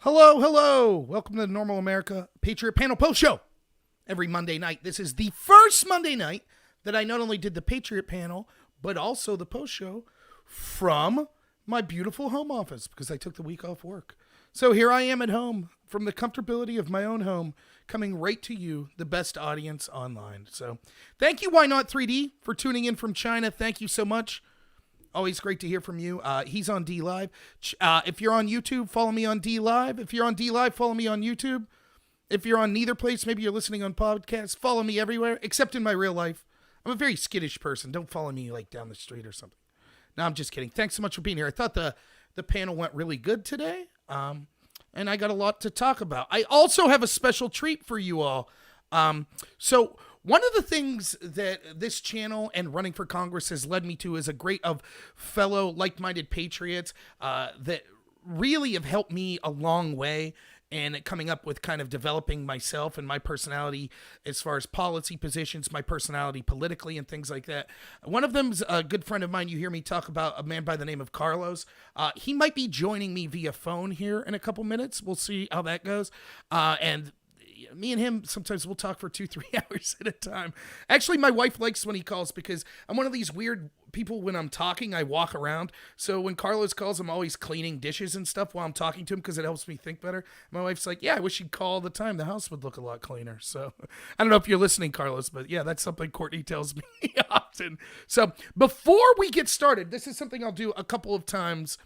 Hello, hello. Welcome to the Normal America Patriot Panel Post show. Every Monday night. This is the first Monday night that I not only did the Patriot Panel, but also the post show from my beautiful home office because I took the week off work. So here I am at home from the comfortability of my own home, coming right to you, the best audience online. So thank you, Why Not 3D, for tuning in from China. Thank you so much. Always great to hear from you. He's on D Live. If you're on YouTube, follow me on D Live. If you're on D Live, follow me on YouTube. If you're on neither place, maybe you're listening on podcasts, follow me everywhere, except in my real life. I'm a very skittish person. Don't follow me like down the street or something. No, I'm just kidding. Thanks so much for being here. I thought the panel went really good today, and I got a lot to talk about. I also have a special treat for you all. So one of the things that this channel and running for Congress has led me to is a great of fellow like-minded patriots that really have helped me a long way in coming up with kind of developing myself and my personality as far as policy positions, my personality politically and things like that. One of them's a good friend of mine. You hear me talk about a man by the name of Carlos. He might be joining me via phone here in a couple minutes. We'll see how that goes. And me and him, sometimes we'll talk for 2-3 hours at a time. Actually, my wife likes when he calls because I'm one of these weird people. When I'm talking, I walk around. So when Carlos calls, I'm always cleaning dishes and stuff while I'm talking to him because it helps me think better. My wife's like, yeah, I wish you'd call all the time. The house would look a lot cleaner. So I don't know if you're listening, Carlos, but yeah, that's something Courtney tells me often. So before we get started, this is something I'll do a couple of times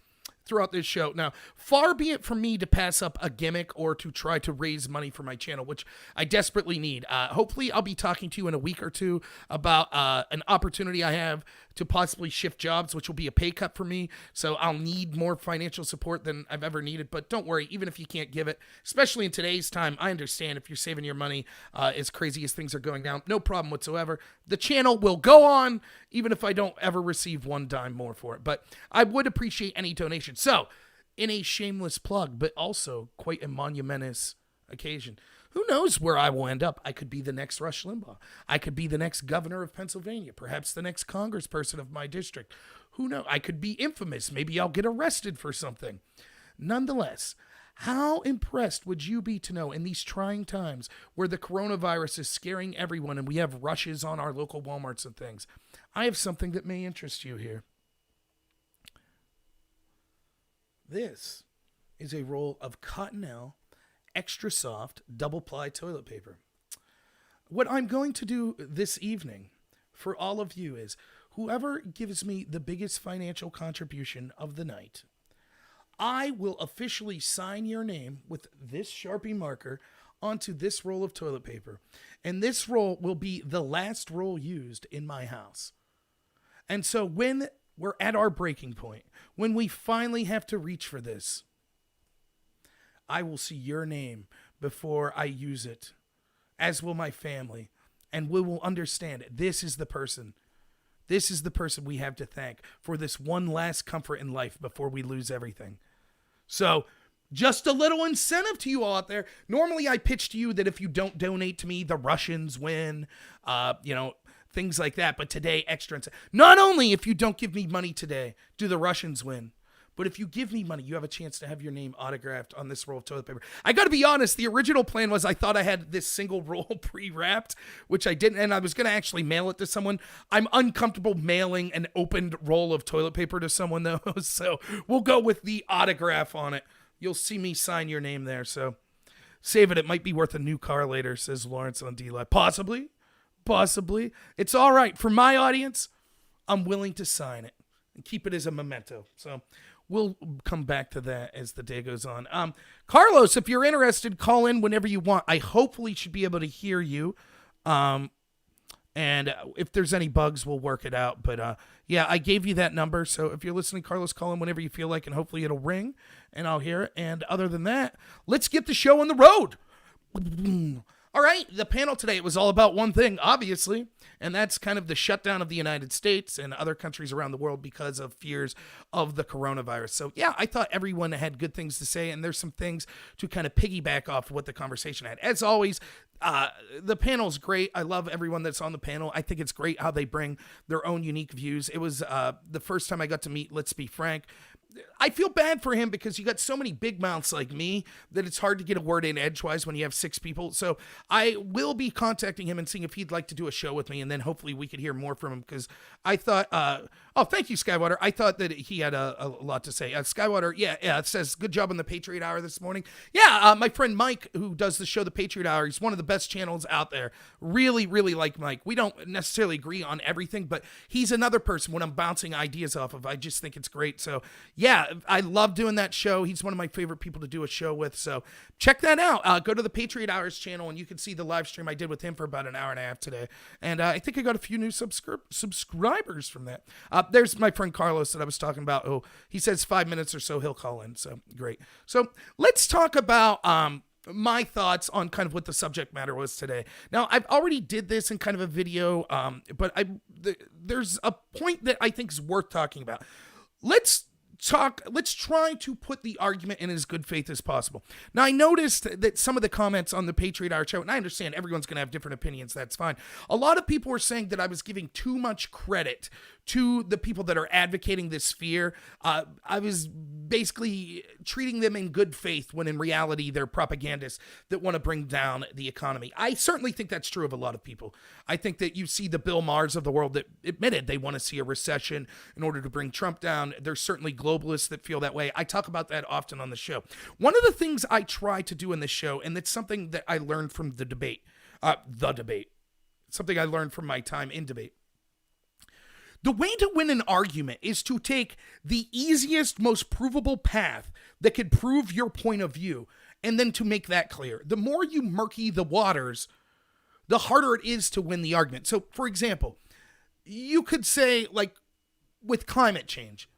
throughout this show. Now, far be it from me to pass up a gimmick or to try to raise money for my channel, which I desperately need. Hopefully, I'll be talking to you in a week or two about an opportunity I have to possibly shift jobs, which will be a pay cut for me. So I'll need more financial support than I've ever needed. But don't worry, even if you can't give it, especially in today's time, I understand if you're saving your money as crazy as things are going down. No problem whatsoever. The channel will go on, even if I don't ever receive one dime more for it. But I would appreciate any donation. So, in a shameless plug, but also quite a monumentous occasion, who knows where I will end up? I could be the next Rush Limbaugh. I could be the next governor of Pennsylvania, perhaps the next congressperson of my district. Who knows? I could be infamous. Maybe I'll get arrested for something. Nonetheless, how impressed would you be to know in these trying times where the coronavirus is scaring everyone and we have rushes on our local Walmarts and things? I have something that may interest you here. This is a roll of Cottonelle extra soft double ply toilet paper. What I'm going to do this evening for all of you is whoever gives me the biggest financial contribution of the night, I will officially sign your name with this Sharpie marker onto this roll of toilet paper. And this roll will be the last roll used in my house. And so when we're at our breaking point, when we finally have to reach for this, I will see your name before I use it, as will my family, and we will understand it. This is the person we have to thank for this one last comfort in life before we lose everything. So, just a little incentive to you all out there. Normally I pitch to you that if you don't donate to me, the Russians win, things like that. But today, extra incentive. Not only if you don't give me money today, do the Russians win, but if you give me money, you have a chance to have your name autographed on this roll of toilet paper. I got to be honest, the original plan was I thought I had this single roll pre-wrapped, which I didn't, and I was going to actually mail it to someone. I'm uncomfortable mailing an opened roll of toilet paper to someone, though, so we'll go with the autograph on it. You'll see me sign your name there, so save it. It might be worth a new car later, says Lawrence on D-Live. Possibly. It's all right. For my audience, I'm willing to sign it and keep it as a memento, so we'll come back to that as the day goes on. Carlos, if you're interested, call in whenever you want. I hopefully should be able to hear you. And if there's any bugs, we'll work it out. But yeah, I gave you that number. So if you're listening, Carlos, call in whenever you feel like, and hopefully it'll ring and I'll hear it. And other than that, let's get the show on the road. All right, the panel today, it was all about one thing, obviously, and that's kind of the shutdown of the United States and other countries around the world because of fears of the coronavirus. So, yeah, I thought everyone had good things to say, and there's some things to kind of piggyback off of what the conversation had. As always, The panel's great. I love everyone that's on the panel. I think it's great how they bring their own unique views. It was the first time I got to meet, let's be frank, I feel bad for him because you got so many big mouths like me that it's hard to get a word in edgewise when you have 6 people. So I will be contacting him and seeing if he'd like to do a show with me, and then hopefully we could hear more from him, because I thought, thank you, Skywater. I thought that he had a lot to say. Skywater, it says, good job on the Patriot Hour this morning. Yeah, my friend Mike, who does the show, The Patriot Hour, he's one of the best channels out there. Really, really like Mike. We don't necessarily agree on everything, but he's another person when I'm bouncing ideas off of. I just think it's great. So yeah, I love doing that show. He's one of my favorite people to do a show with. So check that out. Go to the Patriot Hours channel and you can see the live stream I did with him for about an hour and a half today. And I think I got a few new subscribers from that. There's my friend Carlos that I was talking about. Oh, he says 5 minutes or so he'll call in. So great. So let's talk about my thoughts on kind of what the subject matter was today. Now, I've already did this in kind of a video, but there's a point that I think is worth talking about. Let's try to put the argument in as good faith as possible. Now, I noticed that some of the comments on the Patriot Hour show, and I understand everyone's going to have different opinions, that's fine. A lot of people were saying that I was giving too much credit to the people that are advocating this fear. I was basically treating them in good faith when in reality they're propagandists that want to bring down the economy. I certainly think that's true of a lot of people. I think that you see the Bill Maher's of the world that admitted they want to see a recession in order to bring Trump down. There's certainly globalists that feel that way. I talk about that often on the show. One of the things I try to do in this show, and it's something that I learned from the debate, something I learned from my time in debate. The way to win an argument is to take the easiest, most provable path that could prove your point of view, and then to make that clear. The more you murky the waters, the harder it is to win the argument. So, for example, you could say, like, with climate change,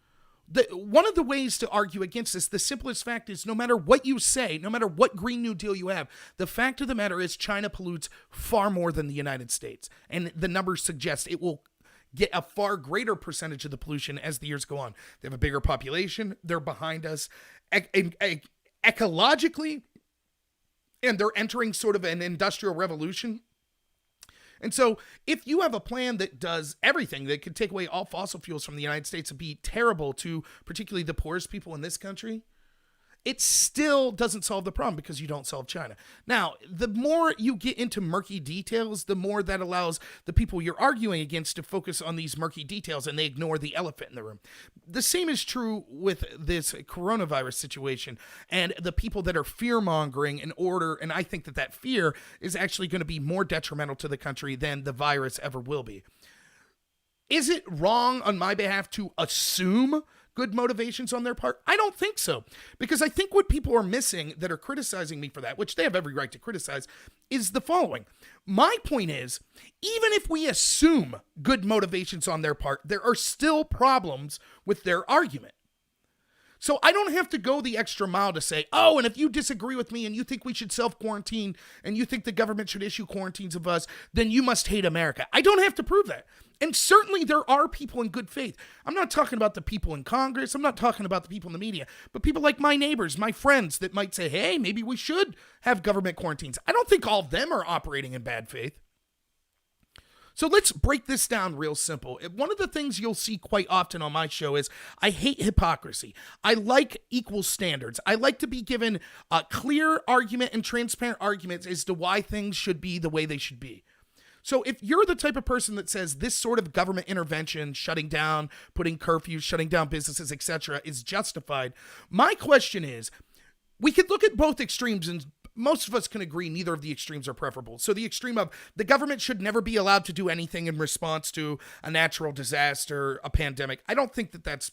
one of the ways to argue against this, the simplest fact is no matter what you say, no matter what Green New Deal you have, the fact of the matter is China pollutes far more than the United States. And the numbers suggest it will get a far greater percentage of the pollution as the years go on. They have a bigger population. They're behind us ecologically, and they're entering sort of an industrial revolution. And so if you have a plan that does everything, that could take away all fossil fuels from the United States and be terrible to particularly the poorest people in this country, it still doesn't solve the problem because you don't solve China. Now, the more you get into murky details, the more that allows the people you're arguing against to focus on these murky details and they ignore the elephant in the room. The same is true with this coronavirus situation and the people that are fear-mongering in order, and I think that fear is actually going to be more detrimental to the country than the virus ever will be. Is it wrong on my behalf to assume good motivations on their part? I don't think so, because I think what people are missing that are criticizing me for that, which they have every right to criticize, is the following. My point is, even if we assume good motivations on their part, there are still problems with their argument. So I don't have to go the extra mile to say, oh, and if you disagree with me and you think we should self-quarantine and you think the government should issue quarantines of us, then you must hate America. I don't have to prove that. And certainly there are people in good faith. I'm not talking about the people in Congress. I'm not talking about the people in the media, but people like my neighbors, my friends that might say, hey, maybe we should have government quarantines. I don't think all of them are operating in bad faith. So let's break this down real simple. One of the things you'll see quite often on my show is I hate hypocrisy. I like equal standards. I like to be given a clear argument and transparent arguments as to why things should be the way they should be. So if you're the type of person that says this sort of government intervention, shutting down, putting curfews, shutting down businesses, etc., is justified, my question is, we could look at both extremes and most of us can agree neither of the extremes are preferable. So the extreme of the government should never be allowed to do anything in response to a natural disaster, a pandemic. I don't think that that's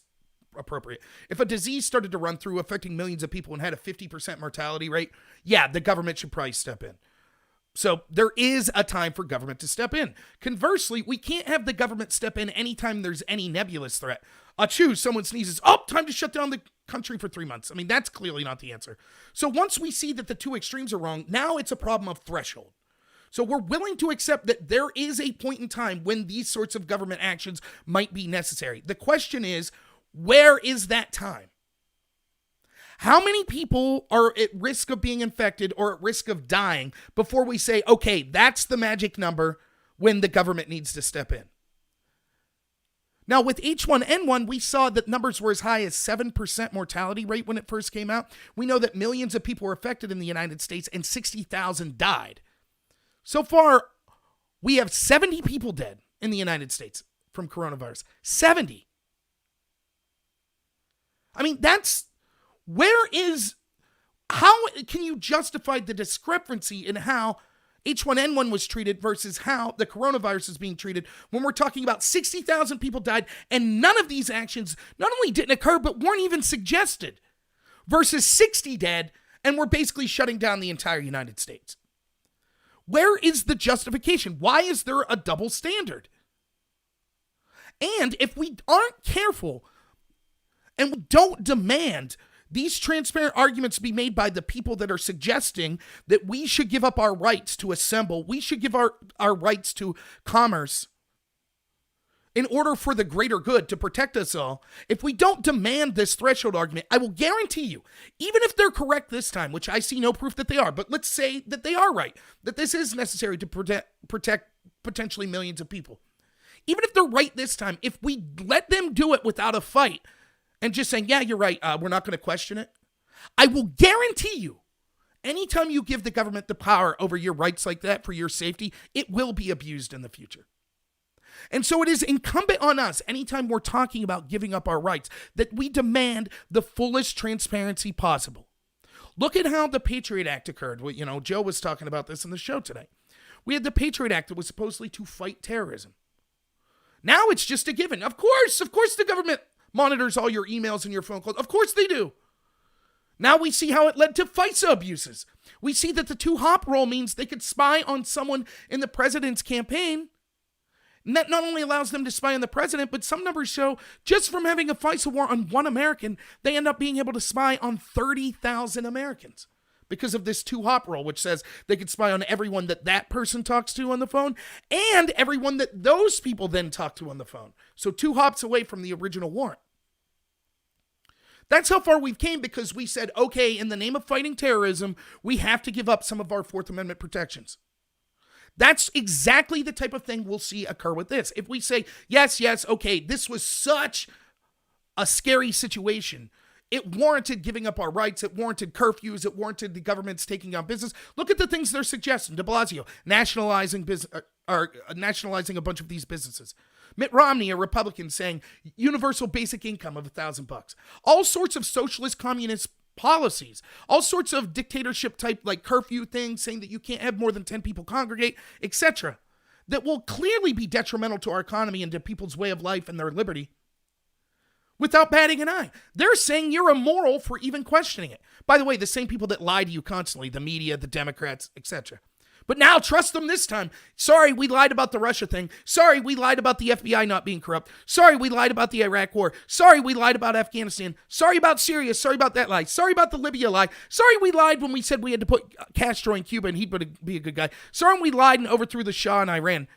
appropriate. If a disease started to run through affecting millions of people and had a 50% mortality rate, yeah, the government should probably step in. So there is a time for government to step in. Conversely, we can't have the government step in anytime there's any nebulous threat. Achoo, someone sneezes. Oh, time to shut down the country for 3 months. I mean, that's clearly not the answer. So once we see that the two extremes are wrong, now it's a problem of threshold. So we're willing to accept that there is a point in time when these sorts of government actions might be necessary. The question is, where is that time? How many people are at risk of being infected or at risk of dying before we say, okay, that's the magic number when the government needs to step in? Now, with H1N1, we saw that numbers were as high as 7% mortality rate when it first came out. We know that millions of people were affected in the United States and 60,000 died. So far, we have 70 people dead in the United States from coronavirus. 70. I mean, how can you justify the discrepancy in how H1N1 was treated versus how the coronavirus is being treated when we're talking about 60,000 people died and none of these actions not only didn't occur but weren't even suggested versus 60 dead and we're basically shutting down the entire United States? Where is the justification? Why is there a double standard? And if we aren't careful and we don't demand these transparent arguments be made by the people that are suggesting that we should give up our rights to assemble, we should give our rights to commerce in order for the greater good to protect us all. If we don't demand this threshold argument, I will guarantee you, even if they're correct this time, which I see no proof that they are, but let's say that they are right, that this is necessary to protect potentially millions of people. Even if they're right this time, if we let them do it without a fight, and just saying, yeah, you're right, we're not going to question it, I will guarantee you, anytime you give the government the power over your rights like that for your safety, it will be abused in the future. And so it is incumbent on us, anytime we're talking about giving up our rights, that we demand the fullest transparency possible. Look at how the Patriot Act occurred. Well, Joe was talking about this in the show today. We had the Patriot Act that was supposedly to fight terrorism. Now it's just a given. Of course the government monitors all your emails and your phone calls. Of course they do. Now we see how it led to FISA abuses. We see that the two-hop rule means they could spy on someone in the president's campaign. And that not only allows them to spy on the president, but some numbers show just from having a FISA warrant on one American, they end up being able to spy on 30,000 Americans because of this two-hop rule, which says they could spy on everyone that person talks to on the phone and everyone that those people then talk to on the phone. So 2 hops away from the original warrant. That's how far we've came because we said, okay, in the name of fighting terrorism, we have to give up some of our Fourth Amendment protections. That's exactly the type of thing we'll see occur with this. If we say, yes, okay, this was such a scary situation, it warranted giving up our rights, it warranted curfews, it warranted the government's taking on business. Look at the things they're suggesting. De Blasio, nationalizing a bunch of these businesses. Mitt Romney, a Republican, saying universal basic income of $1,000. All sorts of socialist communist policies, all sorts of dictatorship type like curfew things, saying that you can't have more than 10 people congregate, etc. That will clearly be detrimental to our economy and to people's way of life and their liberty without batting an eye. They're saying you're immoral for even questioning it. By the way, the same people that lie to you constantly, the media, the Democrats, etc. But now trust them this time. Sorry, we lied about the Russia thing. Sorry, we lied about the FBI not being corrupt. Sorry, we lied about the Iraq war. Sorry, we lied about Afghanistan. Sorry about Syria. Sorry about that lie. Sorry about the Libya lie. Sorry, we lied when we said we had to put Castro in Cuba and he'd be a good guy. Sorry, we lied and overthrew the Shah in Iran.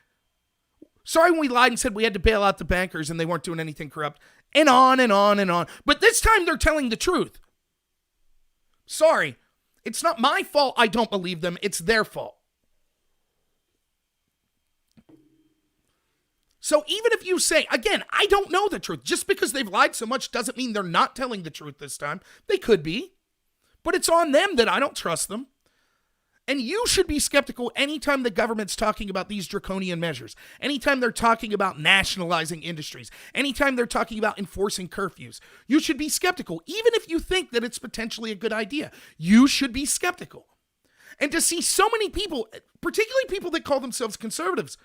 Sorry when we lied and said we had to bail out the bankers and they weren't doing anything corrupt. And on and on and on. But this time they're telling the truth. Sorry. It's not my fault I don't believe them. It's their fault. So even if you say, again, I don't know the truth, just because they've lied so much doesn't mean they're not telling the truth this time. They could be. But it's on them that I don't trust them. And you should be skeptical anytime the government's talking about these draconian measures, anytime they're talking about nationalizing industries, anytime they're talking about enforcing curfews. You should be skeptical, even if you think that it's potentially a good idea. You should be skeptical. And to see so many people, particularly people that call themselves conservatives,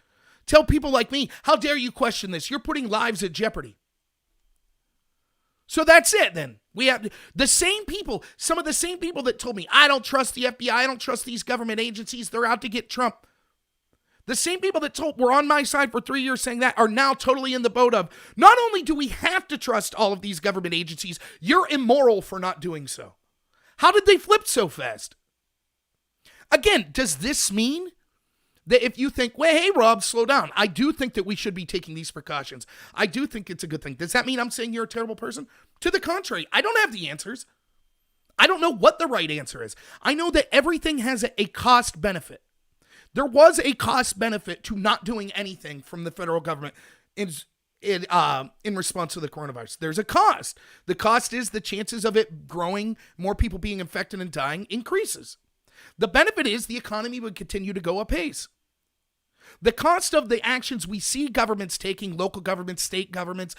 tell people like me, how dare you question this? You're putting lives at jeopardy. So that's it then. We have the same people, some of the same people that told me, I don't trust the FBI, I don't trust these government agencies, they're out to get Trump. The same people that were on my side for 3 years saying that are now totally in the boat of, not only do we have to trust all of these government agencies, you're immoral for not doing so. How did they flip so fast? Again, does this mean that if you think, well, hey, Rob, slow down. I do think that we should be taking these precautions. I do think it's a good thing. Does that mean I'm saying you're a terrible person? To the contrary, I don't have the answers. I don't know what the right answer is. I know that everything has a cost benefit. There was a cost benefit to not doing anything from the federal government in response to the coronavirus. There's a cost. The cost is the chances of it growing, more people being infected and dying increases. The benefit is the economy would continue to go apace. The cost of the actions we see governments taking, local governments, state governments,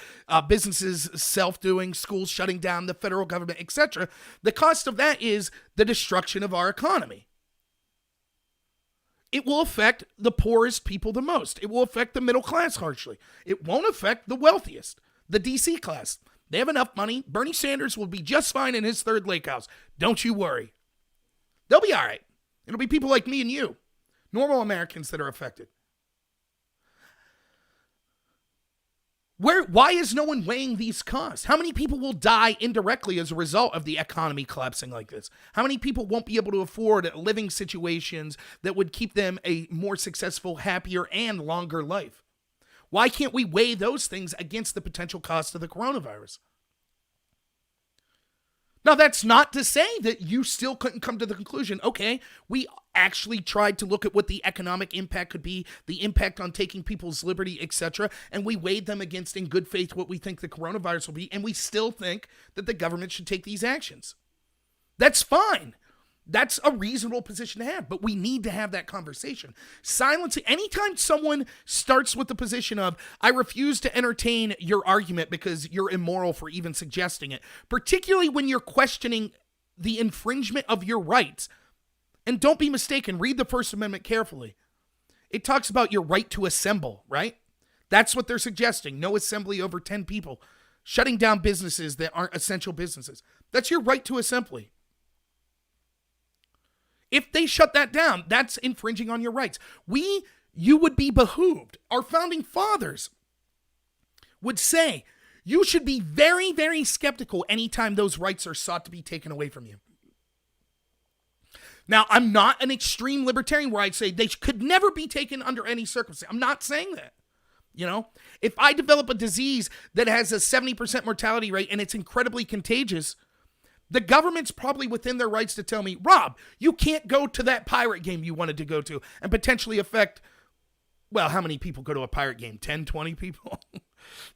businesses self-doing, schools shutting down, the federal government, etc., the cost of that is the destruction of our economy. It will affect the poorest people the most. It will affect the middle class harshly. It won't affect the wealthiest, the DC class. They have enough money. Bernie Sanders will be just fine in his third lake house. Don't you worry. They'll be all right. It'll be people like me and you, normal Americans, that are affected. Why is no one weighing these costs? How many people will die indirectly as a result of the economy collapsing like this? How many people won't be able to afford living situations that would keep them a more successful, happier, and longer life? Why can't we weigh those things against the potential cost of the coronavirus? Now, that's not to say that you still couldn't come to the conclusion, okay, we actually tried to look at what the economic impact could be, the impact on taking people's liberty, etc., and we weighed them against, in good faith, what we think the coronavirus will be, and we still think that the government should take these actions. That's fine. That's a reasonable position to have, but we need to have that conversation. Silencing, anytime someone starts with the position of, I refuse to entertain your argument because you're immoral for even suggesting it, particularly when you're questioning the infringement of your rights. And don't be mistaken, read the First Amendment carefully. It talks about your right to assemble, right? That's what they're suggesting. No assembly over 10 people. Shutting down businesses that aren't essential businesses. That's your right to assembly. If they shut that down, that's infringing on your rights. You would be behooved. Our founding fathers would say, you should be very, very skeptical anytime those rights are sought to be taken away from you. Now, I'm not an extreme libertarian where I'd say they could never be taken under any circumstance. I'm not saying that. You know, if I develop a disease that has a 70% mortality rate and it's incredibly contagious, the government's probably within their rights to tell me, Rob, you can't go to that pirate game you wanted to go to and potentially affect, well, how many people go to a pirate game? 10, 20 people?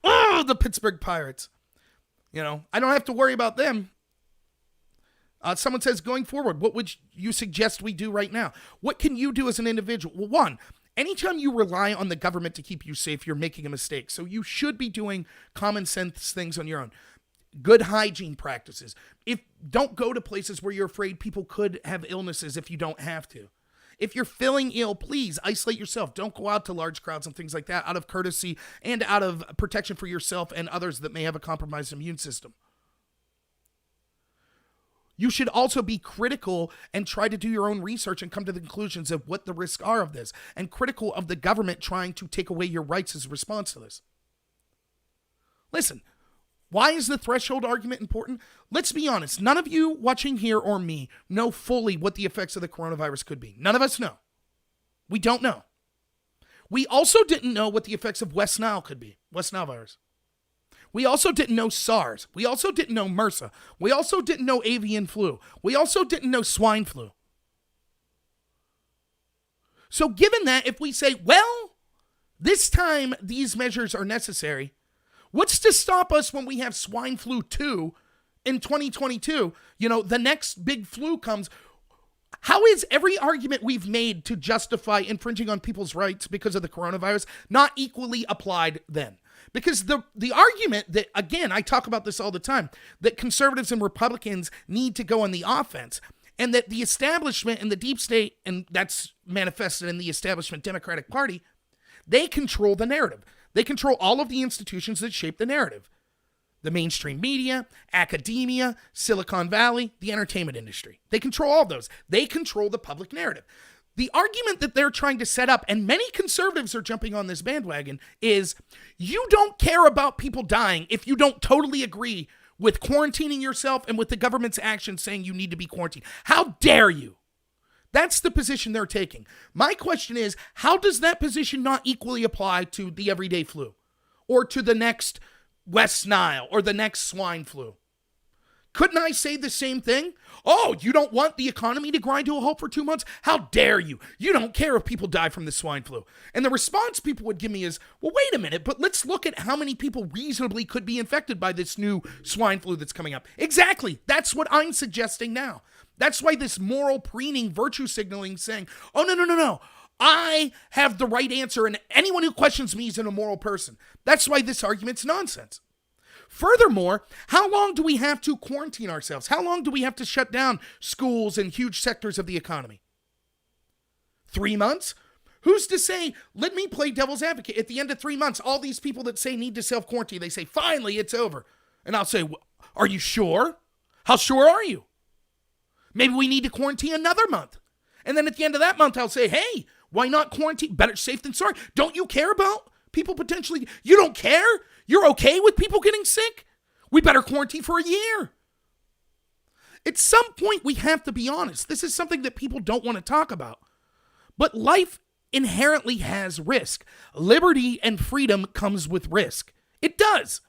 Oh, the Pittsburgh Pirates. You know, I don't have to worry about them. Someone says, going forward, what would you suggest we do right now? What can you do as an individual? Well, one, anytime you rely on the government to keep you safe, you're making a mistake. So you should be doing common sense things on your own. Good hygiene practices. Don't go to places where you're afraid people could have illnesses if you don't have to. If you're feeling ill, please isolate yourself. Don't go out to large crowds and things like that out of courtesy and out of protection for yourself and others that may have a compromised immune system. You should also be critical and try to do your own research and come to the conclusions of what the risks are of this, and critical of the government trying to take away your rights as a response to this. Listen, why is the threshold argument important? Let's be honest. None of you watching here or me know fully what the effects of the coronavirus could be. None of us know. We don't know. We also didn't know what the effects of West Nile could be. West Nile virus. We also didn't know SARS. We also didn't know MRSA. We also didn't know avian flu. We also didn't know swine flu. So given that, if we say, well, this time these measures are necessary, what's to stop us when we have swine flu 2 in 2022? You know, the next big flu comes. How is every argument we've made to justify infringing on people's rights because of the coronavirus not equally applied then? Because the argument that, again, I talk about this all the time, that conservatives and Republicans need to go on the offense, and that the establishment and the deep state, and that's manifested in the establishment Democratic Party, they control the narrative. They control all of the institutions that shape the narrative. The mainstream media, academia, Silicon Valley, the entertainment industry. They control all those. They control the public narrative. The argument that they're trying to set up, and many conservatives are jumping on this bandwagon, is you don't care about people dying if you don't totally agree with quarantining yourself and with the government's action saying you need to be quarantined. How dare you? That's the position they're taking. My question is, how does that position not equally apply to the everyday flu or to the next West Nile or the next swine flu? Couldn't I say the same thing? Oh, you don't want the economy to grind to a halt for 2 months? How dare you? You don't care if people die from the swine flu. And the response people would give me is, well, wait a minute, but let's look at how many people reasonably could be infected by this new swine flu that's coming up. Exactly. That's what I'm suggesting now. That's why this moral preening, virtue signaling saying, oh, no. I have the right answer, and anyone who questions me is an immoral person. That's why this argument's nonsense. Furthermore, how long do we have to quarantine ourselves? How long do we have to shut down schools and huge sectors of the economy? 3 months? Who's to say, let me play devil's advocate. At the end of 3 months, all these people that say need to self-quarantine, they say, finally, it's over. And I'll say, are you sure? How sure are you? Maybe we need to quarantine another month. And then at the end of that month, I'll say, hey, why not quarantine? Better safe than sorry. Don't you care about people potentially? You don't care? You're okay with people getting sick? We better quarantine for a year. At some point, we have to be honest. This is something that people don't want to talk about. But life inherently has risk. Liberty and freedom comes with risk. It does.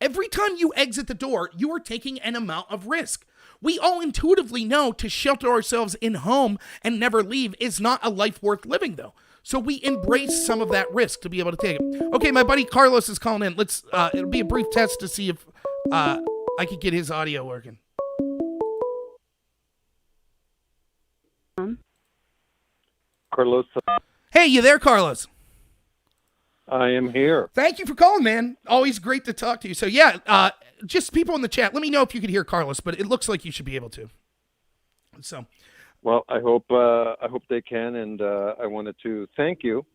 Every time you exit the door, you are taking an amount of risk. We all intuitively know to shelter ourselves in home and never leave is not a life worth living, though. So we embrace some of that risk to be able to take it. Okay, my buddy Carlos is calling in. It'll be a brief test to see if I could get his audio working. Carlos. Hey, you there, Carlos? I am here. Thank you for calling, man. Always great to talk to you. So yeah, just people in the chat, let me know if you could hear Carlos, but it looks like you should be able to. So, well, I hope they can, and I wanted to thank you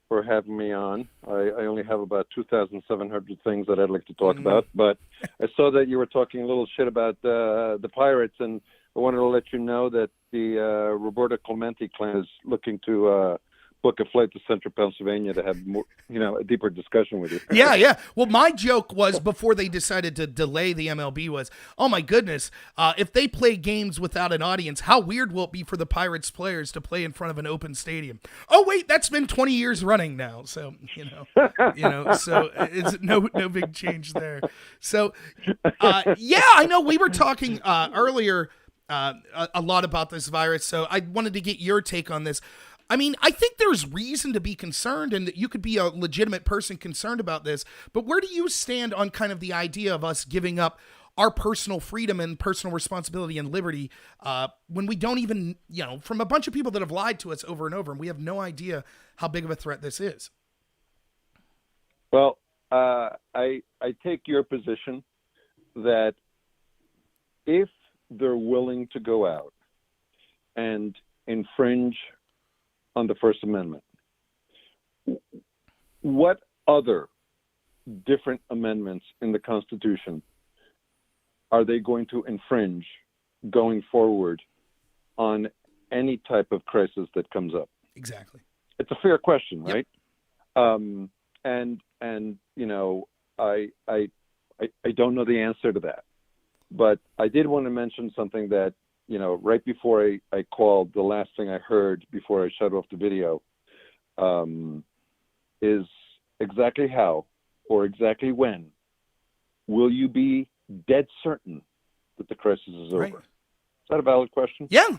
for having me on. I only have about 2,700 things that I'd like to talk about, but I saw that you were talking a little shit about the pirates, and I wanted to let you know that the Roberta Clemente clan is looking to book a flight to Central Pennsylvania to have more, a deeper discussion with you. Yeah. Well, my joke was before they decided to delay the MLB was, oh my goodness, if they play games without an audience, how weird will it be for the Pirates players to play in front of an open stadium? Oh wait, that's been 20 years running now, so so it's no big change there. So yeah, I know we were talking earlier a lot about this virus, so I wanted to get your take on this. I mean, I think there's reason to be concerned, and that you could be a legitimate person concerned about this, but where do you stand on kind of the idea of us giving up our personal freedom and personal responsibility and liberty when we don't even, from a bunch of people that have lied to us over and over, and we have no idea how big of a threat this is? Well, I take your position that if they're willing to go out and infringe on the First Amendment, what other different amendments in the Constitution are they going to infringe going forward on any type of crisis that comes up? Exactly. It's a fair question, yep. Right? I don't know the answer to that, but I did want to mention something that, right before I called, the last thing I heard before I shut off the video is exactly how or exactly when will you be dead certain that the crisis is over? Right. Is that a valid question? Yeah,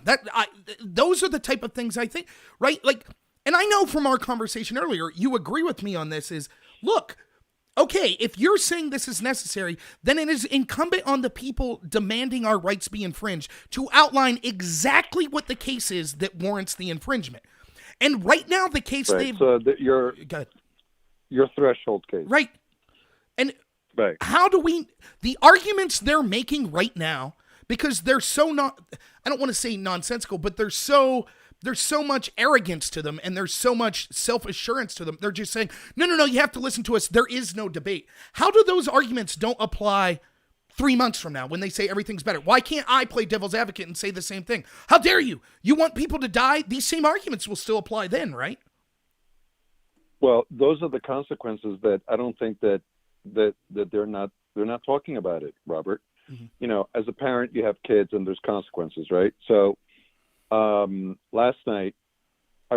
those are the type of things I think, right? Like, and I know from our conversation earlier, you agree with me on this is, look, okay, if you're saying this is necessary, then it is incumbent on the people demanding our rights be infringed to outline exactly what the case is that warrants the infringement. And right now, the case right. Your threshold case. Right. And right. How do the arguments they're making right now, because they're so I don't want to say nonsensical, but there's so much arrogance to them and there's so much self-assurance to them. They're just saying, no, you have to listen to us. There is no debate. How do those arguments don't apply 3 months from now when they say everything's better? Why can't I play devil's advocate and say the same thing? How dare you? You want people to die? These same arguments will still apply then, right? Well, those are the consequences that I don't think that they're not talking about it, Robert. Mm-hmm. As a parent, you have kids and there's consequences, right? So, last night, I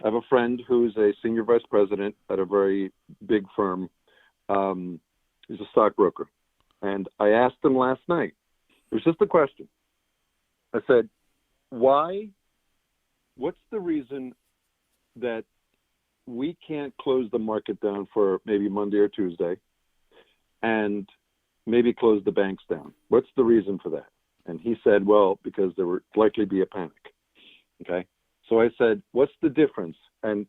have a friend who's a senior vice president at a very big firm. He's a stockbroker. And I asked them last night. It was just a question. I said, what's the reason that we can't close the market down for maybe Monday or Tuesday and maybe close the banks down? What's the reason for that? And he said, well, because there would likely be a panic. Okay. So I said, what's the difference? And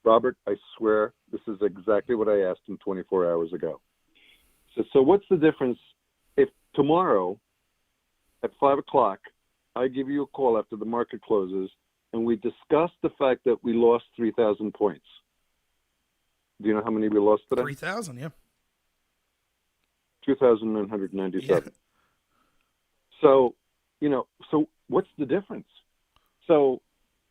Robert, I swear this is exactly what I asked him 24 hours ago. So what's the difference if tomorrow at 5 o'clock, I give you a call after the market closes and we discuss the fact that we lost 3,000 points? Do you know how many we lost today? 3,000, yeah. 2,997. Yeah. So, so what's the difference? So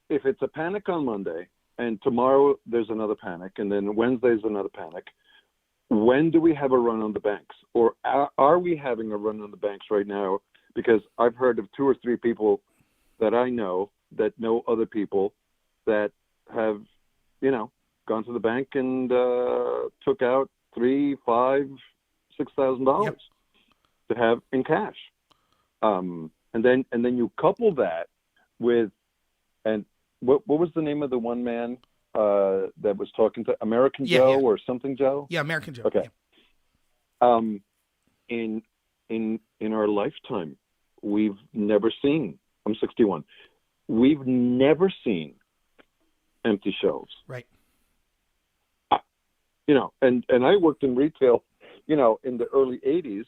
if it's a panic on Monday and tomorrow there's another panic and then Wednesday's another panic, when do we have a run on the banks? Or are we having a run on the banks right now? Because I've heard of 2 or 3 people that I know that know other people that have, gone to the bank and took out $3,000, $5,000, $6,000 Yep. to have in cash. And then you couple that with, and what was the name of the one man that was talking to American Joe or something Joe? Yeah, American Joe. Okay. Yeah. In our lifetime, we've never seen. I'm 61. We've never seen empty shelves. Right. And I worked in retail, in the early 80s,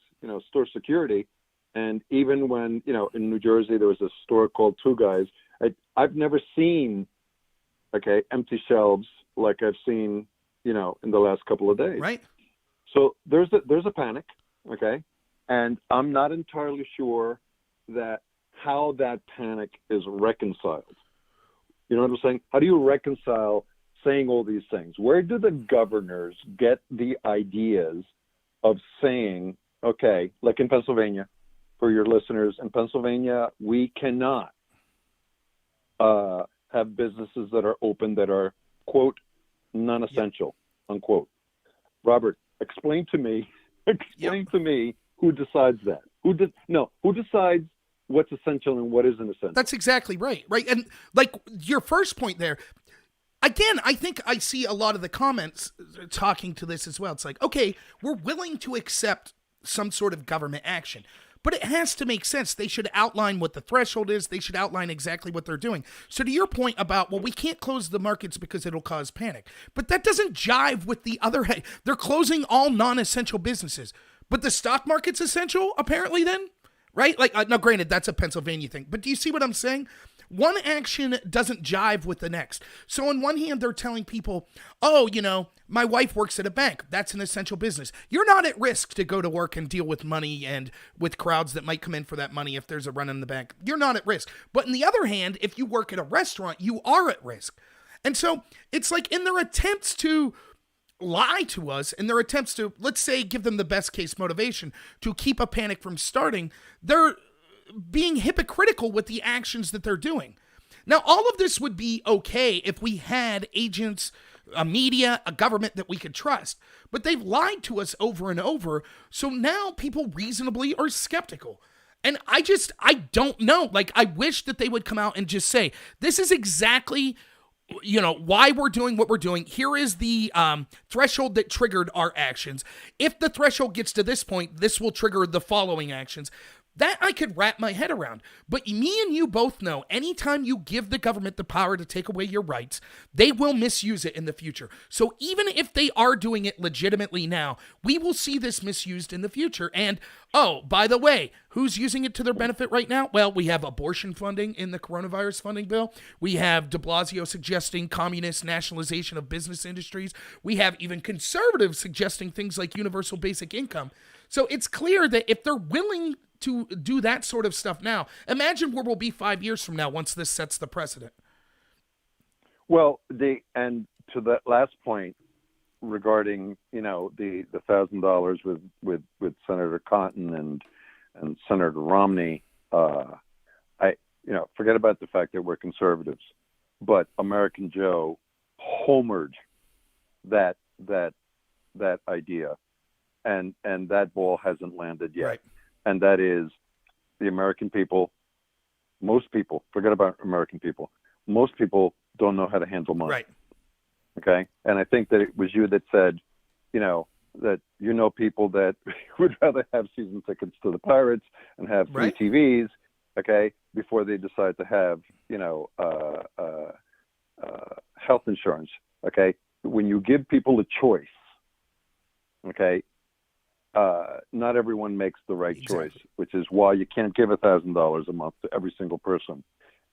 store security. And even when, in New Jersey, there was a store called Two Guys. I've never seen, empty shelves like I've seen, in the last couple of days. Right. So there's a panic, okay? And I'm not entirely sure that how that panic is reconciled. You know what I'm saying? How do you reconcile saying all these things? Where do the governors get the ideas of saying, okay, like in Pennsylvania, for your listeners, in Pennsylvania, we cannot have businesses that are open that are, quote, non-essential, unquote. Robert, explain to me who decides that? Who decides what's essential and what isn't essential? That's exactly right. Right. And like your first point there, again, I think I see a lot of the comments talking to this as well. It's like, okay, we're willing to accept some sort of government action, but it has to make sense. They should outline what the threshold is. They should outline exactly what they're doing. So to your point about, well, we can't close the markets because it'll cause panic, but that doesn't jive with the other. They're closing all non-essential businesses, but the stock market's essential apparently then, right? Like, now granted, that's a Pennsylvania thing, but do you see what I'm saying? One action doesn't jive with the next. So on one hand, they're telling people, oh, my wife works at a bank. That's an essential business. You're not at risk to go to work and deal with money and with crowds that might come in for that money if there's a run in the bank. You're not at risk. But on the other hand, if you work at a restaurant, you are at risk. And so it's like in their attempts to lie to us, in their attempts to, let's say, give them the best case motivation to keep a panic from starting, they're being hypocritical with the actions that they're doing. Now, all of this would be okay if we had agents, a media, a government that we could trust, but they've lied to us over and over. So now people reasonably are skeptical. And I don't know. Like, I wish that they would come out and just say, this is exactly why we're doing what we're doing. Here is the threshold that triggered our actions. If the threshold gets to this point, this will trigger the following actions. That I could wrap my head around. But me and you both know, anytime you give the government the power to take away your rights, they will misuse it in the future. So even if they are doing it legitimately now, we will see this misused in the future. And, oh, by the way, who's using it to their benefit right now? Well, we have abortion funding in the coronavirus funding bill. We have de Blasio suggesting communist nationalization of business industries. We have even conservatives suggesting things like universal basic income. So it's clear that if they're willing to do that sort of stuff now, imagine where we'll be 5 years from now once this sets the precedent. Well, and to that last point regarding, the $1,000 with Senator Cotton and Senator Romney, forget about the fact that we're conservatives, but American Joe homered that idea and that ball hasn't landed yet. Right. And that is the American people. Most people, forget about American people. Most people don't know how to handle money. Right. Okay. And I think that it was you that said, that people that would rather have season tickets to the Pirates and have three Right. TVs, okay, before they decide to have, health insurance. Okay. When you give people a choice, okay, not everyone makes the right choice, which is why you can't give $1,000 a month to every single person.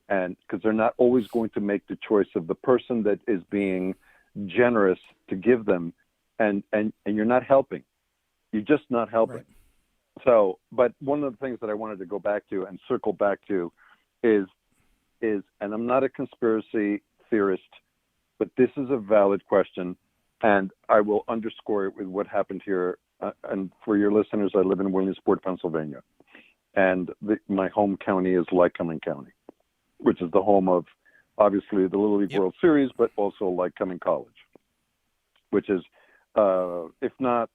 And because they're not always going to make the choice of the person that is being generous to give them, and you're not helping. You're just not helping. Right. So, but one of the things that I wanted to go back to and circle back to is, and I'm not a conspiracy theorist, but this is a valid question, and I will underscore it with what happened here. And for your listeners, I live in Williamsport, Pennsylvania, and my home county is Lycoming County, which is the home of, obviously, the Little League Yep. World Series, but also Lycoming College, which is, if not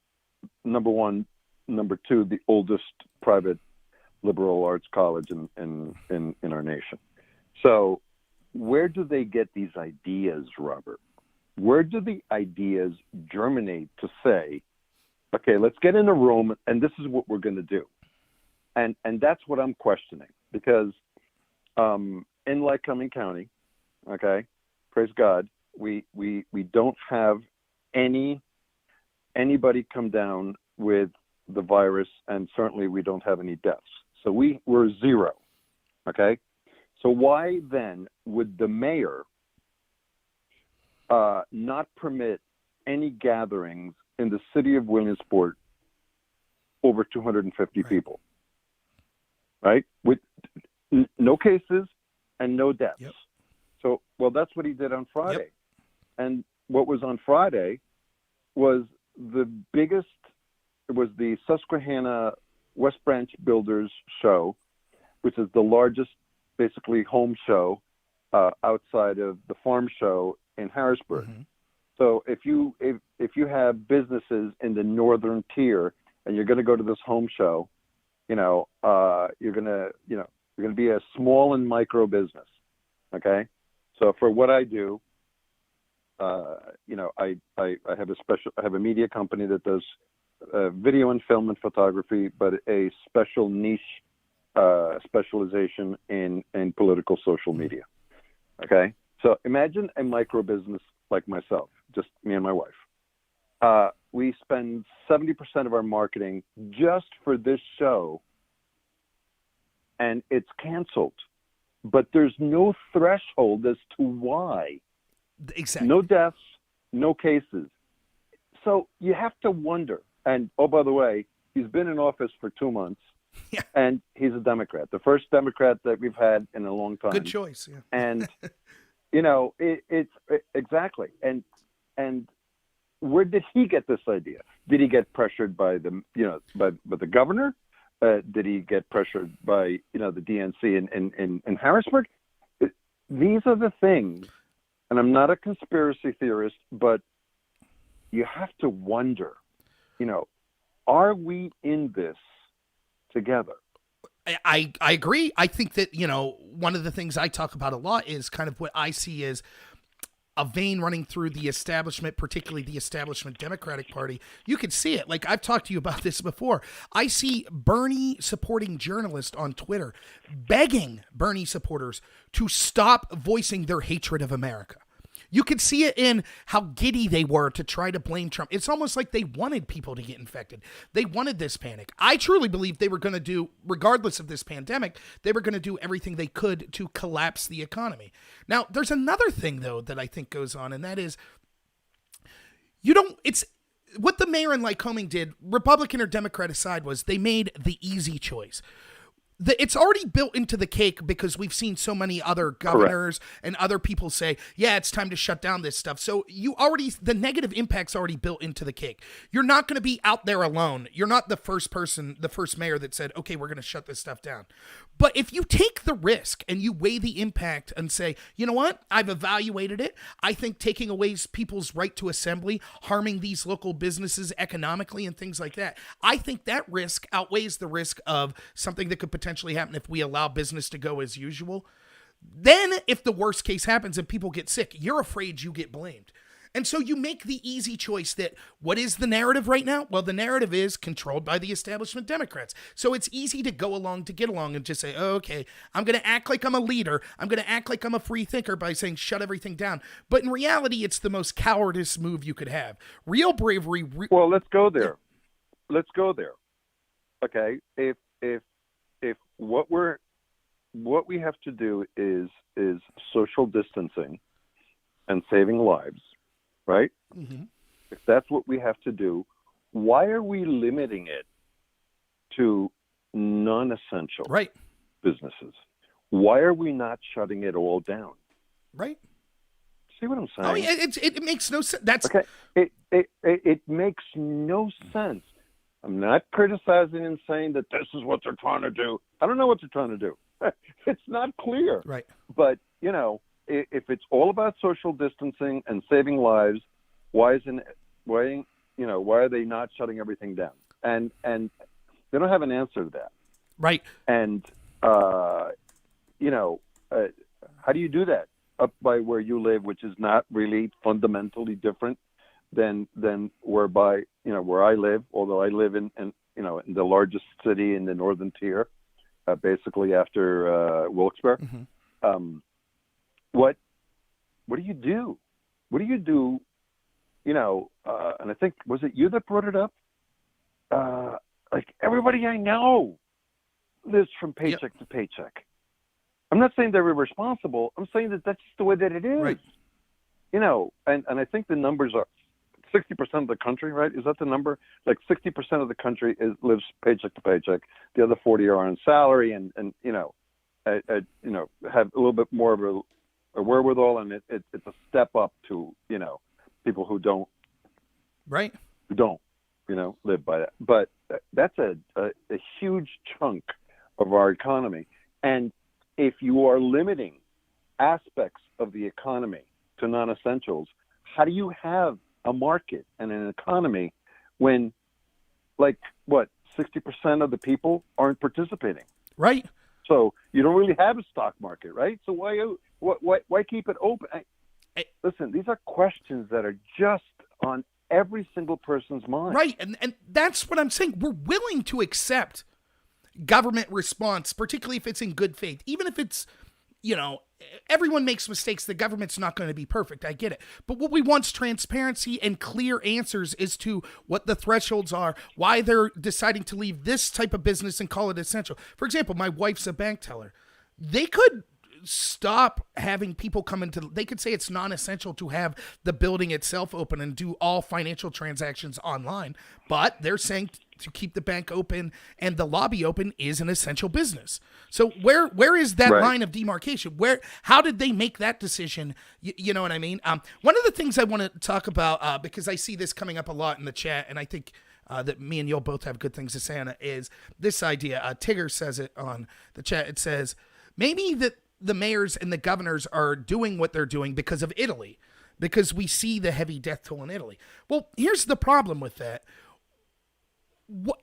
number one, number two, the oldest private liberal arts college in our nation. So where do they get these ideas, Robert? Where do the ideas germinate to say, okay, let's get in a room and this is what we're going to do? And that's what I'm questioning, because in Lycoming County, okay, praise God, we don't have anybody come down with the virus, and certainly we don't have any deaths. So we're zero, okay? So why then would the mayor not permit any gatherings in the city of Williamsport over 250 people, right? With no cases and no deaths. Yep. So, well, that's what he did on Friday. Yep. And what was on Friday was the biggest, it was the Susquehanna West Branch Builders Show, which is the largest, basically, home show outside of the farm show in Harrisburg. Mm-hmm. So if you have businesses in the northern tier and you're going to go to this home show, you're going to be a small and micro business. Okay. So for what I do, I have a media company that does video and film and photography, but a special niche specialization in political social media. Okay. So imagine a micro business like myself, just me and my wife. We spend 70% of our marketing just for this show, and it's canceled. But there's no threshold as to why. Exactly. No deaths, no cases. So you have to wonder. And, oh, by the way, he's been in office for 2 months, and he's a Democrat, the first Democrat that we've had in a long time. Good choice, yeah. And, it's exactly. And where did he get this idea? Did he get pressured by by the governor? Did he get pressured by, the DNC in Harrisburg? These are the things, and I'm not a conspiracy theorist, but you have to wonder, are we in this together? I agree. I think that, one of the things I talk about a lot is kind of what I see as a vein running through the establishment, particularly the establishment Democratic Party. You can see it. Like, I've talked to you about this before. I see Bernie supporting journalists on Twitter begging Bernie supporters to stop voicing their hatred of America. You could see it in how giddy they were to try to blame Trump. It's almost like they wanted people to get infected. They wanted this panic. I truly believe they were going to do, regardless of this pandemic, they were going to do everything they could to collapse the economy. Now, there's another thing, though, that I think goes on, and that is, it's what the mayor in Lycoming did, Republican or Democrat aside, was they made the easy choice. it's already built into the cake because we've seen so many other governors and other people say, yeah, it's time to shut down this stuff. So the negative impact's already built into the cake. You're not going to be out there alone. You're not the first mayor that said, okay, we're going to shut this stuff down. But if you take the risk and you weigh the impact and say, you know what, I've evaluated it. I think taking away people's right to assembly, harming these local businesses economically and things like that, I think that risk outweighs the risk of something that could potentially happen if we allow business to go as usual. Then if the worst case happens and people get sick, you're afraid you get blamed. And so you make the easy choice that what is the narrative right now? Well, the narrative is controlled by the establishment Democrats. So it's easy to go along to get along and just say, oh, okay, I'm going to act like I'm a leader. I'm going to act like I'm a free thinker by saying shut everything down. But in reality, it's the most cowardice move you could have. Real bravery. Well, let's go there. Let's go there. Okay. If what we have to do is social distancing and saving lives, right? Mm-hmm. If that's what we have to do, why are we limiting it to non-essential businesses? Why are we not shutting it all down? Right. See what I'm saying? Oh, yeah, it makes no sense. That's okay. It makes no sense. I'm not criticizing and saying that this is what they're trying to do. I don't know what they're trying to do. It's not clear. Right. But, if it's all about social distancing and saving lives, why are they not shutting everything down? And they don't have an answer to that. Right. And, how do you do that? Up by where you live, which is not really fundamentally different than where I live, although I live in the largest city in the northern tier, basically after Wilkes-Barre. Mm-hmm. What do you do? What do you do? And I think, was it you that brought it up? Like everybody I know lives from paycheck to paycheck. I'm not saying they're irresponsible. I'm saying that that's just the way that it is. Right. And I think the numbers are 60% of the country, right? Is that the number? Like 60% of the country lives paycheck to paycheck. The other 40 are on salary and have a little bit more of a wherewithal, and it's a step up to people who don't live by that. But that's a huge chunk of our economy. And if you are limiting aspects of the economy to non-essentials, how do you have a market and an economy when 60% of the people aren't participating? Right. So you don't really have a stock market, right? So why keep it open? Listen, these are questions that are just on every single person's mind. Right, and that's what I'm saying. We're willing to accept government response, particularly if it's in good faith. Even if it's, everyone makes mistakes. The government's not going to be perfect. I get it. But what we want is transparency and clear answers as to what the thresholds are, why they're deciding to leave this type of business and call it essential. For example, my wife's a bank teller. They could stop having people come they could say it's non-essential to have the building itself open and do all financial transactions online, but they're saying to keep the bank open and the lobby open is an essential business. So where is that line of demarcation? How did they make that decision? You know what I mean? One of the things I want to talk about, because I see this coming up a lot in the chat, and I think that me and you'll both have good things to say on it, is this idea. Tigger says it on the chat. It says, maybe the mayors and the governors are doing what they're doing because of Italy, because we see the heavy death toll in Italy. Well, here's the problem with that.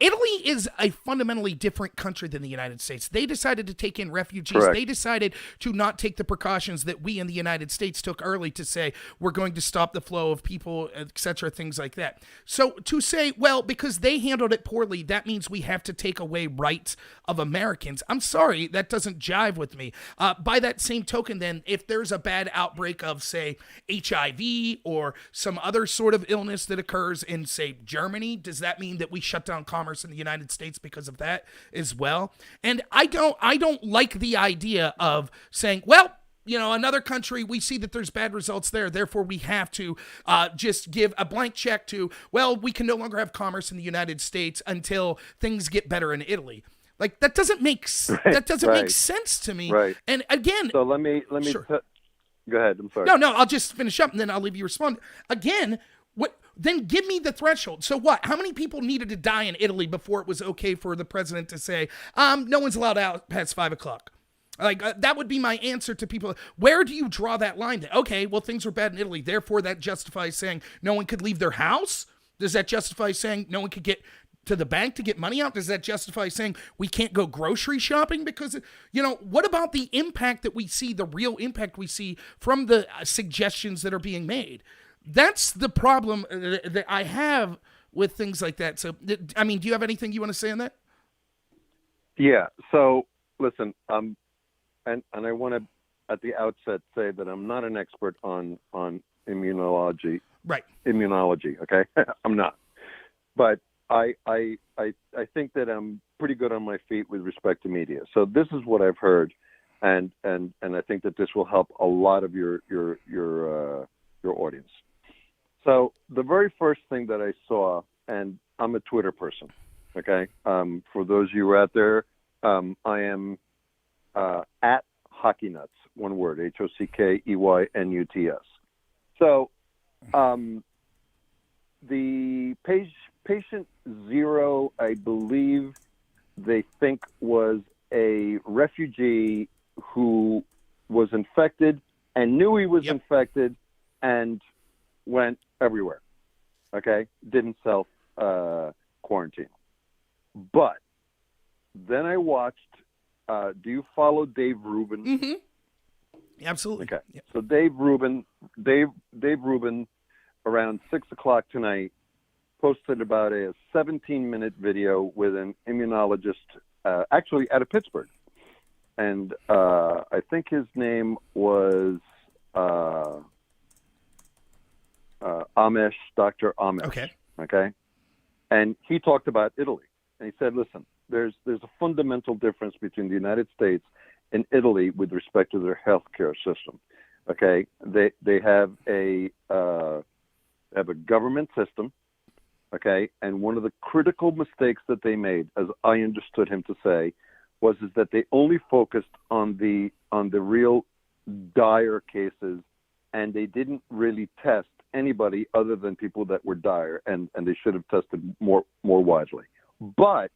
Italy is a fundamentally different country than the United States. They decided to take in refugees. Correct. They decided to not take the precautions that we in the United States took early to say we're going to stop the flow of people, etc., things like that. So to say, well, because they handled it poorly, that means we have to take away rights of Americans. I'm sorry, that doesn't jive with me. By that same token, then, if there's a bad outbreak of, say, HIV or some other sort of illness that occurs in, say, Germany, does that mean that we shut down commerce in the United States because of that as well? And I don't like the idea of saying, well, another country, we see that there's bad results there, therefore we have to just give a blank check to, well, we can no longer have commerce in the United States until things get better in Italy. Like that doesn't make that doesn't make sense to me. Right. And again, So let me Sure. go ahead. I'm sorry. No, I'll just finish up and then I'll leave you respond. Again, then give me the threshold. So what? How many people needed to die in Italy before it was okay for the president to say, no one's allowed out past 5:00? Like that would be my answer to people. Where do you draw that line? Okay, well, things were bad in Italy. Therefore, that justifies saying no one could leave their house? Does that justify saying no one could get to the bank to get money out? Does that justify saying we can't go grocery shopping? Because, what about the impact that we see, the real impact we see from the suggestions that are being made? That's the problem that I have with things like that. So, I mean, do you have anything you want to say on that? Yeah. So listen, and I want to at the outset say that I'm not an expert on immunology. Right. Immunology. Okay. I'm not, but I think that I'm pretty good on my feet with respect to media. So this is what I've heard, and I think that this will help a lot of your audience. So the very first thing that I saw, and I'm a Twitter person, okay? For those of you out there, I am at Hockey Nuts, one word, HOCKEYNUTS. So the patient zero, I believe they think was a refugee who was infected and knew he was infected and went everywhere, okay? Didn't self-quarantine. But then I watched, do you follow Dave Rubin? Mm-hmm. Absolutely. Okay. Yep. So Dave Rubin, around 6:00 tonight, posted about a 17-minute video with an immunologist, actually out of Pittsburgh. And I think his name was Amish, Dr. Amish. Okay. And he talked about Italy. And he said, listen, there's a fundamental difference between the United States and Italy with respect to their healthcare system. Okay. They have a government system. Okay. And one of the critical mistakes that they made, as I understood him to say, was that they only focused on the real dire cases, and they didn't really test anybody other than people that were dire, and they should have tested more widely. But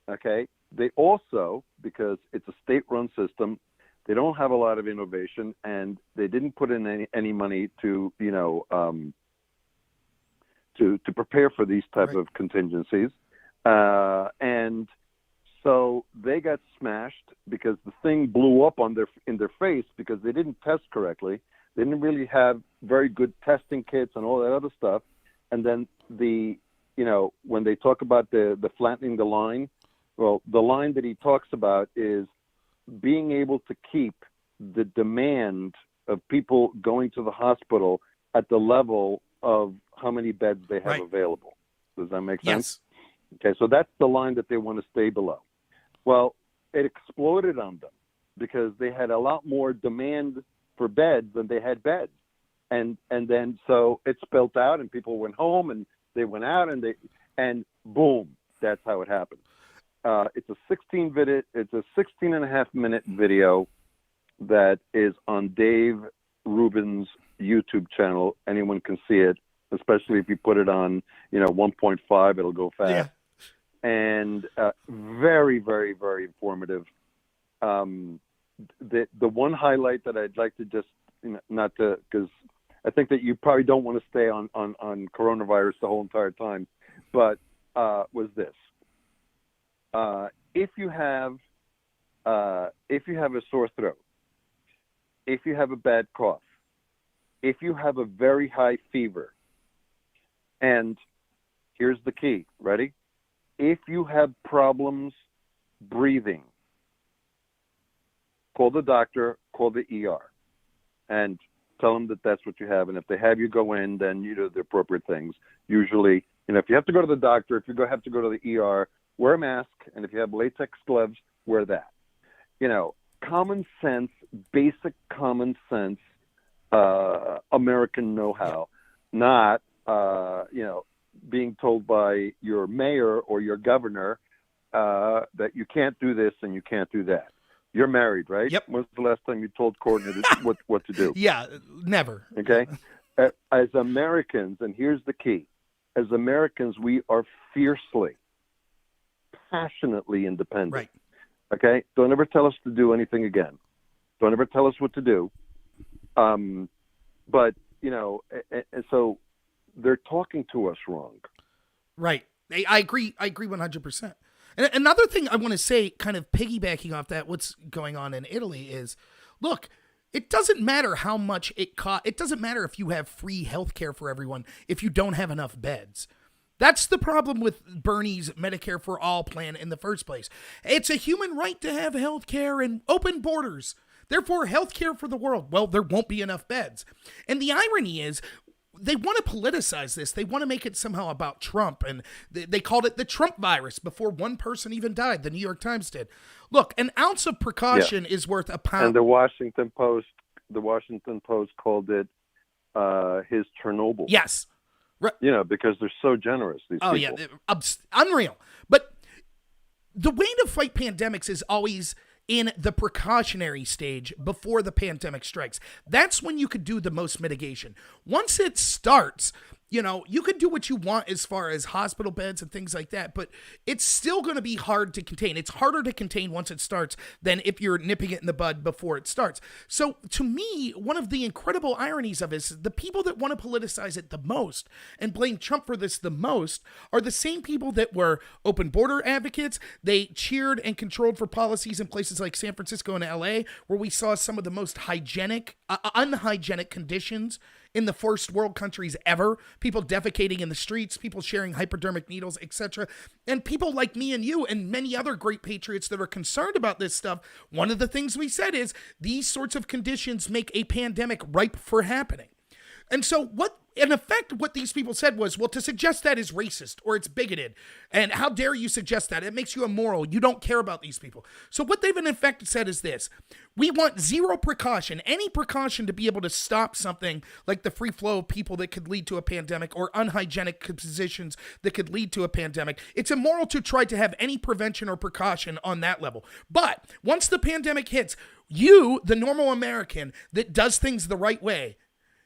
okay, they also, because it's a state-run system, they don't have a lot of innovation, and they didn't put in any money to to prepare for these type of contingencies, and so they got smashed because the thing blew up in their face because they didn't test correctly. They didn't really have very good testing kits and all that other stuff. And then when they talk about the flattening the line, well, the line that he talks about is being able to keep the demand of people going to the hospital at the level of how many beds they have available. Does that make sense? Yes. Okay, so that's the line that they want to stay below. Well, it exploded on them because they had a lot more demand for beds than they had beds. And then so it spilled out and people went home and they went out and boom, that's how it happened. It's a 16 and a half minute video that is on Dave Rubin's YouTube channel. Anyone can see it, especially if you put it on, 1.5, it'll go fast. Yeah. And very, very, very informative. The one highlight that I'd like to just, not to, because I think that you probably don't want to stay on coronavirus the whole entire time, but was this. If you have a sore throat, if you have a bad cough, if you have a very high fever, and here's the key, ready? If you have problems breathing, call the doctor, call the ER, and tell them that that's what you have. And if they have you go in, then you do the appropriate things. Usually, if you have to go to the doctor, if you have to go to the ER, wear a mask. And if you have latex gloves, wear that. Common sense, basic common sense, American know-how, not, being told by your mayor or your governor that you can't do this and you can't do that. You're married, right? Yep. When's the last time you told Courtney what to do? Yeah, never. Okay. As Americans, and here's the key: as Americans, we are fiercely, passionately independent. Right. Okay. Don't ever tell us to do anything again. Don't ever tell us what to do. But and so they're talking to us wrong. Right. I agree. I agree 100%. And another thing I want to say, kind of piggybacking off that, what's going on in Italy is, look, it doesn't matter how much it costs. It doesn't matter if you have free health care for everyone if you don't have enough beds. That's the problem with Bernie's Medicare for All plan in the first place. It's a human right to have health care and open borders. Therefore, health care for the world. Well, there won't be enough beds. And the irony is, they want to politicize this. They want to make it somehow about Trump. And they called it the Trump virus before one person even died. The New York Times did. Look, an ounce of precaution is worth a pound. And the Washington Post called it his Chernobyl. Yes. Because they're so generous, these people. Yeah. Unreal. But the way to fight pandemics is always in the precautionary stage before the pandemic strikes. That's when you could do the most mitigation. Once it starts, you could do what you want as far as hospital beds and things like that, but it's still going to be hard to contain. It's harder to contain once it starts than if you're nipping it in the bud before it starts. So to me, one of the incredible ironies of this is the people that want to politicize it the most and blame Trump for this the most are the same people that were open border advocates. They cheered and controlled for policies in places like San Francisco and LA, where we saw some of the most unhygienic conditions in the first world countries ever. People defecating in the streets, people sharing hypodermic needles, etc. And people like me and you and many other great patriots that are concerned about this stuff, one of the things we said is these sorts of conditions make a pandemic ripe for happening. And so in effect, what these people said was, well, to suggest that is racist or it's bigoted. And how dare you suggest that? It makes you immoral. You don't care about these people. So what they've in effect said is this: we want zero precaution, any precaution to be able to stop something like the free flow of people that could lead to a pandemic or unhygienic positions that could lead to a pandemic. It's immoral to try to have any prevention or precaution on that level. But once the pandemic hits, you, the normal American that does things the right way,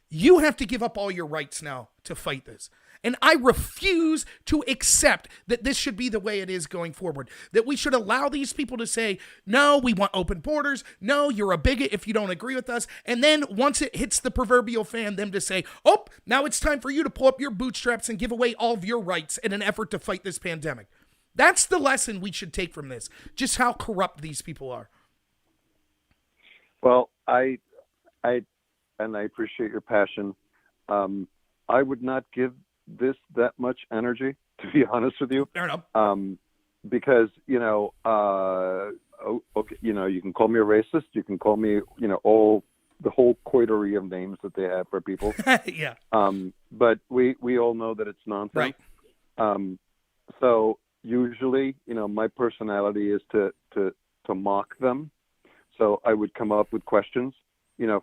you have to give up all your rights now to fight this. And I refuse to accept that this should be the way it is going forward. That we should allow these people to say, no, we want open borders. No, you're a bigot if you don't agree with us. And then once it hits the proverbial fan, them to say, oh, now it's time for you to pull up your bootstraps and give away all of your rights in an effort to fight this pandemic. That's the lesson we should take from this. Just how corrupt these people are. Well, I appreciate your passion. I would not give this that much energy, to be honest with you. Fair enough. Because, okay, you can call me a racist. You can call me, the whole coterie of names that they have for people. Yeah. But we all know that it's nonsense. Right. So usually, my personality is to mock them. So I would come up with questions,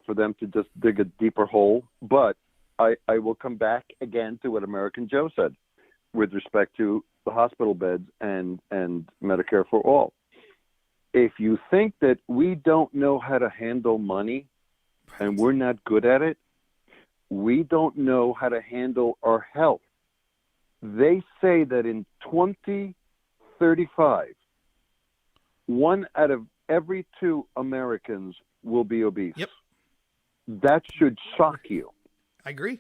for them to just dig a deeper hole. But I will come back again to what American Joe said with respect to the hospital beds and Medicare for all. If you think that we don't know how to handle money and we're not good at it, we don't know how to handle our health. They say that in 2035, 1 out of every 2 Americans will be obese. Yep. That should shock you. I agree.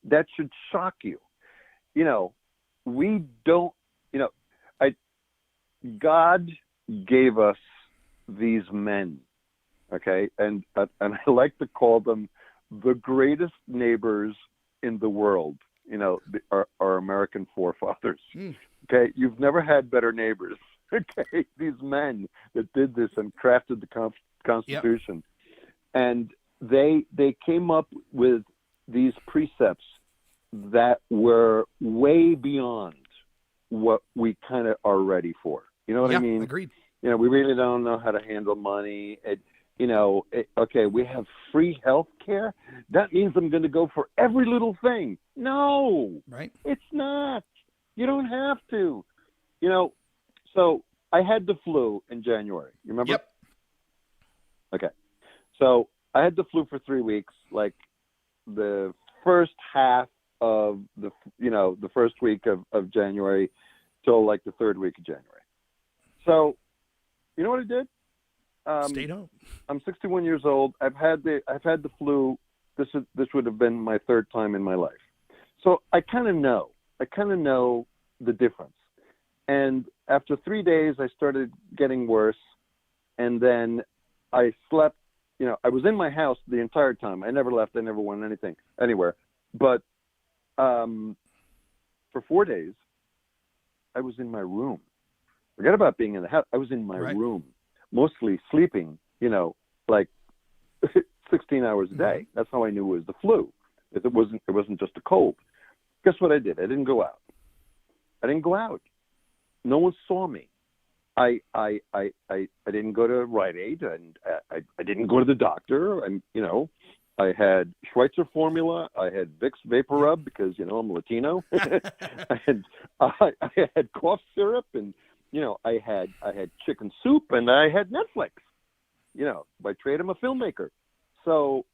That should shock you. We don't, God gave us these men, okay? And I like to call them the greatest neighbors in the world, our American forefathers. Okay? You've never had better neighbors, okay? These men that did this and crafted the Constitution. Yep. And they came up with these precepts that were way beyond what we kind of are ready for. You know what I mean? Agreed. We really don't know how to handle money. Okay, we have free health care. That means I'm going to go for every little thing. No, right? It's not. You don't have to. So I had the flu in January. You remember? Yep. Okay. So I had the flu for 3 weeks, like the first half of the first week of January till like the third week of January. So, you know what I did? Stayed home. I'm 61 years old. I've had the flu. This would have been my third time in my life. So I kind of know the difference. And after 3 days, I started getting worse. And then I slept, I was in my house the entire time. I never left. I never went anywhere. But for 4 days, I was in my room. Forget about being in the house. I was in my room, mostly sleeping, like 16 hours a day. That's how I knew it was the flu. It wasn't just a cold. Guess what I did? I didn't go out. No one saw me. I didn't go to Rite Aid, and I didn't go to the doctor. And I had Schweitzer formula. I had Vicks Vapor Rub because I'm Latino, and I had cough syrup, and I had chicken soup, and I had Netflix. By trade, I'm a filmmaker, so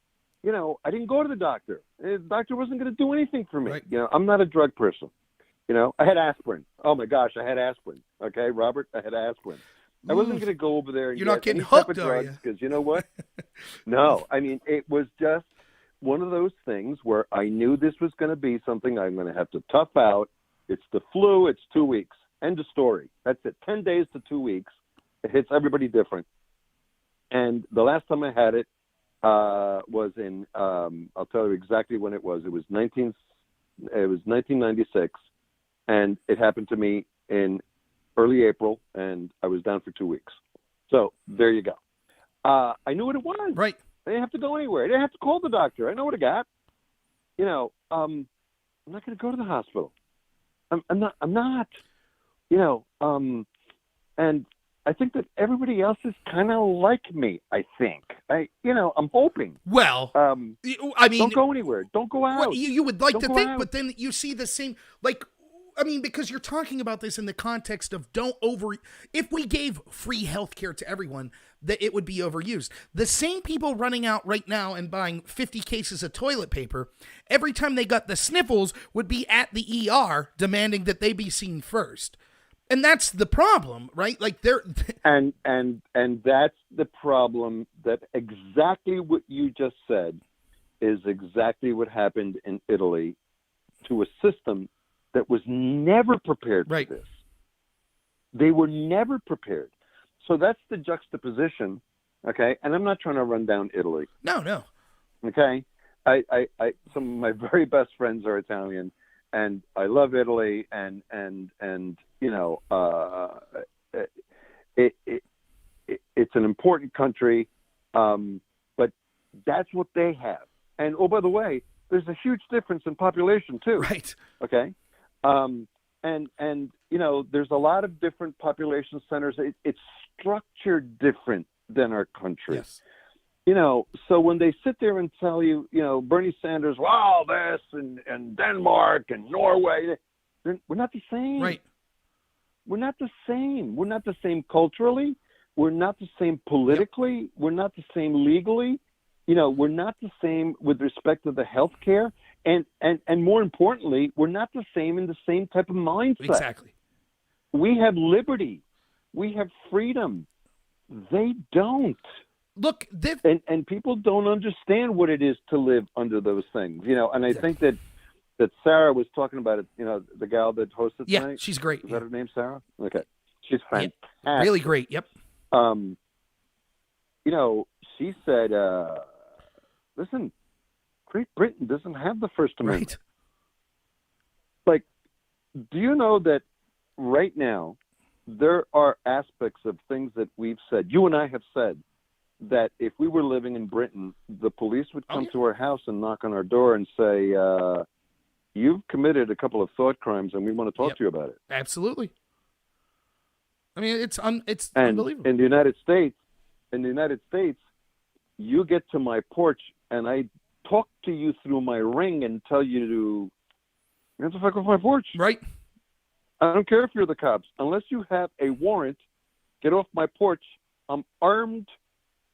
I didn't go to the doctor. The doctor wasn't going to do anything for me. Right. I'm not a drug person. I had aspirin. Oh my gosh, I had aspirin. Okay, Robert, I had aspirin. I wasn't going to go over there and You're not get getting any type hooked, of are drugs you? because you know what? No, I mean it was just one of those things where I knew this was going to be something I'm going to have to tough out. It's the flu. It's 2 weeks. End of story. That's it. 10 days to 2 weeks. It hits everybody different. And the last time I had it was in. I'll tell you exactly when it was. It was 1996. And it happened to me in early April, and I was down for 2 weeks. So there you go. I knew what it was. Right. I didn't have to go anywhere. I didn't have to call the doctor. I know what I got. I'm not going to go to the hospital. I'm not. And I think that everybody else is kind of like me. I think. I'm hoping. Well, I mean, don't go anywhere. Don't go out. Well, you would like Don't to go think, out. but then you see the same, because you're talking about this in the context of if we gave free healthcare to everyone, that it would be overused. The same people running out right now and buying 50 cases of toilet paper, every time they got the sniffles, would be at the ER demanding that they be seen first. And that's the problem, right? Like and that's the problem. That exactly what you just said is exactly what happened in Italy to a system that was never prepared for this. They were never prepared. So that's the juxtaposition, okay? And I'm not trying to run down Italy. No. Okay? I some of my very best friends are Italian, and I love Italy, and it's an important country, but that's what they have. And oh, by the way, there's a huge difference in population too. Right. Okay. And there's a lot of different population centers. It's structured different than our country. Yes. So when they sit there and tell you, Bernie Sanders, wow, this and Denmark and Norway, we're not the same. Right. We're not the same. We're not the same culturally. We're not the same politically. Yep. We're not the same legally. We're not the same with respect to the health care. And more importantly, we're not the same in the same type of mindset. Exactly. We have liberty. We have freedom. They don't. Look, and people don't understand what it is to live under those things. And I think that Sarah was talking about it, the gal that hosted tonight. Yeah, she's great. Is that her name, Sarah? Okay. She's fantastic. Yeah, really great. Yep. She said, listen, Great Britain doesn't have the First Amendment. Right. Do you know that right now there are aspects of things that we've said, you and I have said, that if we were living in Britain, the police would come to our house and knock on our door and say, you've committed a couple of thought crimes and we want to talk to you about it. Absolutely. I mean, it's unbelievable. In the United States, you get to my porch and I talk to you through my ring and tell you to get the fuck off my porch. Right. I don't care if you're the cops. Unless you have a warrant, get off my porch. I'm armed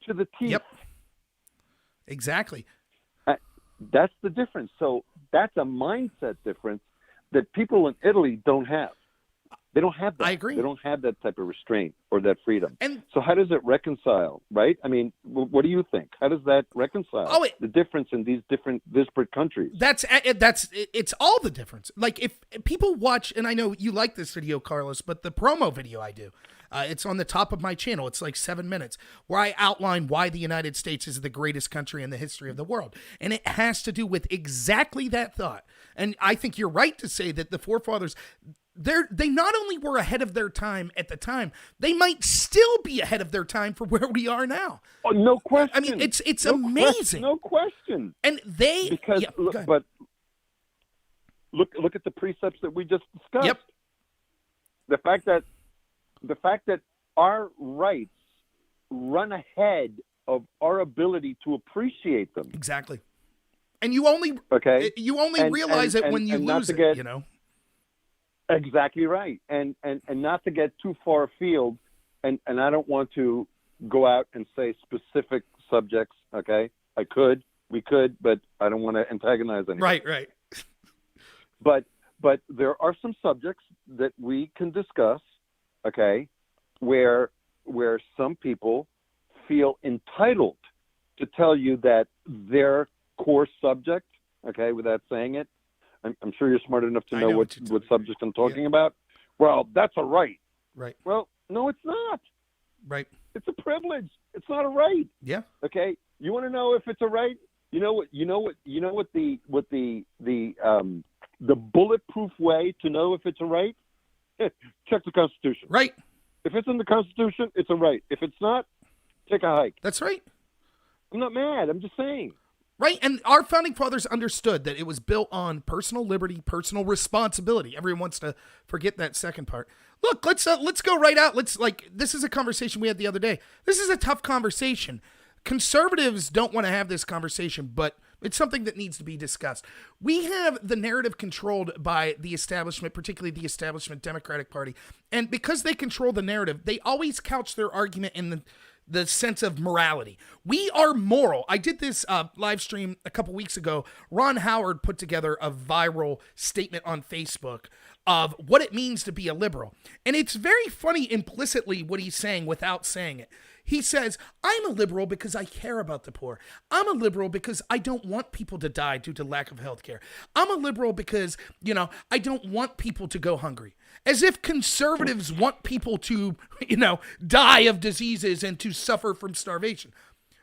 to the teeth. Yep. Exactly. That's the difference. So that's a mindset difference that people in Italy don't have. They don't have that. I agree. They don't have that type of restraint or that freedom. And so how does it reconcile, right? I mean, what do you think? How does that reconcile the difference in these different disparate countries? It's all the difference. Like if people watch, and I know you like this video, Carlos, but the promo video I do, it's on the top of my channel. It's like 7 minutes where I outline why the United States is the greatest country in the history of the world. And it has to do with exactly that thought. And I think you're right to say that the forefathers, they not only were ahead of their time at the time, they might still be ahead of their time for where we are now. Oh, no question. I mean, it's amazing. No question. And but look at the precepts that we just discussed. Yep. The fact that our rights run ahead of our ability to appreciate them. Exactly. And you only realize it when you lose it, you know. Exactly right. And not to get too far afield, and I don't want to go out and say specific subjects, okay? We could, but I don't want to antagonize anyone. Right. But there are some subjects that we can discuss, okay, where some people feel entitled to tell you that their core subject, okay, without saying it, I'm sure you're smart enough to know what subject I'm talking about. Well, that's a right. Right. Well, no, it's not. Right. It's a privilege. It's not a right. Yeah. Okay. You want to know if it's a right? You know what the bulletproof way to know if it's a right? Check the Constitution. Right. If it's in the Constitution, it's a right. If it's not, take a hike. That's right. I'm not mad. I'm just saying. Right, and our founding fathers understood that it was built on personal liberty, personal responsibility. Everyone wants to forget that second part. Look, let's go right out. This is a conversation we had the other day. This is a tough conversation. Conservatives don't want to have this conversation, but it's something that needs to be discussed. We have the narrative controlled by the establishment, particularly the establishment Democratic Party, and because they control the narrative, they always couch their argument in the sense of morality. We are moral. I did this live stream a couple weeks ago. Ron Howard put together a viral statement on Facebook of what it means to be a liberal. And it's very funny implicitly what he's saying without saying it. He says, I'm a liberal because I care about the poor. I'm a liberal because I don't want people to die due to lack of health care. I'm a liberal because, I don't want people to go hungry. As if conservatives want people to, die of diseases and to suffer from starvation.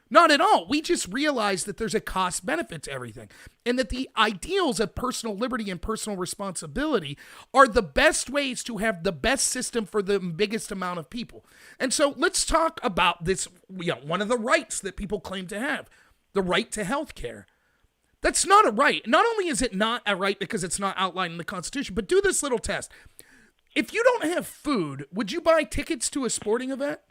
Not at all. We just realize that there's a cost benefit to everything and that the ideals of personal liberty and personal responsibility are the best ways to have the best system for the biggest amount of people. And so let's talk about this, one of the rights that people claim to have, the right to health care. That's not a right. Not only is it not a right because it's not outlined in the Constitution, but do this little test. If you don't have food, would you buy tickets to a sporting event?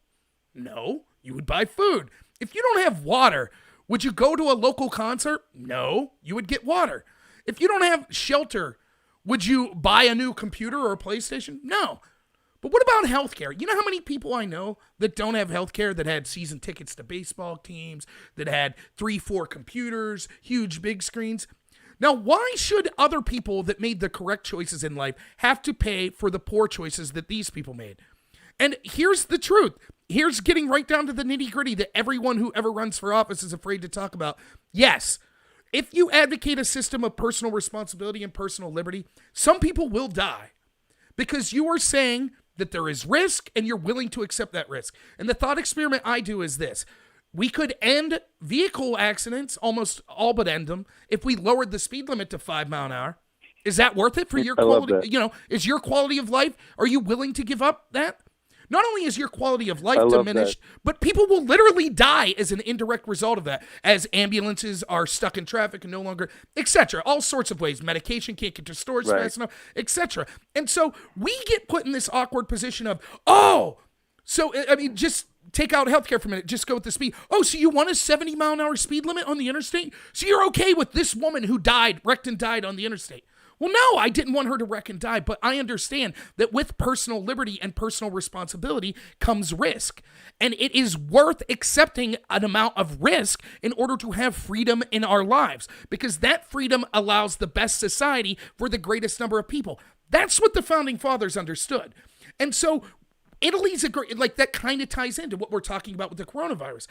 No, you would buy food. If you don't have water, would you go to a local concert? No, you would get water. If you don't have shelter, would you buy a new computer or a PlayStation? No. But what about healthcare? You know how many people I know that don't have healthcare, that had season tickets to baseball teams, that had 3-4 computers, huge big screens? Now, why should other people that made the correct choices in life have to pay for the poor choices that these people made? And here's the truth. Here's getting right down to the nitty-gritty that everyone who ever runs for office is afraid to talk about. Yes, if you advocate a system of personal responsibility and personal liberty, some people will die because you are saying that there is risk and you're willing to accept that risk. And the thought experiment I do is this. We could end vehicle accidents, almost all but end them, if we lowered the speed limit to 5 miles an hour. Is that worth it for your quality? Is your quality of life, are you willing to give up that? Not only is your quality of life diminished, but people will literally die as an indirect result of that, as ambulances are stuck in traffic and no longer, etc. All sorts of ways. Medication can't get to stores fast enough, etc. And so we get put in this awkward position of, just take out healthcare for a minute. Just go with the speed. Oh, so you want a 70-mile-an-hour speed limit on the interstate? So you're okay with this woman who wrecked and died on the interstate? Well, no, I didn't want her to wreck and die, but I understand that with personal liberty and personal responsibility comes risk. And it is worth accepting an amount of risk in order to have freedom in our lives, because that freedom allows the best society for the greatest number of people. That's what the founding fathers understood. And so Italy's a great, like, that kind of ties into what we're talking about with the coronavirus.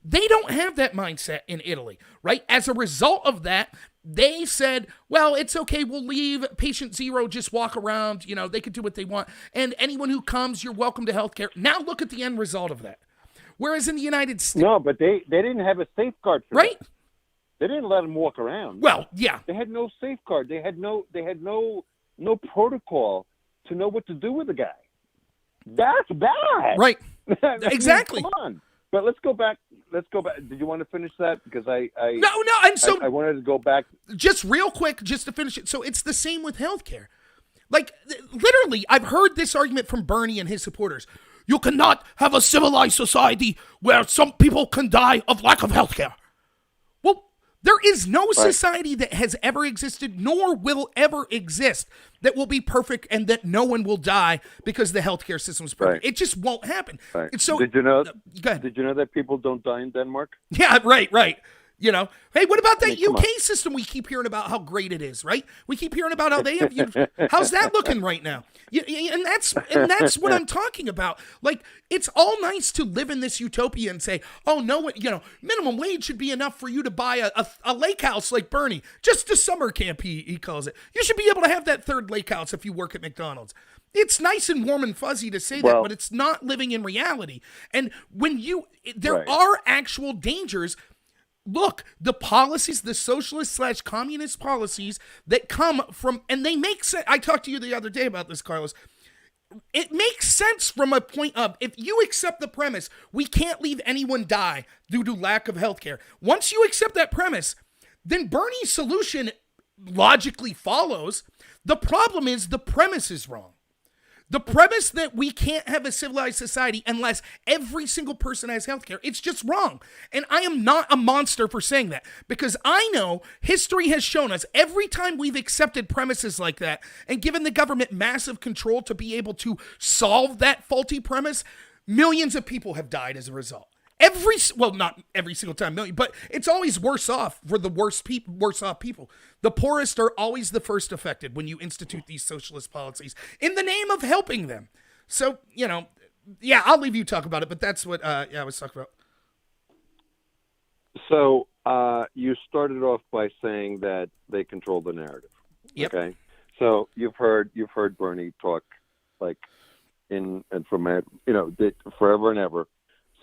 They don't have that mindset in Italy, right? As a result of that, they said, well, it's okay, we'll leave patient zero, just walk around, they could do what they want. And anyone who comes, you're welcome to healthcare. Now look at the end result of that. Whereas in the United States... No, but they didn't have a safeguard for right? that. They didn't let him walk around. Well, yeah. They had no safeguard. They had no protocol to know what to do with the guy. That's bad. Right. Exactly. Come on. But let's go back. Did you want to finish that? Because No. And so I wanted to go back. Just real quick, just to finish it. So it's the same with healthcare. Like, literally, I've heard this argument from Bernie and his supporters. You cannot have a civilized society where some people can die of lack of healthcare. Well, there is no society that has ever existed, nor will ever exist, that will be perfect and that no one will die because the healthcare system is perfect. It just won't happen. Right. And so, did you know? Go ahead. Did you know that people don't die in Denmark? Yeah, right. Hey, what about that UK system we keep hearing about how great it is, right? We keep hearing about how they have, how's that looking right now? And that's what I'm talking about. Like, it's all nice to live in this utopia and say, oh, no, minimum wage should be enough for you to buy a lake house like Bernie. Just a summer camp, he calls it. You should be able to have that third lake house if you work at McDonald's. It's nice and warm and fuzzy to say that, but it's not living in reality. And when there are actual dangers. Look, the policies, the socialist/communist policies that come from, and they make sense. I talked to you the other day about this, Carlos. It makes sense from a point of, if you accept the premise, we can't leave anyone die due to lack of health care. Once you accept that premise, then Bernie's solution logically follows. The problem is the premise is wrong. The premise that we can't have a civilized society unless every single person has healthcare, it's just wrong. And I am not a monster for saying that, because I know history has shown us every time we've accepted premises like that and given the government massive control to be able to solve that faulty premise, millions of people have died as a result. Not every single time, million, but it's always worse off for the worse off people. The poorest are always the first affected when you institute these socialist policies in the name of helping them. So, I'll leave you talk about it, but that's what I was talking about. So you started off by saying that they control the narrative. Yep. Okay. So you've heard Bernie talk forever and ever,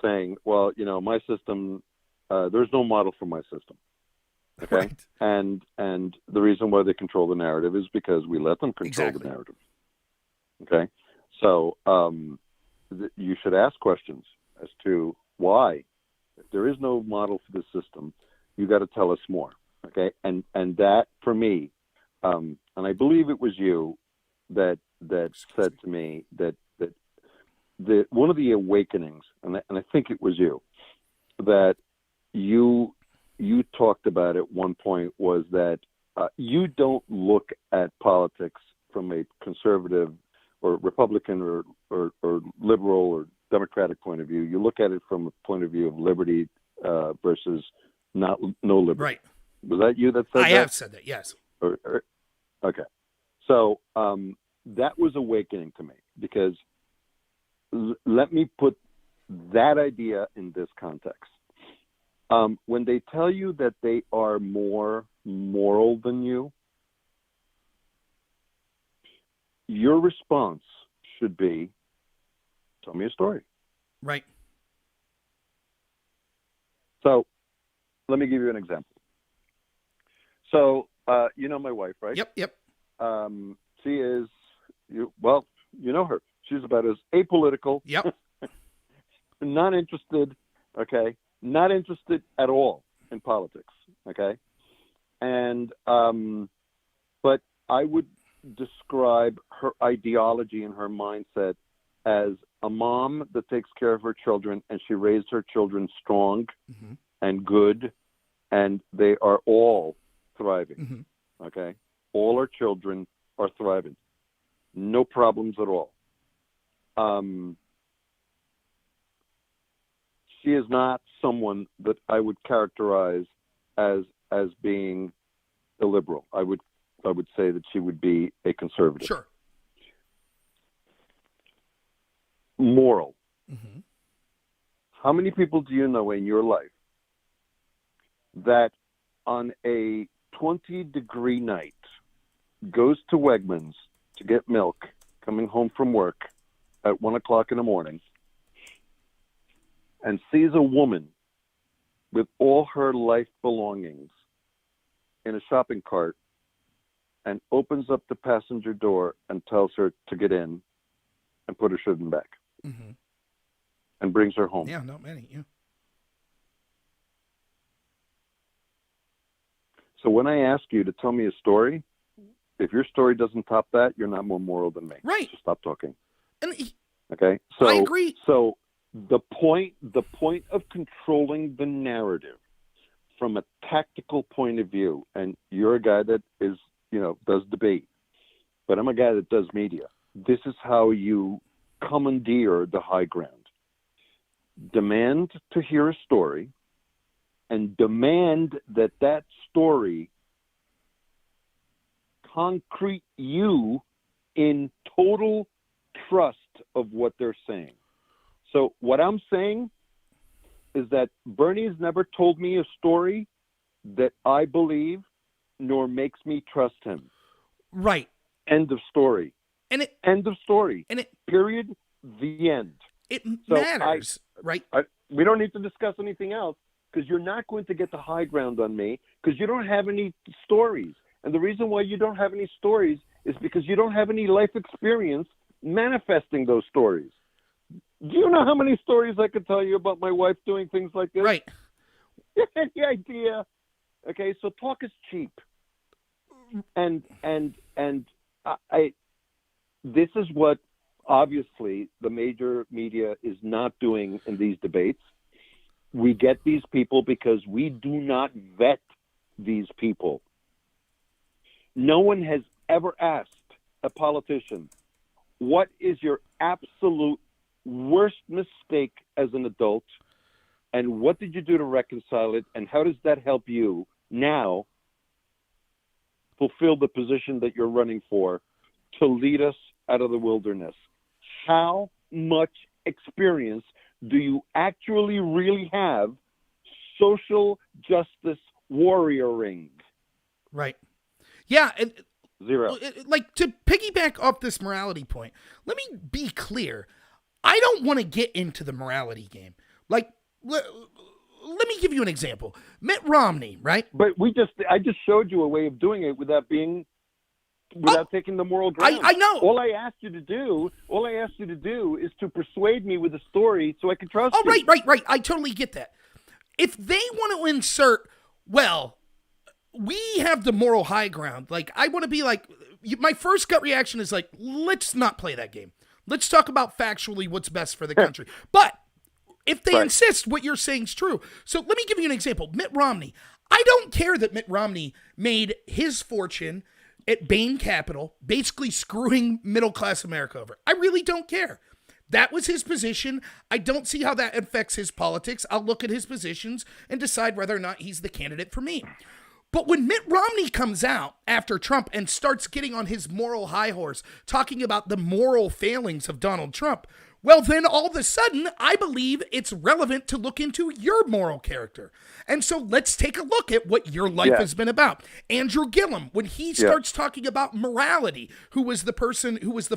saying, well, my system, there's no model for my system. Okay. Right. And the reason why they control the narrative is because we let them control the narrative. Okay. So you should ask questions as to why. If there is no model for the system, you got to tell us more. Okay. And that, for me, and I believe it was you that said to me that one of the awakenings, and I think it was you, that you talked about at one point, was that you don't look at politics from a conservative or Republican or liberal or Democratic point of view. You look at it from a point of view of liberty versus no liberty. Right. Was that you that said that? I have said that, yes. Okay. So that was awakening to me, because let me put that idea in this context. When they tell you that they are more moral than you, your response should be, tell me a story. Right. So let me give you an example. So my wife, right? Yep. She is, you know her. She's about as apolitical. Yep. Not interested, okay? Not interested at all in politics, okay? And, but I would describe her ideology and her mindset as a mom that takes care of her children, and she raised her children strong and good, and they are all thriving, okay? All our children are thriving. No problems at all. She is not someone that I would characterize as being illiberal. I would say that she would be a conservative. Sure. Moral. Mm-hmm. How many people do you know in your life that on a 20-degree night goes to Wegmans to get milk, coming home from work at 1 o'clock in the morning, and sees a woman with all her life belongings in a shopping cart and opens up the passenger door and tells her to get in and put her shirt in back, Mm-hmm. and brings her home? Yeah, not many. Yeah. So when I ask you to tell me a story, if your story doesn't top that, you're not more moral than me. Right. So stop talking. And Okay. So I agree. So the point of controlling the narrative from a tactical point of view, and you're a guy that is, does debate, but I'm a guy that does media. This is how you commandeer the high ground. Demand to hear a story, and demand that story concrete you in total trust of what they're saying. So what I'm saying is that Bernie's never told me a story that I believe nor makes me trust him. Right. End of story. End of story. And it period. The end. It So matters, right? We don't need to discuss anything else, because you're not going to get the high ground on me, because you don't have any stories. And the reason why you don't have any stories is because you don't have any life experience manifesting those stories. Do you know how many stories I could tell you about my wife doing things like this? Right. Any idea? Okay, so talk is cheap. And I this is what obviously the major media is not doing in these debates. We get these people because we do not vet these people. No one has ever asked a politician, what is your absolute worst mistake as an adult, and what did you do to reconcile it, and how does that help you now fulfill the position that you're running for to lead us out of the wilderness? How much experience do you actually really have social justice warrioring? Right. Yeah. Zero. Like, to piggyback off this morality point, let me be clear. I don't want to get into the morality game. Like, let me give you an example. Mitt Romney, right? But I just showed you a way of doing it without taking the moral ground. I know. All I asked you to do is to persuade me with a story so I can trust you. Oh, right. I totally get that. If they want to insert, well, we have the moral high ground. Like, I want to be like, my first gut reaction is like, let's not play that game. Let's talk about factually what's best for the country. But if they insist what you're saying is true. So let me give you an example. Mitt Romney. I don't care that Mitt Romney made his fortune at Bain Capital, basically screwing middle-class America over. I really don't care. That was his position. I don't see how that affects his politics. I'll look at his positions and decide whether or not he's the candidate for me. But when Mitt Romney comes out after Trump and starts getting on his moral high horse, talking about the moral failings of Donald Trump, well, then all of a sudden, I believe it's relevant to look into your moral character. And so let's take a look at what your life has been about. Andrew Gillum, when he starts talking about morality, who was the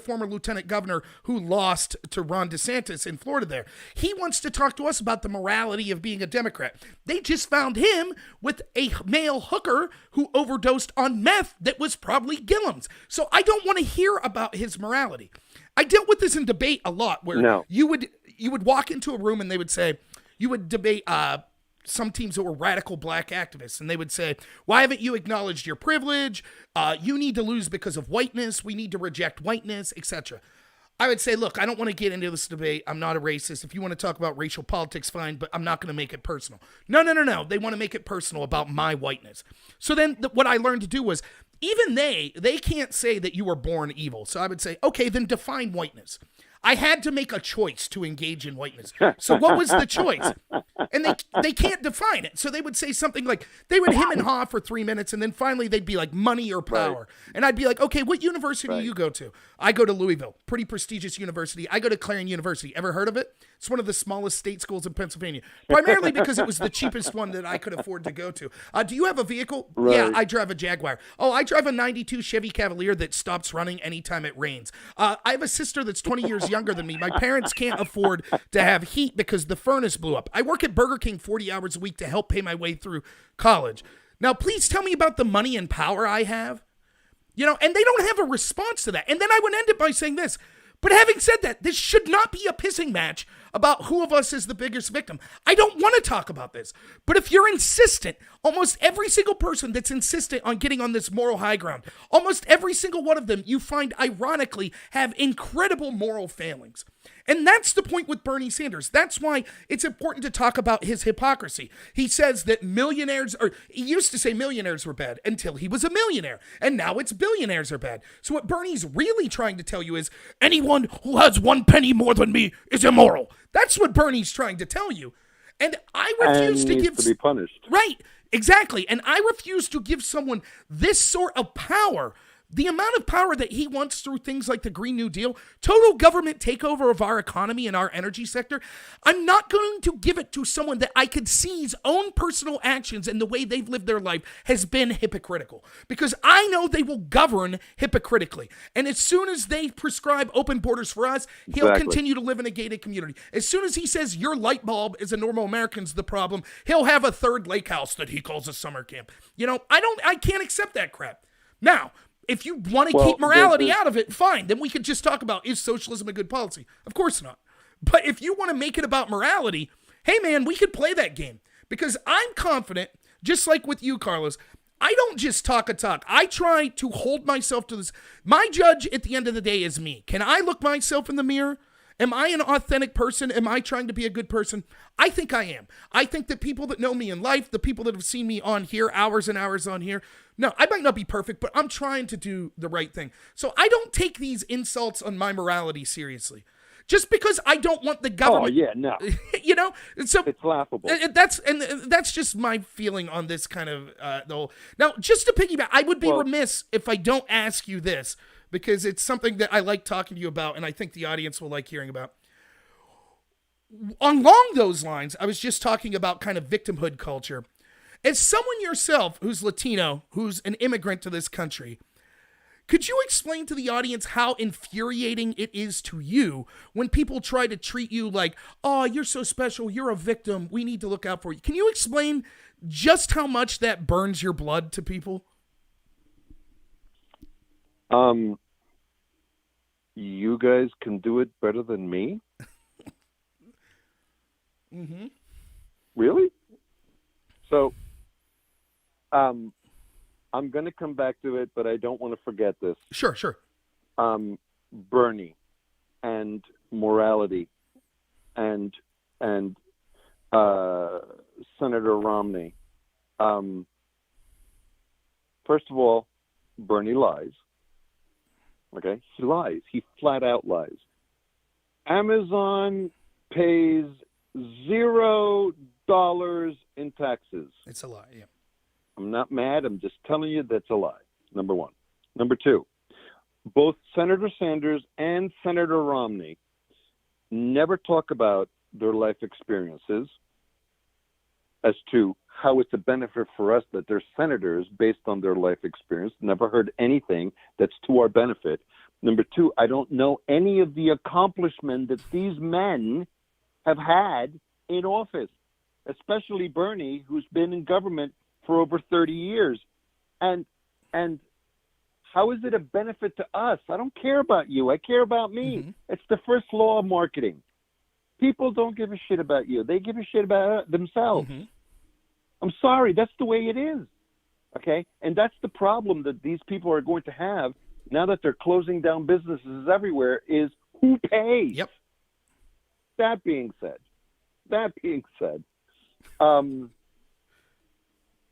former lieutenant governor who lost to Ron DeSantis in Florida there, he wants to talk to us about the morality of being a Democrat. They just found him with a male hooker who overdosed on meth that was probably Gillum's. So I don't want to hear about his morality. I dealt with this in debate a lot, where you would walk into a room and they would say, you would debate some teams that were radical black activists, and they would say, why haven't you acknowledged your privilege? You need to lose because of whiteness. We need to reject whiteness, etc. I would say, look, I don't want to get into this debate. I'm not a racist. If you want to talk about racial politics, fine, but I'm not going to make it personal. No. They want to make it personal about my whiteness. So then what I learned to do was, even they can't say that you were born evil. So I would say, okay, then define whiteness. I had to make a choice to engage in whiteness. So what was the choice? And they can't define it. So they would say something like, they would hem and haw for 3 minutes, and then finally they'd be like, money or power. Right. And I'd be like, okay, what university do you go to? I go to Louisville, pretty prestigious university. I go to Clarion University. Ever heard of it? It's one of the smallest state schools in Pennsylvania, primarily because it was the cheapest one that I could afford to go to. Do you have a vehicle? Right. Yeah, I drive a Jaguar. Oh, I drive a 92 Chevy Cavalier that stops running anytime it rains. I have a sister that's 20 years younger than me. My parents can't afford to have heat because the furnace blew up. I work at Burger King 40 hours a week to help pay my way through college. Now, please tell me about the money and power I have. You know, and they don't have a response to that. And then I would end it by saying this. But having said that, this should not be a pissing match about who of us is the biggest victim. I don't want to talk about this. But if you're insistent, almost every single person that's insistent on getting on this moral high ground, almost every single one of them you find ironically have incredible moral failings. And that's the point with Bernie Sanders. That's why it's important to talk about his hypocrisy. He says that he used to say millionaires were bad until he was a millionaire. And now it's billionaires are bad. So what Bernie's really trying to tell you is anyone who has 1 penny more than me is immoral. That's what Bernie's trying to tell you. And I refuse to be punished. Right, exactly. And I refuse to give someone this sort of power. The amount of power that he wants through things like the Green New Deal, total government takeover of our economy and our energy sector, I'm not going to give it to someone that I could see's own personal actions and the way they've lived their life has been hypocritical. Because I know they will govern hypocritically. And as soon as they prescribe open borders for us, he'll continue to live in a gated community. As soon as he says your light bulb is a normal American's the problem, he'll have a third lake house that he calls a summer camp. You know, I can't accept that crap. Now, if you want to keep morality out of it, fine. Then we could just talk about, is socialism a good policy? Of course not. But if you want to make it about morality, hey man, we could play that game. Because I'm confident, just like with you, Carlos, I don't just talk a talk. I try to hold myself to this. My judge at the end of the day is me. Can I look myself in the mirror? Am I an authentic person? Am I trying to be a good person? I think I am. I think that people that know me in life, the people that have seen me on here, hours and hours on here, no, I might not be perfect, but I'm trying to do the right thing. So I don't take these insults on my morality seriously. Just because I don't want the government. Oh, yeah, no. You know? So it's laughable. That's just my feeling on this kind of the whole. Now, just to piggyback, I would be remiss if I don't ask you this, because it's something that I like talking to you about, and I think the audience will like hearing about. Along those lines, I was just talking about kind of victimhood culture. As someone yourself who's Latino, who's an immigrant to this country, could you explain to the audience how infuriating it is to you when people try to treat you like, oh, you're so special, you're a victim, we need to look out for you? Can you explain just how much that burns your blood to people? You guys can do it better than me? Mm-hmm. Really? So, I'm going to come back to it, but I don't want to forget this. Sure. Bernie and morality and Senator Romney. First of all, Bernie lies. Okay? He lies. He flat out lies. Amazon pays $0 in taxes. It's a lie, yeah. I'm not mad. I'm just telling you that's a lie. Number one. Number two, both Senator Sanders and Senator Romney never talk about their life experiences as to how it's a benefit for us that they're senators based on their life experience. Never heard anything that's to our benefit. Number two, I don't know any of the accomplishment that these men have had in office, especially Bernie, who's been in government for over 30 years. And how is it a benefit to us? I don't care about you. I care about me. Mm-hmm. It's the first law of marketing. People don't give a shit about you. They give a shit about themselves. Mm-hmm. I'm sorry. That's the way it is. Okay? And that's the problem that these people are going to have now that they're closing down businesses everywhere is who pays? Yep. That being said,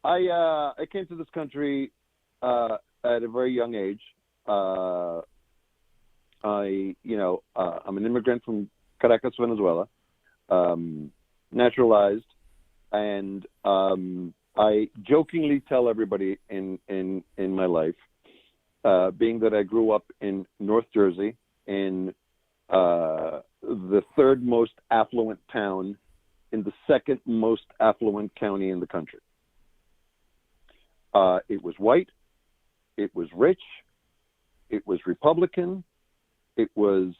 I came to this country at a very young age, I'm an immigrant from Caracas, Venezuela, naturalized, and I jokingly tell everybody in my life, being that I grew up in North Jersey, in the third most affluent town in the second most affluent county in the country. It was white, it was rich, it was Republican, it was,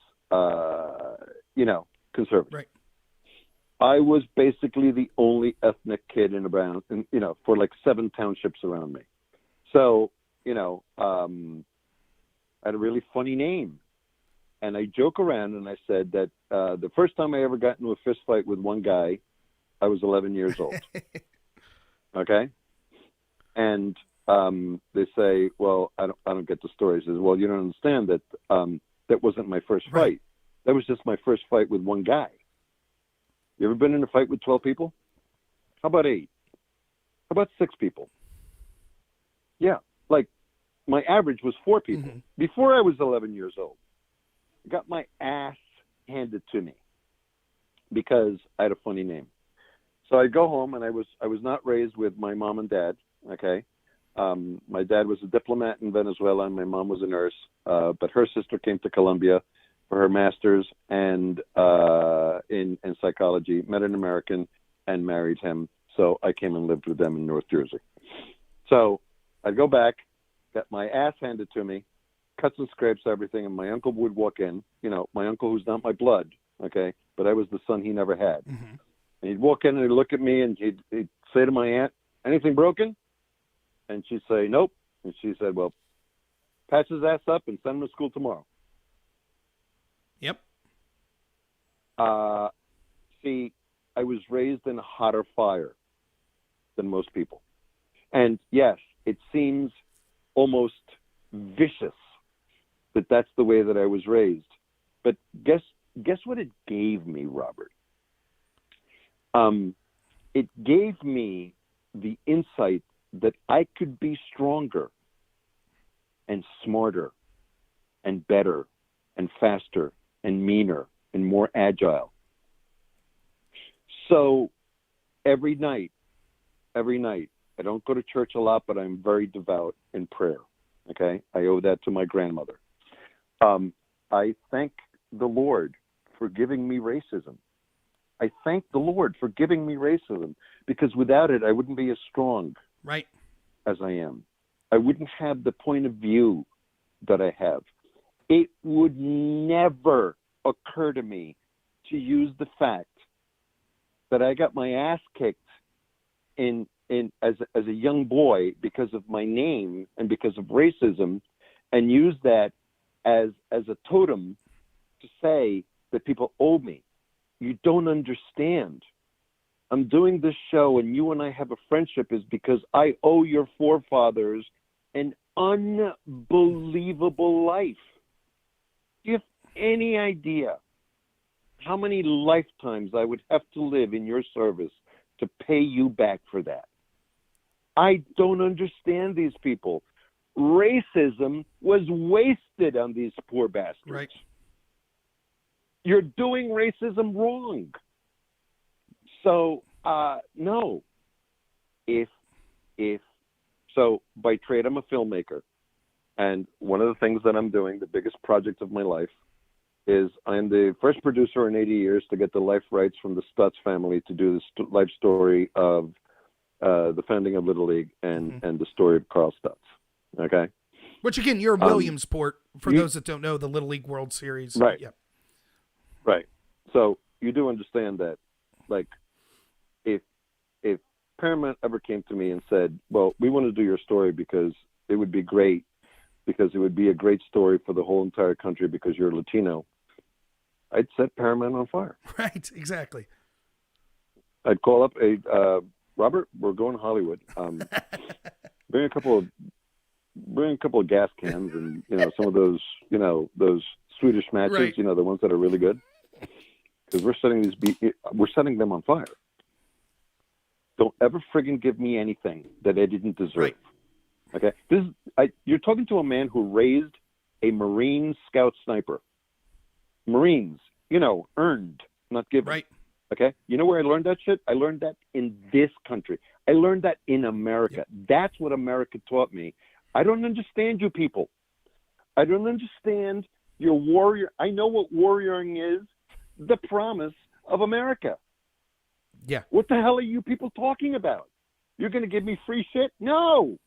conservative. Right. I was basically the only ethnic kid for like 7 townships around me. So, I had a really funny name. And I joke around and I said that the first time I ever got into a fist fight with one guy, I was 11 years old. Okay? And they say, well, I don't get the story. He says, well, you don't understand that that wasn't my first fight. Right. That was just my first fight with one guy. You ever been in a fight with 12 people? How about 8? How about 6 people? Yeah, like my average was 4 people before I was 11 years old. I got my ass handed to me because I had a funny name. So I go home, and I was not raised with my mom and dad. Okay, my dad was a diplomat in Venezuela, and my mom was a nurse. But her sister came to Colombia for her master's and in psychology, met an American, and married him. So I came and lived with them in North Jersey. So I'd go back, got my ass handed to me, cuts and scrapes, everything, and my uncle would walk in. My uncle who's not my blood, okay, but I was the son he never had. Mm-hmm. And he'd walk in and he'd look at me and he'd say to my aunt, anything broken? And she'd say, nope. And she said, well, patch his ass up and send him to school tomorrow. Yep. See, I was raised in a hotter fire than most people. And yes, it seems almost vicious that that's the way that I was raised. But guess what it gave me, Robert? It gave me the insight that I could be stronger and smarter and better and faster and meaner and more agile. So every night, I don't go to church a lot, but I'm very devout in prayer. Okay? I owe that to my grandmother. I thank the Lord for giving me racism. I thank the Lord for giving me racism, because without it, I wouldn't be as strong Right. as I am. I wouldn't have the point of view that I have. It would never occur to me to use the fact that I got my ass kicked as a young boy because of my name and because of racism, and use that as a totem to say that people owe me. You don't understand. I'm doing this show and you and I have a friendship is because I owe your forefathers an unbelievable life. Do you have any idea how many lifetimes I would have to live in your service to pay you back for that? I don't understand these people. Racism was wasted on these poor bastards. Right. You're doing racism wrong. So, no. So by trade, I'm a filmmaker. And one of the things that I'm doing, the biggest project of my life, is I'm the first producer in 80 years to get the life rights from the Stutz family to do the life story of the founding of Little League and the story of Carl Stutz. Okay? Which, again, you're Williamsport, for those that don't know, the Little League World Series. Right. Yep. Right. So you do understand that, like, if Paramount ever came to me and said, well, we want to do your story because it would be great, because it would be a great story for the whole entire country because you're Latino, I'd set Paramount on fire. Right, exactly. I'd call up Robert, we're going to Hollywood. Bring a couple of gas cans and, some of those, those Swedish matches, Right. The ones that are really good. Because we're setting them on fire. Don't ever friggin' give me anything that I didn't deserve. Right. Okay, you're talking to a man who raised a Marine Scout sniper. Marines, earned, not given. Right. Okay, you know where I learned that shit? I learned that in this country. I learned that in America. Yep. That's what America taught me. I don't understand you people. I don't understand your warrior. I know what warrioring is. The promise of America. Yeah. What the hell are you people talking about? You're going to give me free shit? No.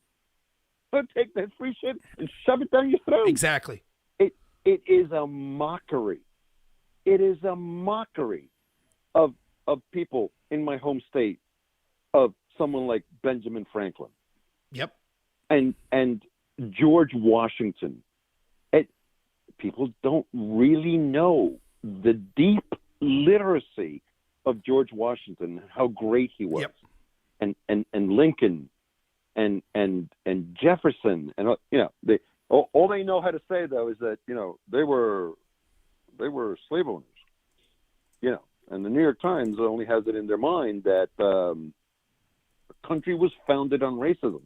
I'll take that free shit and shove it down your throat. Exactly. It is a mockery. It is a mockery of people in my home state, of someone like Benjamin Franklin. Yep. And George Washington. People don't really know the deep literacy of George Washington, how great he was. Yep. And Lincoln and Jefferson, and all they know how to say though is that they were slave owners, and the New York Times only has it in their mind that the country was founded on racism.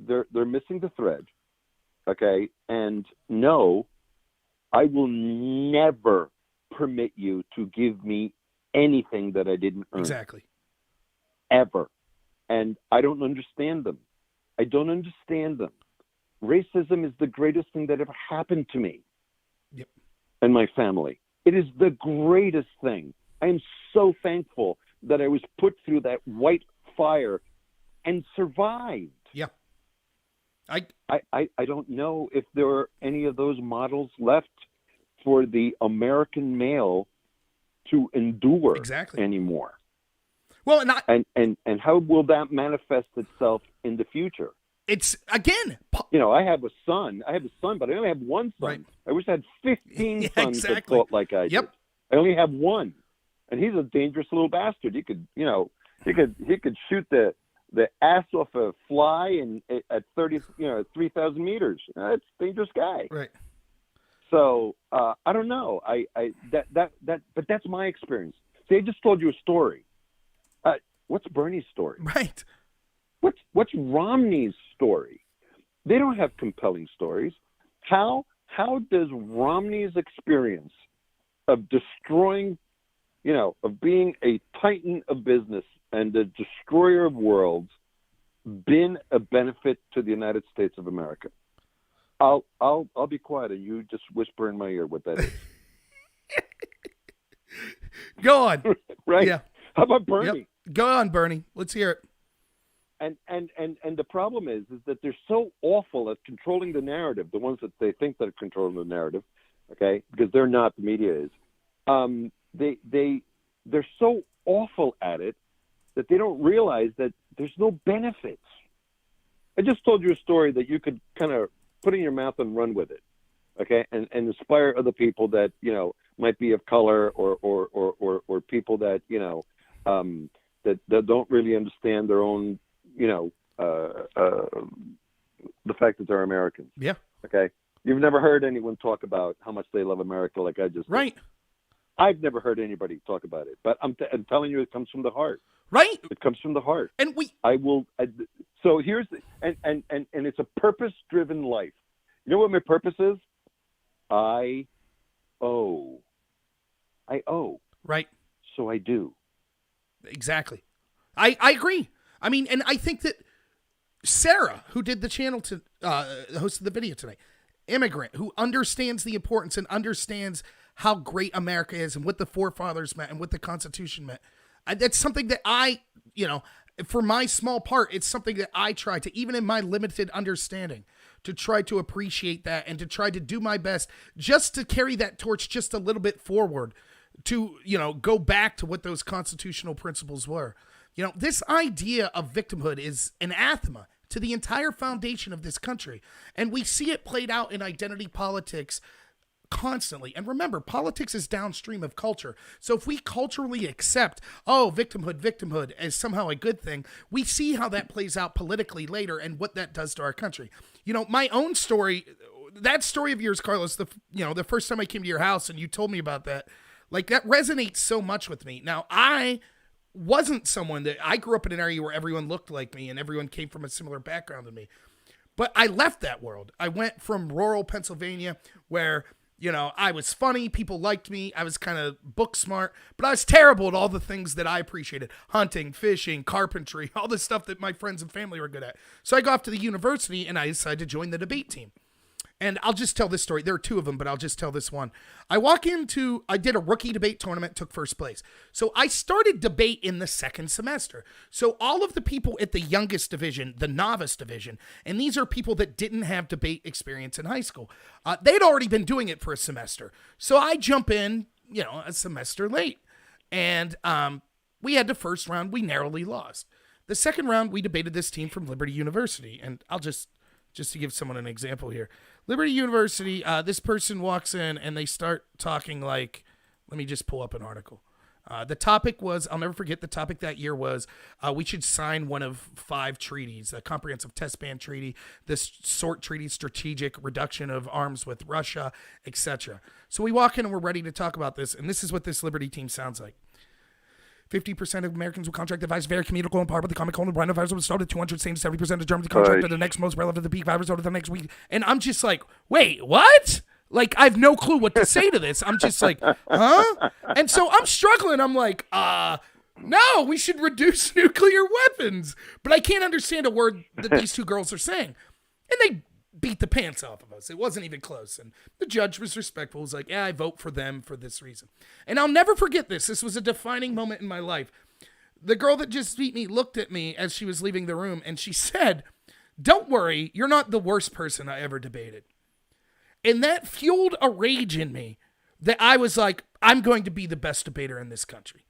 They're missing the thread. Okay, and no, I will never permit you to give me anything that I didn't earn. Exactly. Ever. And I don't understand them. I don't understand them. Racism is the greatest thing that ever happened to me. Yep. And my family. It is the greatest thing. I am so thankful that I was put through that white fire and survived. Yeah. I don't know if there are any of those models left for the American male to endure anymore. Well, and how will that manifest itself in the future? It's again. I have a son, but I only have one son. Right. I wish I had 15 sons that exactly. thought like I did. I only have one, and he's a dangerous little bastard. He could shoot the ass off a fly and at 3,000 meters. That's a dangerous guy. Right. So I don't know. But that's my experience. See, I just told you a story. What's Bernie's story? Right. What's Romney's story? They don't have compelling stories. How does Romney's experience of destroying, of being a titan of business and a destroyer of worlds, been a benefit to the United States of America? I'll be quiet and you just whisper in my ear what that is. Go on. Right? Yeah. How about Bernie? Yep. Go on, Bernie. Let's hear it. And the problem is that they're so awful at controlling the narrative, the ones that they think that are controlling the narrative, okay, because they're not, the media is. They're so awful at it that they don't realize that there's no benefits. I just told you a story that you could kind of put in your mouth and run with it, okay, and inspire other people that might be of color or people that that don't really understand their own the fact that they're Americans. Yeah. Okay. You've never heard anyone talk about how much they love America like I just did. Right. I've never heard anybody talk about it, but I'm telling you, it comes from the heart. Right. It comes from the heart. And so here's and it's a purpose-driven life. You know what my purpose is? I owe. Right. So I do. Exactly. I agree. I mean, and I think that Sarah, who did the channel to hosted the video tonight, immigrant who understands the importance and understands how great America is and what the forefathers meant and what the Constitution meant. That's something that for my small part, it's something that I try to, even in my limited understanding, to try to appreciate that and to try to do my best just to carry that torch just a little bit forward to, go back to what those constitutional principles were. This idea of victimhood is anathema to the entire foundation of this country. And we see it played out in identity politics constantly. And remember, politics is downstream of culture. So if we culturally accept, victimhood as somehow a good thing, we see how that plays out politically later and what that does to our country. My own story, that story of yours, Carlos, the first time I came to your house and you told me about that, like that resonates so much with me. Now, I wasn't someone that I grew up in an area where everyone looked like me and everyone came from a similar background to me. But I left that world. I went from rural Pennsylvania where, you know, I was funny. People liked me. I was kind of book smart, but I was terrible at all the things that I appreciated. Hunting, fishing, carpentry, all the stuff that my friends and family were good at. So I go off to the university and I decided to join the debate team. And I'll just tell this story. There are two of them, but I'll just tell this one. I did a rookie debate tournament, took first place. So I started debate in the second semester. So all of the people at the youngest division, the novice division, and these are people that didn't have debate experience in high school, they'd already been doing it for a semester. So I jump in, you know, a semester late. And we had the first round, we narrowly lost. The second round, we debated this team from Liberty University. And I'll just to give someone an example here. Liberty University, this person walks in and they start talking like, let me just pull up an article. The topic was, I'll never forget, the topic that year was we should sign one of 5 treaties, the Comprehensive Test Ban Treaty, this SORT Treaty, Strategic Reduction of Arms with Russia, etc. So we walk in and we're ready to talk about this, and this is what this Liberty team sounds like. 50% of Americans will contract the virus very communicable and part with the common cold and rhinovirus will start at 270% of Germans contracted the next most relevant to the peak virus over the next week. And I'm just like, wait, what? Like, I have no clue what to say to this. I'm just like, huh? And so I'm struggling. I'm like, no, we should reduce nuclear weapons. But I can't understand a word that these two girls are saying. And they beat the pants off of us. It wasn't even close. And the judge was respectful. He was like, yeah, I vote for them for this reason. And I'll never forget this. This was a defining moment in my life. The girl that just beat me looked at me as she was leaving the room and she said, don't worry, you're not the worst person I ever debated. And that fueled a rage in me that I was like, I'm going to be the best debater in this country.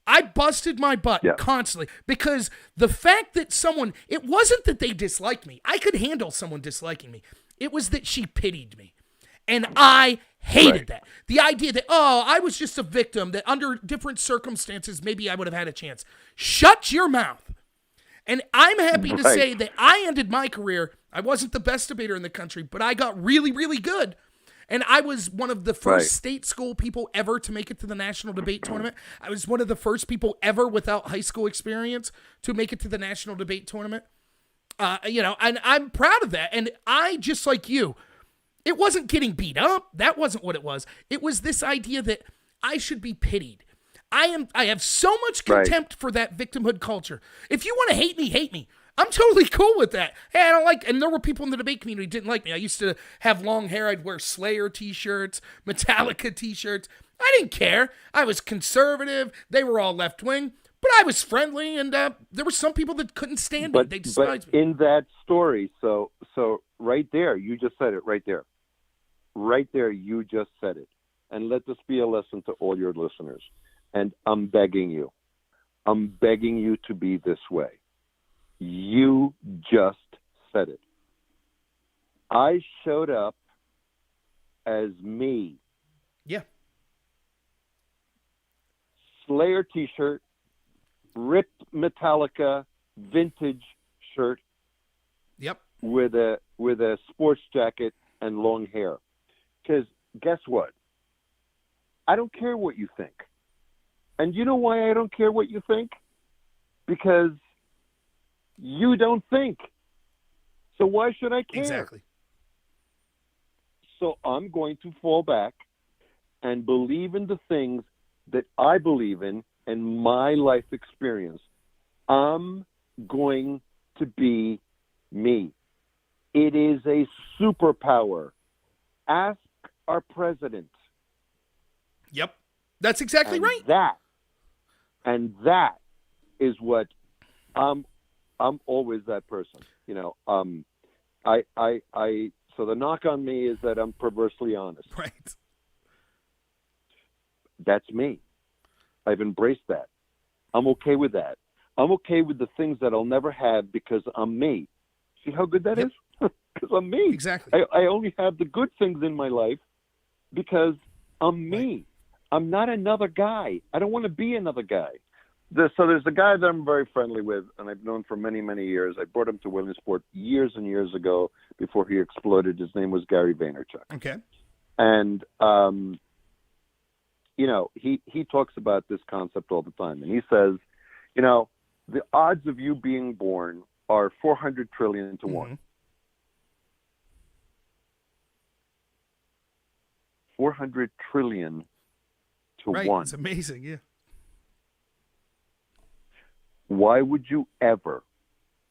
I busted my butt constantly because the fact that it wasn't that they disliked me. I could handle someone disliking me. It was that she pitied me. And I hated that. The idea that, I was just a victim, that under different circumstances, maybe I would have had a chance. Shut your mouth. And I'm happy to say that I ended my career. I wasn't the best debater in the country, but I got really, really good. And I was one of the first state school people ever to make it to the national debate tournament. I was one of the first people ever without high school experience to make it to the national debate tournament. And I'm proud of that. And I, just like you, it wasn't getting beat up. That wasn't what it was. It was this idea that I should be pitied. I have so much contempt for that victimhood culture. If you want to hate me, hate me. I'm totally cool with that. Hey, I don't like, and there were people in the debate community who didn't like me. I used to have long hair. I'd wear Slayer t-shirts, Metallica t-shirts. I didn't care. I was conservative. They were all left-wing, but I was friendly, and there were some people that couldn't stand me. They despised me. In that story, so right there, you just said it right there. Right there, you just said it. And let this be a lesson to all your listeners. And I'm begging you to be this way. You just said it. I showed up as me. Yeah. Slayer t-shirt, ripped Metallica vintage shirt. Yep. With a sports jacket and long hair. Because guess what? I don't care what you think. And you know why I don't care what you think? Because you don't think. So why should I care? Exactly. So I'm going to fall back and believe in the things that I believe in and my life experience. I'm going to be me. It is a superpower. Ask our president. Yep. That's exactly right. That is what I'm always that person. You know, so the knock on me is that I'm perversely honest. Right. That's me. I've embraced that. I'm okay with that. I'm okay with the things that I'll never have because I'm me. See how good that is? Because I'm me. Exactly. I only have the good things in my life because I'm me. Right. I'm not another guy. I don't want to be another guy. So there's a guy that I'm very friendly with, and I've known for many, many years. I brought him to Williamsport years and years ago before he exploded. His name was Gary Vaynerchuk. Okay. And, you know, he talks about this concept all the time. And he says, The odds of you being born are 400 trillion to 1. 400 trillion to right. 1. It's amazing, yeah. Why would you ever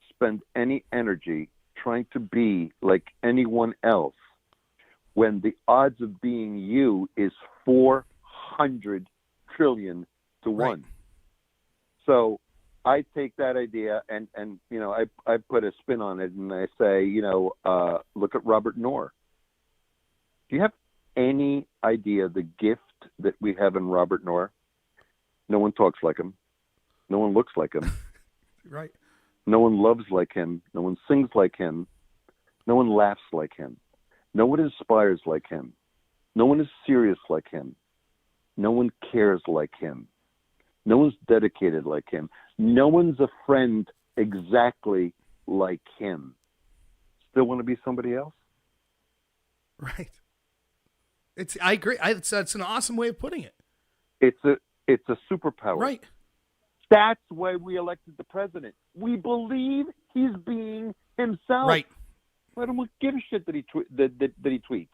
spend any energy trying to be like anyone else when the odds of being you is 400 trillion to 1? Right. So I take that idea and I put a spin on it, and I say, look at Robert Knorr. Do you have any idea the gift that we have in Robert Knorr? No one talks like him. No one looks like him. Right. No one loves like him. No one sings like him. No one laughs like him. No one inspires like him. No one is serious like him. No one cares like him. No one's dedicated like him. No one's a friend exactly like him. Still want to be somebody else? Right. I agree. It's an awesome way of putting it. It's a superpower. Right. That's why we elected the president. We believe he's being himself. Right. I don't give a shit that he tweets.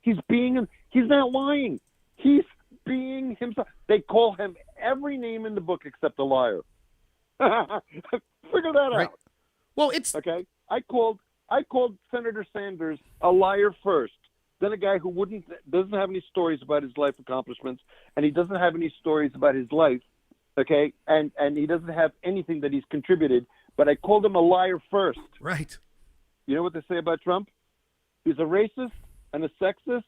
He's not lying. He's being himself. They call him every name in the book except a liar. Figure that Right. out. Well, it's Okay. I called Senator Sanders a liar first. Then a guy who doesn't have any stories about his life accomplishments, and he doesn't have any stories about his life. Okay, and he doesn't have anything that he's contributed. But I called him a liar first. right. You know what they say about Trump? He's a racist and a sexist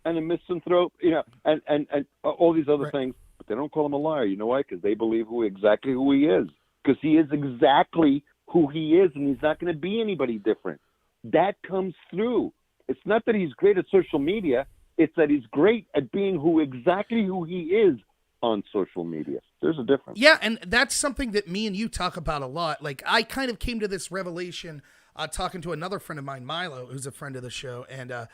and a misanthrope, and all these other Right. things. But they don't call him a liar. You know why? Because they believe exactly who he is. Because he is exactly who he is, and he's not going to be anybody different. That comes through. It's not that he's great at social media. It's that he's great at being exactly who he is on social media. There's a difference. Yeah, and that's something that me and you talk about a lot. Like, I kind of came to this revelation talking to another friend of mine, Milo, who's a friend of the show. And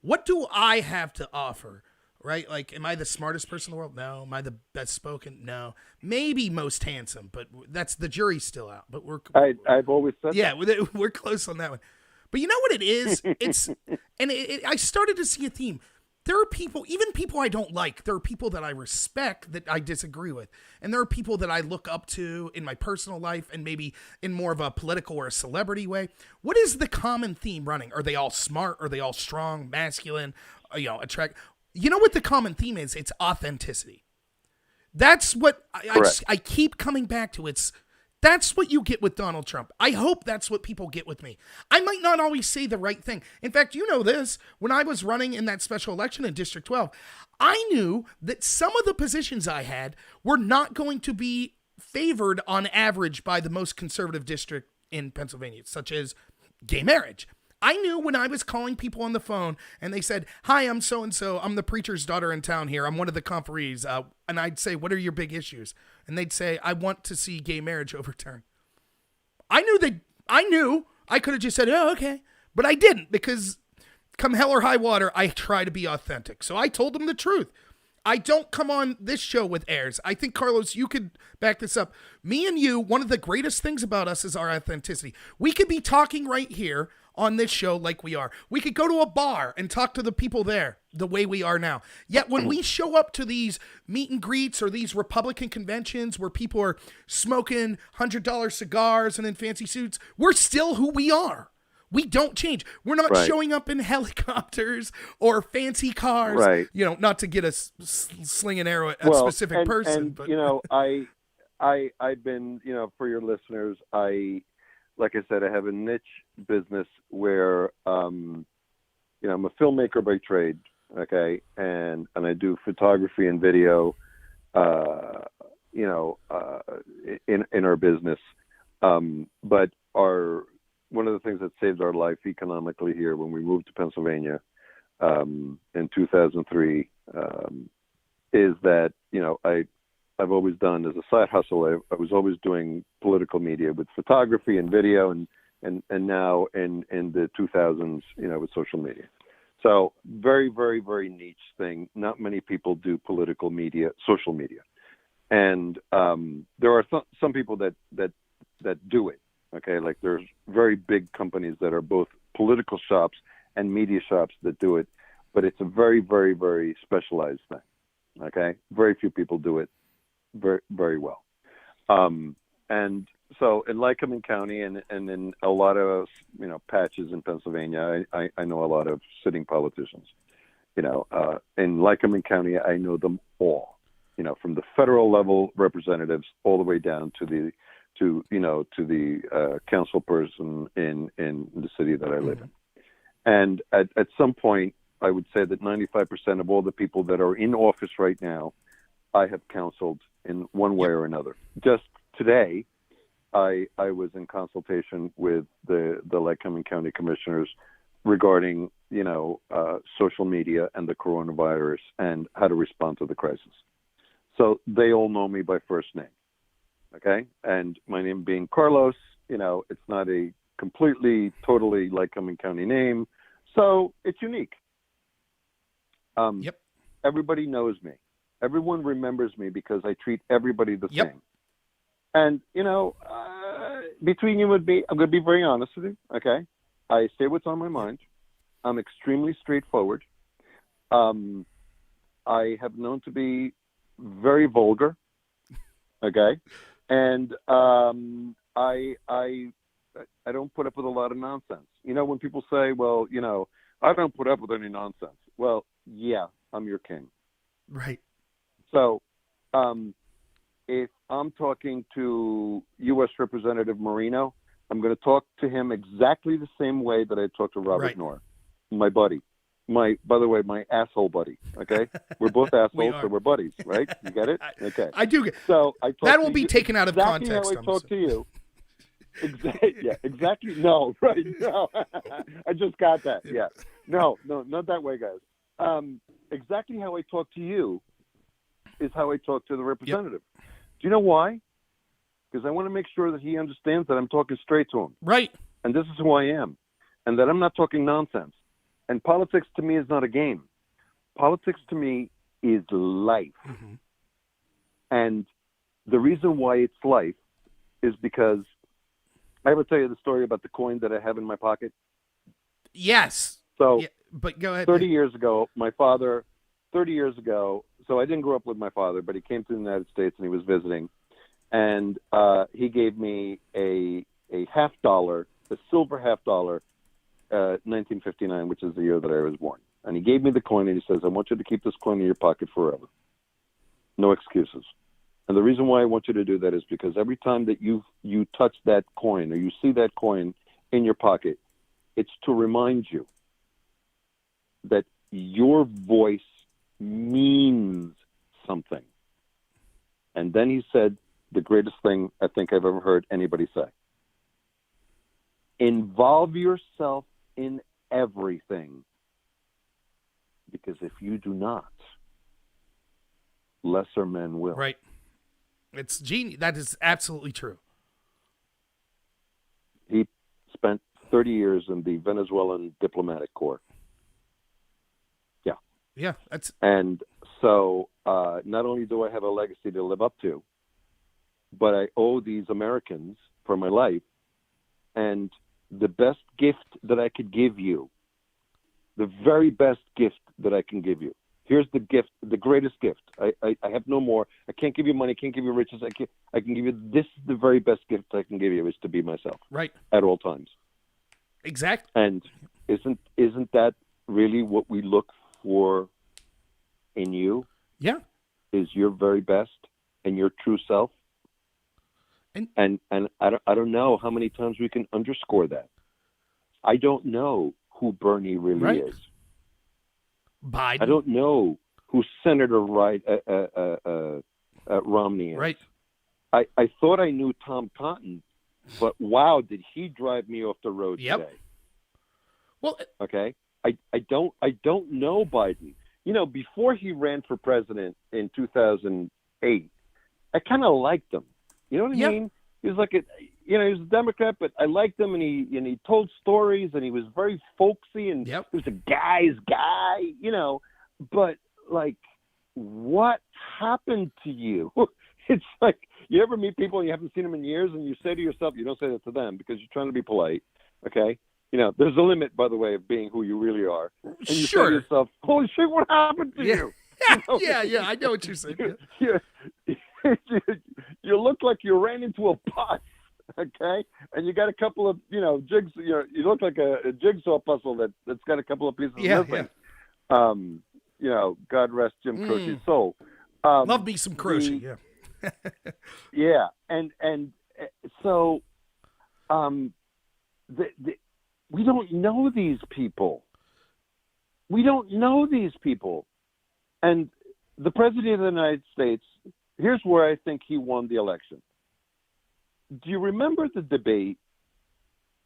what do I have to offer, right? Like, am I the smartest person in the world? No. Am I the best spoken? No. Maybe most handsome, but that's the jury's still out. But I've always said that. We're close on that one. But you know what it is? I started to see a theme. There are people, even people I don't like, there are people that I respect that I disagree with. And there are people that I look up to in my personal life and maybe in more of a political or a celebrity way. What is the common theme running? Are they all smart? Are they all strong, masculine, attract? You know what the common theme is? It's authenticity. That's what I keep coming back to. That's what you get with Donald Trump. I hope that's what people get with me. I might not always say the right thing. In fact, you know this, when I was running in that special election in District 12, I knew that some of the positions I had were not going to be favored on average by the most conservative district in Pennsylvania, such as gay marriage. I knew when I was calling people on the phone and they said, "Hi, I'm so-and-so. I'm the preacher's daughter in town here. I'm one of the conferees." And I'd say, "What are your big issues?" And they'd say, "I want to see gay marriage overturned." I knew I could have just said, "Oh, okay." But I didn't, because come hell or high water, I try to be authentic. So I told them the truth. I don't come on this show with airs. I think, Carlos, you could back this up. Me and you, one of the greatest things about us is our authenticity. We could be talking right here on this show like we are. We could go to a bar and talk to the people there the way we are now. Yet when we show up to these meet and greets or these Republican conventions where people are smoking $100 cigars and in fancy suits, we're still who we are. We don't change. We're not showing up in helicopters or fancy cars. Right. Not to get a sling an arrow at a specific person. And, but I've been, for your listeners, like I said, I have a niche business where, I'm a filmmaker by trade. Okay. And I do photography and video, in our business. But one of the things that saved our life economically here when we moved to Pennsylvania, in 2003, is that, I've always done as a side hustle. I was always doing political media with photography and video, and now in the 2000s, with social media. So very, very, very niche thing. Not many people do political media, social media. And there are some people that do it. Okay, like there's very big companies that are both political shops and media shops that do it, but it's a very, very, very specialized thing. Okay, very few people do it very, very well. And so in Lycoming County and in a lot of patches in Pennsylvania, I know a lot of sitting politicians. In Lycoming County, I know them all. From the federal level representatives all the way down to the council person in the city that I live in. And at some point, I would say that 95% of all the people that are in office right now, I have counseled in one way or another. Just today, I was in consultation with the Lycoming County commissioners regarding, social media and the coronavirus and how to respond to the crisis. So they all know me by first name. Okay. And my name being Carlos, it's not a completely, totally Lycoming County name. So it's unique. Everybody knows me. Everyone remembers me because I treat everybody the same. And, between you and me, I'm going to be very honest with you. Okay. I say what's on my mind. I'm extremely straightforward. I have known to be very vulgar. Okay. And I don't put up with a lot of nonsense. When people say, well, I don't put up with any nonsense. Well, yeah, I'm your king. Right. So if I'm talking to U.S. Representative Marino, I'm going to talk to him exactly the same way that I talk to Robert Knorr, my buddy. By the way, my asshole buddy. Okay, we're both assholes, so we're buddies, right? You get it? Okay, I do get. So that will be taken out of exactly context. How I talk to you. Exactly. Yeah. Exactly. No. Right. No. I just got that. Yeah. No. Not that way, guys. Exactly how I talk to you is how I talk to the representative. Do you know why? Because I want to make sure that he understands that I'm talking straight to him. Right. And this is who I am, and that I'm not talking nonsense. And politics to me is not a game. Politics to me is life. Mm-hmm. And the reason why it's life is because I ever tell you the story about the coin that I have in my pocket? Yes. So, but go ahead. 30 years ago, so I didn't grow up with my father, but he came to the United States and he was visiting. And he gave me a $50, a silver $50, 1959, which is the year that I was born. And he gave me the coin and he says, I want you to keep this coin in your pocket forever. No excuses. And the reason why I want you to do that is because every time that you touch that coin or you see that coin in your pocket, it's to remind you that your voice means something. And then he said the greatest thing I think I've ever heard anybody say. Involve yourself in everything, because if you do not, lesser men will. Right. It's genius. That is absolutely true. He spent 30 years in the Venezuelan diplomatic corps. Yeah. Yeah. And so not only do I have a legacy to live up to, but I owe these Americans for my life. And the best gift that I could give you, the very best gift that I can give you. Here's the gift, the greatest gift. I have no more. I can't give you money, can't give you riches. I can give you, this is the very best gift I can give you, is to be myself. Right. At all times. Exactly. And isn't that really what we look for in you? Yeah. Is your very best and your true self? And I don't know how many times we can underscore that. I don't know who Bernie really is. Biden. I don't know who Senator Romney is. Right. I thought I knew Tom Cotton, but wow, did he drive me off the road today? Well, okay. I don't know Biden. Before he ran for president in 2008, I kind of liked him. You know what I mean? He was like he was a Democrat, but I liked him, and he told stories, and he was very folksy, and he was a guy's guy, But like, what happened to you? It's like, you ever meet people and you haven't seen them in years, and you say to yourself, you don't say that to them because you're trying to be polite, okay? You know, there's a limit, by the way, of being who you really are. And you say to yourself, holy shit, what happened to you? You know? Yeah, I know what you're saying. You look like you ran into a bus, okay? And you got a couple of, jigs. You look like a jigsaw puzzle that's got a couple of pieces missing. Yeah. God rest Jim Croce's soul. Love me some Croce, yeah. Yeah, and so we don't know these people. We don't know these people. And the President of the United States, here's where I think he won the election. Do you remember the debate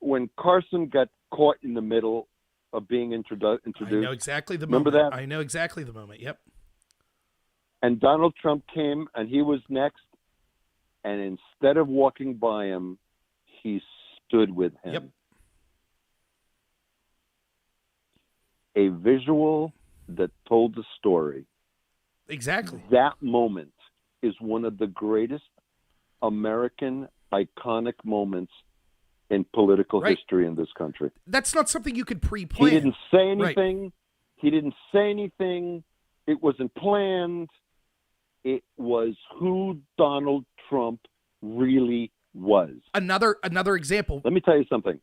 when Carson got caught in the middle of being introduced? I know exactly the moment. Remember that? I know exactly the moment, yep. And Donald Trump came, and he was next. And instead of walking by him, he stood with him. Yep. A visual that told the story. Exactly. That moment is one of the greatest American iconic moments in political history in this country. That's not something you could pre-plan. He didn't say anything. Right. He didn't say anything. It wasn't planned. It was who Donald Trump really was. Another example. Let me tell you something.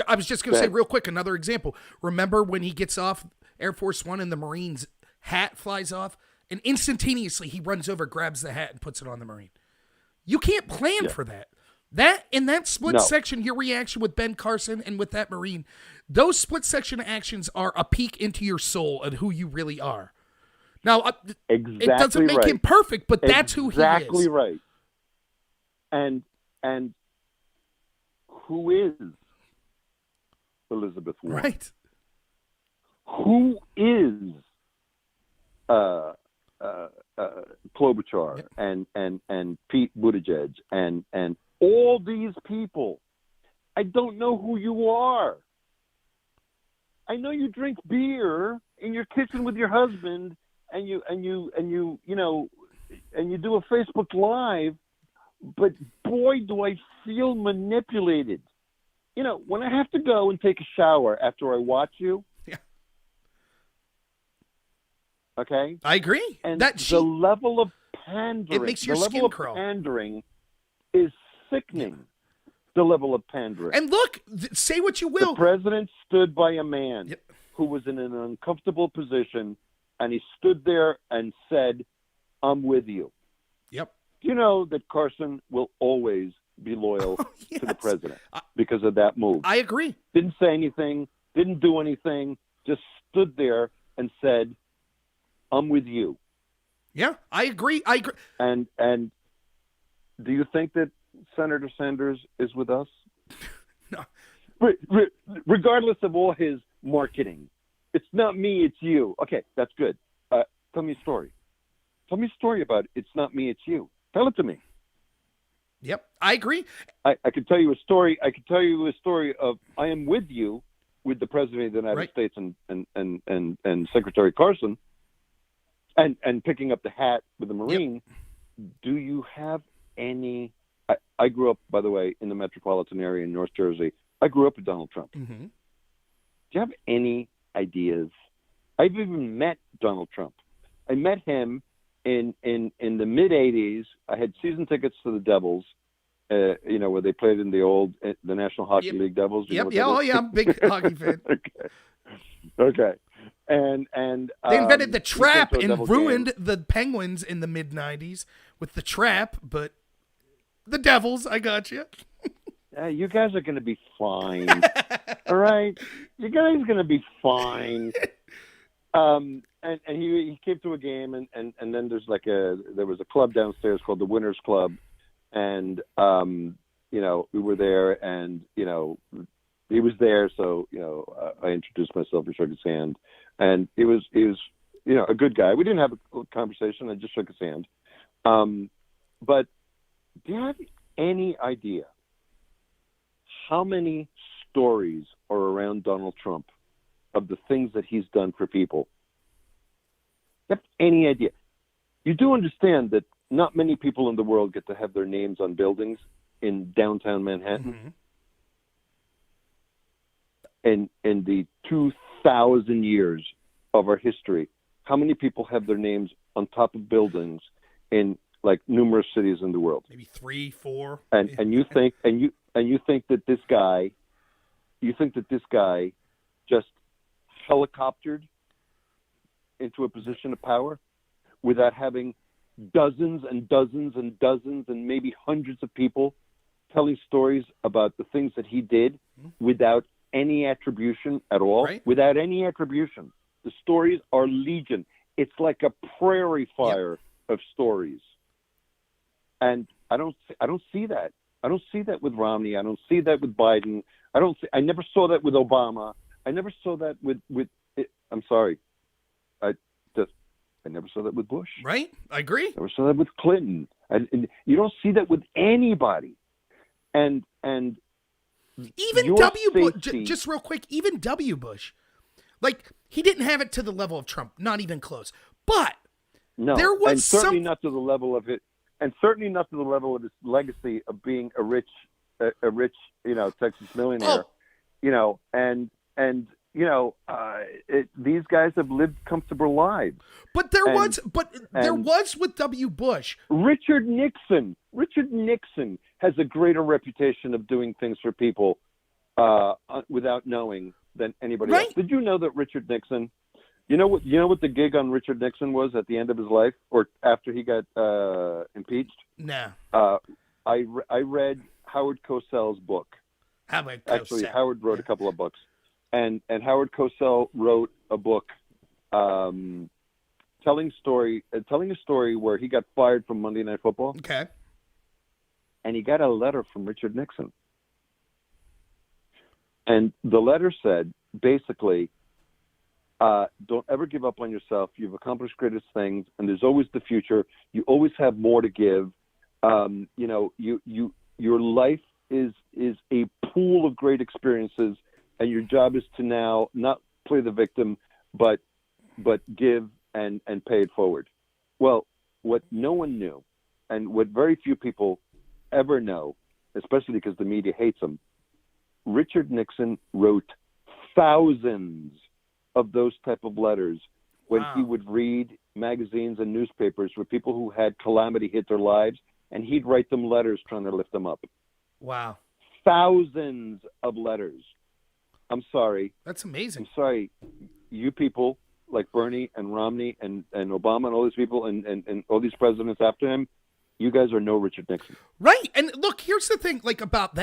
I was just going to say real quick, another example. Remember when he gets off Air Force One and the Marine's hat flies off, and instantaneously he runs over, grabs the hat, and puts it on the Marine. You can't plan for that. That in that split section, your reaction with Ben Carson and with that Marine, those split section actions are a peek into your soul and who you really are. Now, it doesn't make him perfect, but that's who he is. Exactly right. And who is Elizabeth Warren? Right. Who is Klobuchar and Pete Buttigieg and all these people? I don't know who you are. I know you drink beer in your kitchen with your husband, and you do a Facebook Live, but boy, do I feel manipulated. When I have to go and take a shower after I watch you. Yeah. Okay. I agree. And the level of pandering, it makes your skin crawl. Pandering is sickening. Yeah. The level of pandering. And look, say what you will. The president stood by a man who was in an uncomfortable position, and he stood there and said, "I'm with you." Yep. You know that Carson will always be loyal to the president because of that move. I agree. Didn't say anything, didn't do anything, just stood there and said, "I'm with you." Yeah, I agree. And do you think that Senator Sanders is with us? No. Regardless of all his marketing, it's not me, it's you. Okay, that's good. Tell me a story. Tell me a story about it. It's not me, it's you. Tell it to me. Yep, I agree. I could tell you a story. I could tell you a story of I am with you, with the President of the United States and Secretary Carson, and picking up the hat with the Marine. Yep. Do you have any? I grew up, by the way, in the metropolitan area in North Jersey. I grew up with Donald Trump. Mm-hmm. Do you have any ideas? I've even met Donald Trump. I met him in the mid '80s. I had season tickets to the Devils, where they played in the National Hockey League Devils. Yep. Yeah. Oh, yeah. I'm a big hockey fan. Okay. And they invented the trap and ruined the Penguins in the mid '90s with the trap, but the Devils, I got you. You guys are going to be fine. All right, you guys are going to be fine. And he came to a game, and then there was a club downstairs called the Winners Club, and we were there, and he was there, so I introduced myself and shook his hand, and he was a good guy. We didn't have a conversation. I just shook his hand. But do you have any idea how many stories are around Donald Trump of the things that he's done for people? Do you have any idea? You do understand that not many people in the world get to have their names on buildings in downtown Manhattan. In the 2,000 years of our history, how many people have their names on top of buildings in like numerous cities in the world? Maybe 3, 4. And you think that this guy just helicoptered into a position of power without having dozens and dozens and dozens and maybe hundreds of people telling stories about the things that he did without any attribution at all, right? Without any attribution. The stories are legion. It's like a prairie fire of stories. And I don't see that. I don't see that with Romney. I don't see that with Biden. I never saw that with Obama. I never saw that with I'm sorry. I never saw that with Bush. Right? I agree. Never saw that with Clinton. And you don't see that with anybody. And even W. Bush, just real quick, even W. Bush, like, he didn't have it to the level of Trump, not even close. But no, there was and certainly not to the level of it, and certainly not to the level of his legacy of being a rich, Texas millionaire. These guys have lived comfortable lives. But there was with W. Bush. Richard Nixon has a greater reputation of doing things for people without knowing than anybody else. Did you know that Richard Nixon? You know what the gig on Richard Nixon was at the end of his life, or after he got impeached? No. I read Howard Cosell's book. Actually, Howard wrote a couple of books, and Howard Cosell wrote a book telling a story where he got fired from Monday Night Football. Okay. And he got a letter from Richard Nixon. And the letter said, basically, don't ever give up on yourself. You've accomplished greatest things, and there's always the future. You always have more to give. Your life is a pool of great experiences, and your job is to now not play the victim, but give and pay it forward. Well, what no one knew, and what very few people ever know, especially because the media hates them, Richard Nixon wrote thousands of those type of letters when he would read magazines and newspapers with people who had calamity hit their lives, and he'd write them letters trying to lift them up. Wow. Thousands of letters. I'm sorry. That's amazing. I'm sorry. You people like Bernie and Romney and Obama and all these people and all these presidents after him, you guys are no Richard Nixon. Right. And look, here's the thing, like, about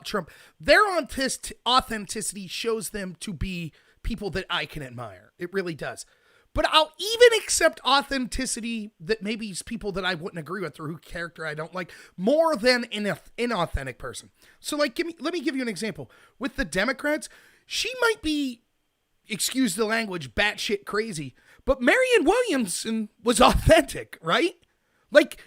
Trump. Their authenticity shows them to be people that I can admire. It really does. But I'll even accept authenticity that maybe is people that I wouldn't agree with or who character I don't like more than an inauthentic person. So, like, let me give you an example. With the Democrats, she might be, excuse the language, batshit crazy, but Marianne Williamson was authentic, right? Like,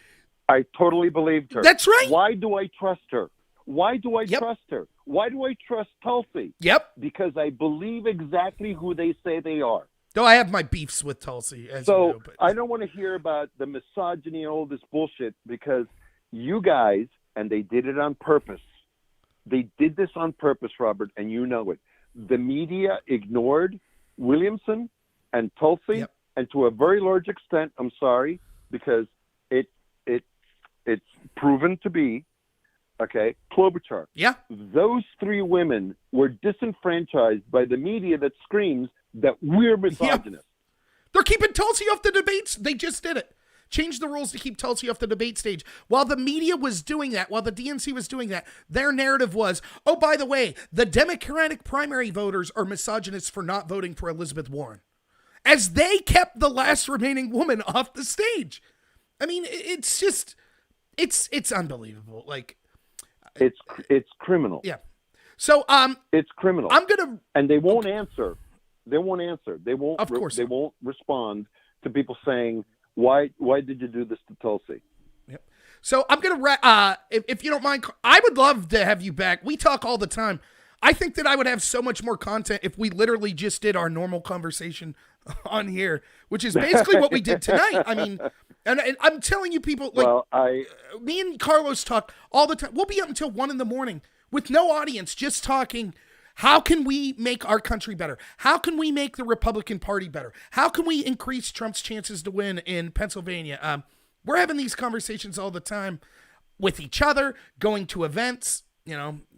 I totally believed her. That's right. Why do I trust her? Why do I trust her? Why do I trust Tulsi? Yep. Because I believe exactly who they say they are. Though I have my beefs with Tulsi, as you know. But I don't want to hear about the misogyny and all this bullshit, because you guys, and they did it on purpose. They did this on purpose, Robert, and you know it. The media ignored Williamson and Tulsi, and to a very large extent, I'm sorry, because it's proven to be, Klobuchar. Yeah. Those three women were disenfranchised by the media that screams that we're misogynist. They're keeping Tulsi off the debates. They just did it. Changed the rules to keep Tulsi off the debate stage. While the media was doing that, while the DNC was doing that, their narrative was, oh, by the way, the Democratic primary voters are misogynists for not voting for Elizabeth Warren. As they kept the last remaining woman off the stage. I mean, it's just, it's unbelievable. Like, it's criminal. Yeah. So, it's criminal. And they won't answer. They won't answer. They won't. Of course. They won't respond to people saying, Why did you do this to Tulsi? Yep. So I'm going to, if you don't mind, I would love to have you back. We talk all the time. I think that I would have so much more content if we literally just did our normal conversation on here, which is basically what we did tonight. I mean, And I'm telling you, people, like, Well, me and Carlos talk all the time. We'll be up until 1 a.m. with no audience, just talking. How can we make our country better? How can we make the Republican Party better? How can we increase Trump's chances to win in Pennsylvania? We're having these conversations all the time with each other, going to events,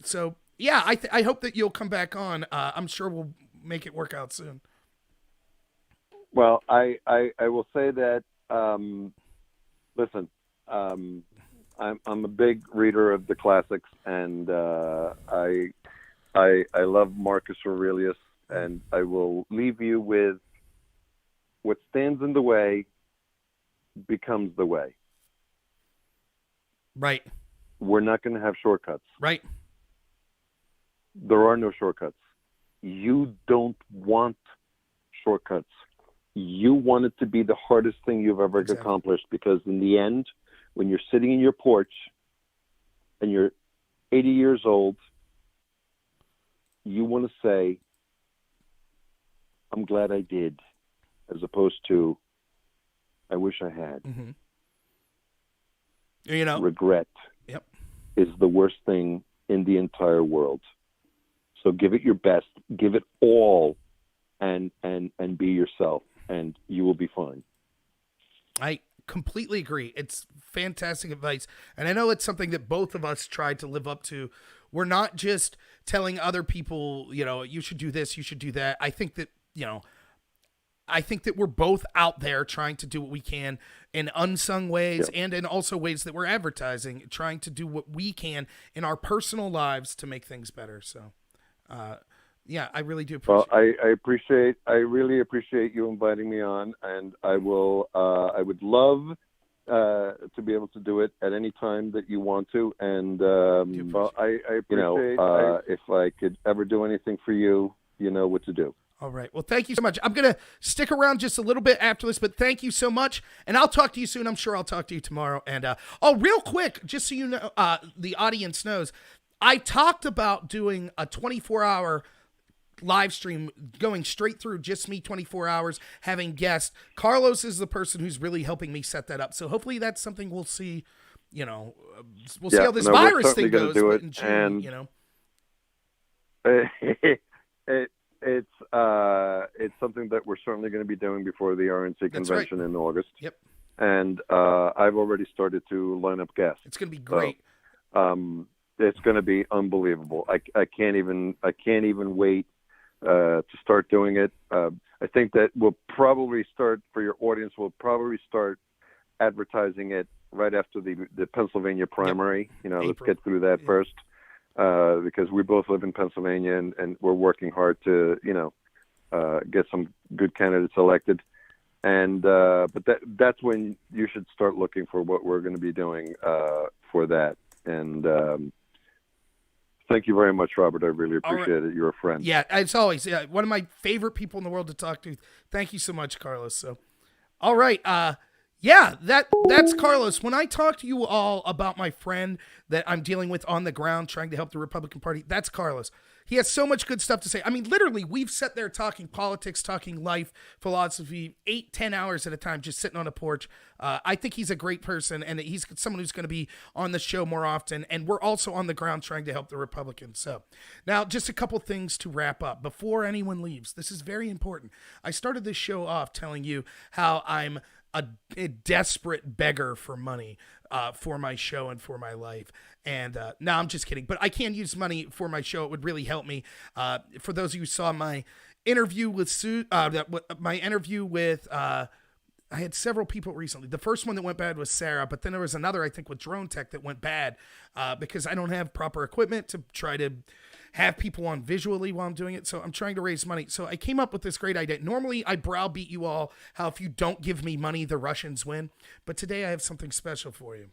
So, yeah, I hope that you'll come back on. I'm sure we'll make it work out soon. Well, I will say that, listen, I'm a big reader of the classics, and I love Marcus Aurelius, and I will leave you with what stands in the way becomes the way. Right. We're not going to have shortcuts. Right. There are no shortcuts. You don't want shortcuts. You want it to be the hardest thing you've ever accomplished, because in the end, when you're sitting in your porch and you're 80 years old, you want to say, I'm glad I did, as opposed to, I wish I had. Mm-hmm. Regret is the worst thing in the entire world. So give it your best, give it all, and be yourself, and you will be fine. I completely agree. It's fantastic advice. And I know it's something that both of us tried to live up to. We're not just telling other people, you should do this, you should do that. I think that we're both out there trying to do what we can in unsung ways and in also ways that we're advertising, trying to do what we can in our personal lives to make things better. So, I really do appreciate it. I really appreciate you inviting me on, and I would love to be able to do it at any time that you want to. And, I appreciate, if I could ever do anything for you, you know what to do. All right. Well, thank you so much. I'm going to stick around just a little bit after this, but thank you so much. And I'll talk to you soon. I'm sure I'll talk to you tomorrow. And, real quick, just so you know, the audience knows, I talked about doing a 24-hour live stream going straight through just me 24 hours, having guests. Carlos is the person who's really helping me set that up. So hopefully that's something we'll see, see how this virus thing goes. In June, It's something that we're certainly going to be doing before the RNC convention in August. Yep. And I've already started to line up guests. It's going to be great. So, it's going to be unbelievable. I can't even wait to start doing it. I think that we'll probably start, for your audience, we'll probably start advertising it right after the Pennsylvania primary. April. Let's get through that first. Because we both live in Pennsylvania, and we're working hard to, get some good candidates elected. And but that's when you should start looking for what we're going to be doing for that. And thank you very much, Robert. I really appreciate it. You're a friend. Yeah, as always, one of my favorite people in the world to talk to. Thank you so much, Carlos. So, all right. That's Carlos. When I talk to you all about my friend that I'm dealing with on the ground trying to help the Republican Party, that's Carlos. He has so much good stuff to say. I mean, literally, we've sat there talking politics, talking life, philosophy, 8-10 hours at a time, just sitting on a porch. I think he's a great person, and he's someone who's going to be on the show more often, and we're also on the ground trying to help the Republicans. So now just a couple things to wrap up before anyone leaves. This is very important. I started this show off telling you how I'm a desperate beggar for money for my show and for my life. And no, I'm just kidding. But I can use money for my show. It would really help me. For those of you who saw my interview with I had several people recently. The first one that went bad was Sarah, but then there was another, I think, with Drone Tech that went bad because I don't have proper equipment to try to have people on visually while I'm doing it. So I'm trying to raise money. So I came up with this great idea. Normally I browbeat you all how if you don't give me money, the Russians win. But today I have something special for you.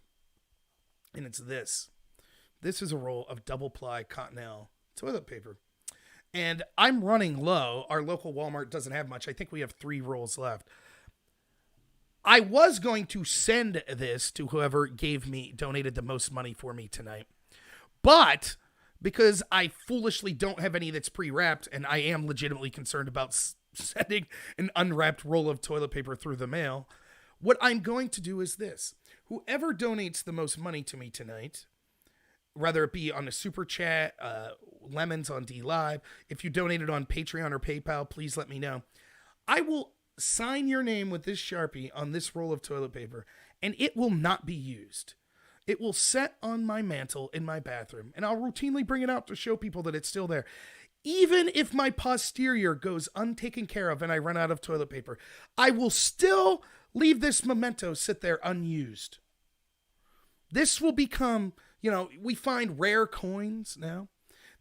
And it's this. This is a roll of double ply Cottonelle toilet paper. And I'm running low. Our local Walmart doesn't have much. I think we have 3 rolls left. I was going to send this to whoever donated the most money for me tonight. But because I foolishly don't have any that's pre-wrapped, and I am legitimately concerned about sending an unwrapped roll of toilet paper through the mail, what I'm going to do is this. Whoever donates the most money to me tonight, whether it be on a super chat, lemons on D Live, if you donated on Patreon or PayPal, please let me know. I will sign your name with this Sharpie on this roll of toilet paper, and it will not be used. It will sit on my mantle in my bathroom, and I'll routinely bring it out to show people that it's still there. Even if my posterior goes untaken care of and I run out of toilet paper, I will still leave this memento sit there unused. This will become, we find rare coins now.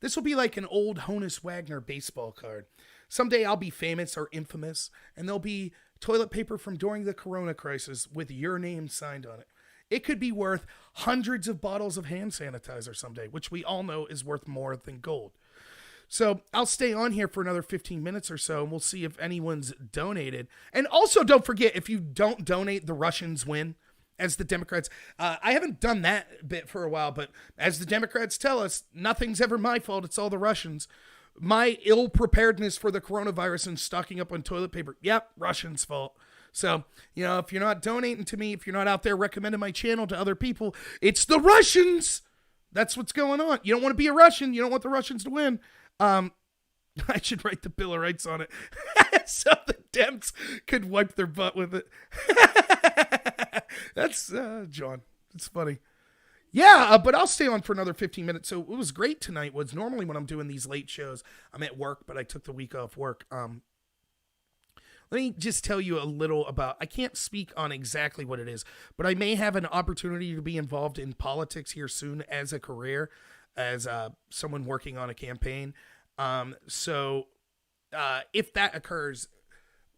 This will be like an old Honus Wagner baseball card. Someday I'll be famous or infamous, and there'll be toilet paper from during the Corona crisis with your name signed on it. It could be worth hundreds of bottles of hand sanitizer someday, which we all know is worth more than gold. So I'll stay on here for another 15 minutes or so, and we'll see if anyone's donated. And also, don't forget, if you don't donate, the Russians win, as the Democrats. I haven't done that bit for a while, but as the Democrats tell us, nothing's ever my fault. It's all the Russians. My ill preparedness for the coronavirus and stocking up on toilet paper, yep, Russians' fault. So, if you're not donating to me, if you're not out there recommending my channel to other people, it's the Russians. That's what's going on. You don't want to be a Russian. You don't want the Russians to win. I should write the Bill of Rights on it so the Dems could wipe their butt with it. That's, John. It's funny. Yeah, but I'll stay on for another 15 minutes. So what was great tonight was normally when I'm doing these late shows, I'm at work, but I took the week off work. Let me just tell you a little about, I can't speak on exactly what it is, but I may have an opportunity to be involved in politics here soon as a career, as someone working on a campaign. So if that occurs,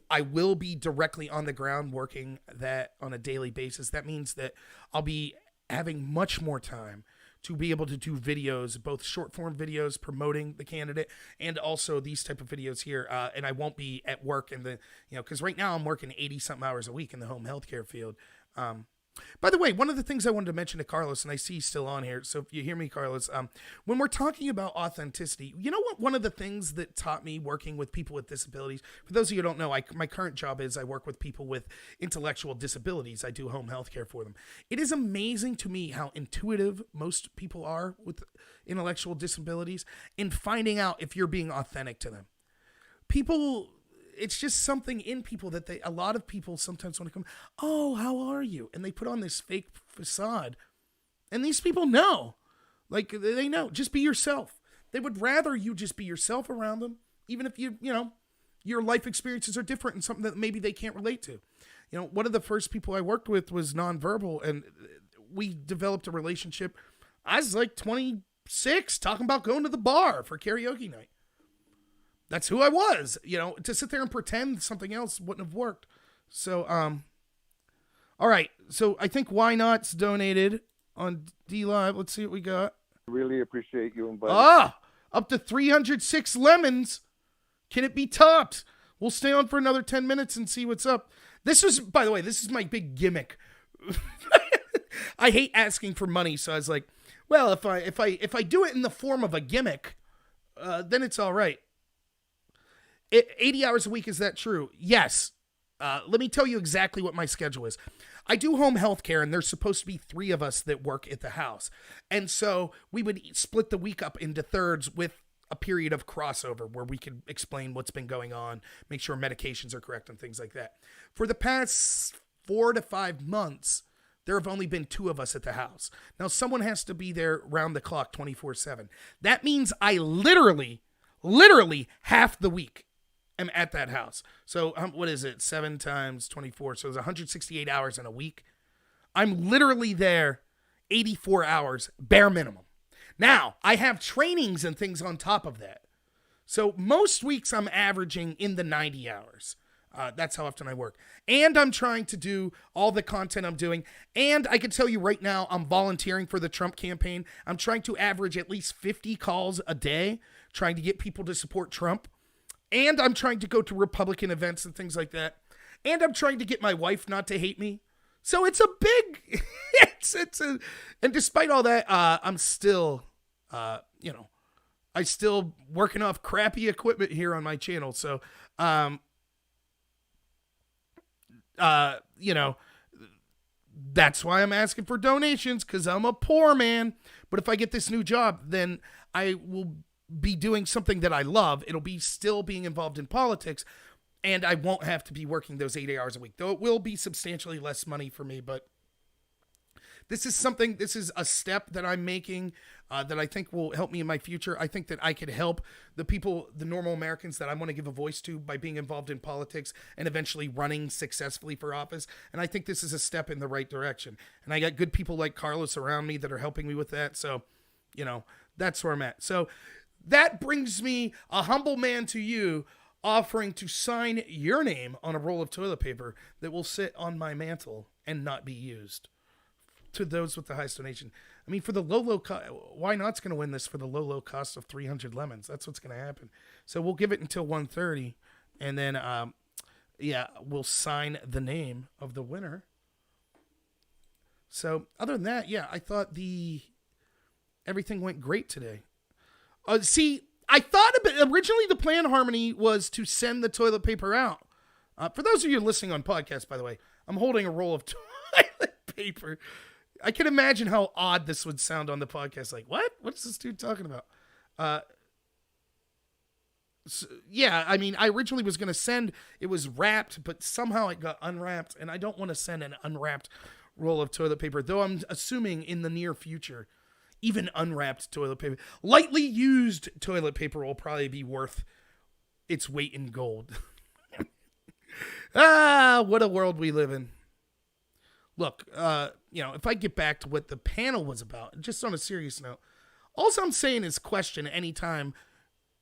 I will be directly on the ground working that on a daily basis. That means that I'll be having much more time to be able to do videos, both short form videos promoting the candidate and also these type of videos here. And I won't be at work in the, because right now I'm working 80 something hours a week in the home healthcare field. By the way, one of the things I wanted to mention to Carlos, and I see he's still on here, so if you hear me, Carlos, when we're talking about authenticity, you know what? One of the things that taught me working with people with disabilities, for those of you who don't know, my current job is I work with people with intellectual disabilities. I do home health care for them. It is amazing to me how intuitive most people are with intellectual disabilities in finding out if you're being authentic to them. It's just something in people that a lot of people sometimes want to come, oh, how are you? And they put on this fake facade. And these people know, they know, just be yourself. They would rather you just be yourself around them, even if your life experiences are different and something that maybe they can't relate to. One of the first people I worked with was nonverbal, and we developed a relationship. I was like 26, talking about going to the bar for karaoke night. That's who I was, to sit there and pretend something else wouldn't have worked. So, all right. So I think Why Not's donated on D Live. Let's see what we got. Really appreciate you inviting. Up to 306 lemons. Can it be topped? We'll stay on for another 10 minutes and see what's up. By the way, this is my big gimmick. I hate asking for money. So I was like, well, if I do it in the form of a gimmick, then it's all right. 80 hours a week, is that true? Yes. Let me tell you exactly what my schedule is. I do home health care, and there's supposed to be 3 of us that work at the house. And so we would split the week up into thirds with a period of crossover where we could explain what's been going on, make sure medications are correct and things like that. For the past 4 to 5 months, there have only been 2 of us at the house. Now, someone has to be there round the clock 24/7. That means I literally half the week am at that house. So what is it? 7 times 24. So it's 168 hours in a week. I'm literally there 84 hours, bare minimum. Now, I have trainings and things on top of that. So most weeks I'm averaging in the 90 hours. That's how often I work. And I'm trying to do all the content I'm doing. And I can tell you right now, I'm volunteering for the Trump campaign. I'm trying to average at least 50 calls a day, trying to get people to support Trump. And I'm trying to go to Republican events and things like that. And I'm trying to get my wife not to hate me. So it's a big, and despite all that, I'm still, I still working off crappy equipment here on my channel. So, That's why I'm asking for donations, because I'm a poor man. But if I get this new job, then I will be doing something that I love. It'll be still being involved in politics, and I won't have to be working those 8 hours a week, though it will be substantially less money for me. But this is a step that I'm making that I think will help me in my future. I think that I could help the people, the normal Americans that I want to give a voice to by being involved in politics and eventually running successfully for office. And I think this is a step in the right direction. And I got good people like Carlos around me that are helping me with that. So, that's where I'm at. So that brings me, a humble man to you, offering to sign your name on a roll of toilet paper that will sit on my mantle and not be used. To those with the highest donation. I mean, for the low why not's going to win this for the low cost of 300 lemons? That's what's going to happen. So we'll give it until 1:30, and then we'll sign the name of the winner. So other than that, I thought everything went great today. See, I thought originally the plan, Harmony, was to send the toilet paper out. For those of you listening on podcast, by the way, I'm holding a roll of toilet paper. I can imagine how odd this would sound on the podcast. Like, what? What's this dude talking about? I mean, I originally was going to send, it was wrapped, but somehow it got unwrapped, and I don't want to send an unwrapped roll of toilet paper, though I'm assuming in the near future, even unwrapped toilet paper, lightly used toilet paper will probably be worth its weight in gold. What a world we live in. Look, if I get back to what the panel was about, just on a serious note, all I'm saying is question any time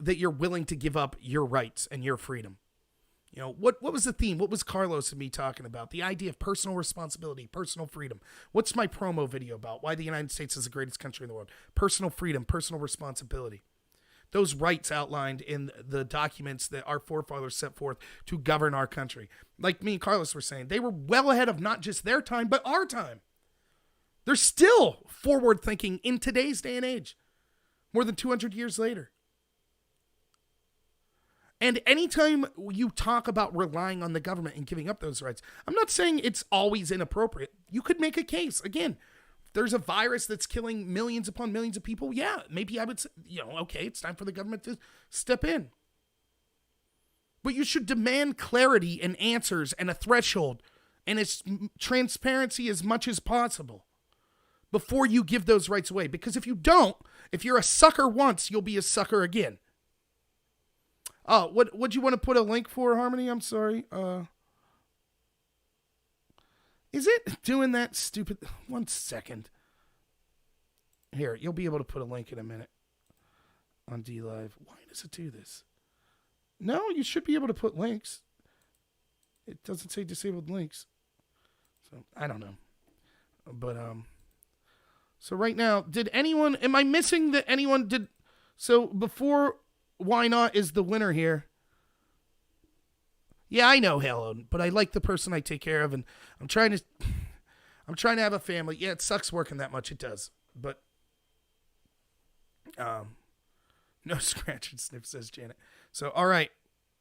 that you're willing to give up your rights and your freedom. What was the theme? What was Carlos and me talking about? The idea of personal responsibility, personal freedom. What's my promo video about? Why the United States is the greatest country in the world. Personal freedom, personal responsibility. Those rights outlined in the documents that our forefathers set forth to govern our country. Like me and Carlos were saying, they were well ahead of not just their time, but our time. They're still forward thinking in today's day and age, more than 200 years later. And anytime you talk about relying on the government and giving up those rights, I'm not saying it's always inappropriate. You could make a case. Again, there's a virus that's killing millions upon millions of people. Yeah, maybe I would say, okay, it's time for the government to step in. But you should demand clarity and answers and a threshold and it's transparency as much as possible before you give those rights away. Because if you don't, if you're a sucker once, you'll be a sucker again. Oh, what do you want to put a link for, Harmony? I'm sorry. Is it doing that stupid? 1 second. Here, you'll be able to put a link in a minute on DLive. Why does it do this? No, you should be able to put links. It doesn't say disabled links. So, I don't know. But, so right now, am I missing that anyone did? So before Why Not is the winner here. Yeah, I know, Halo, but I like the person I take care of, and I'm trying to have a family. Yeah, it sucks working that much. It does, but no scratch and sniff, says Janet. So, all right,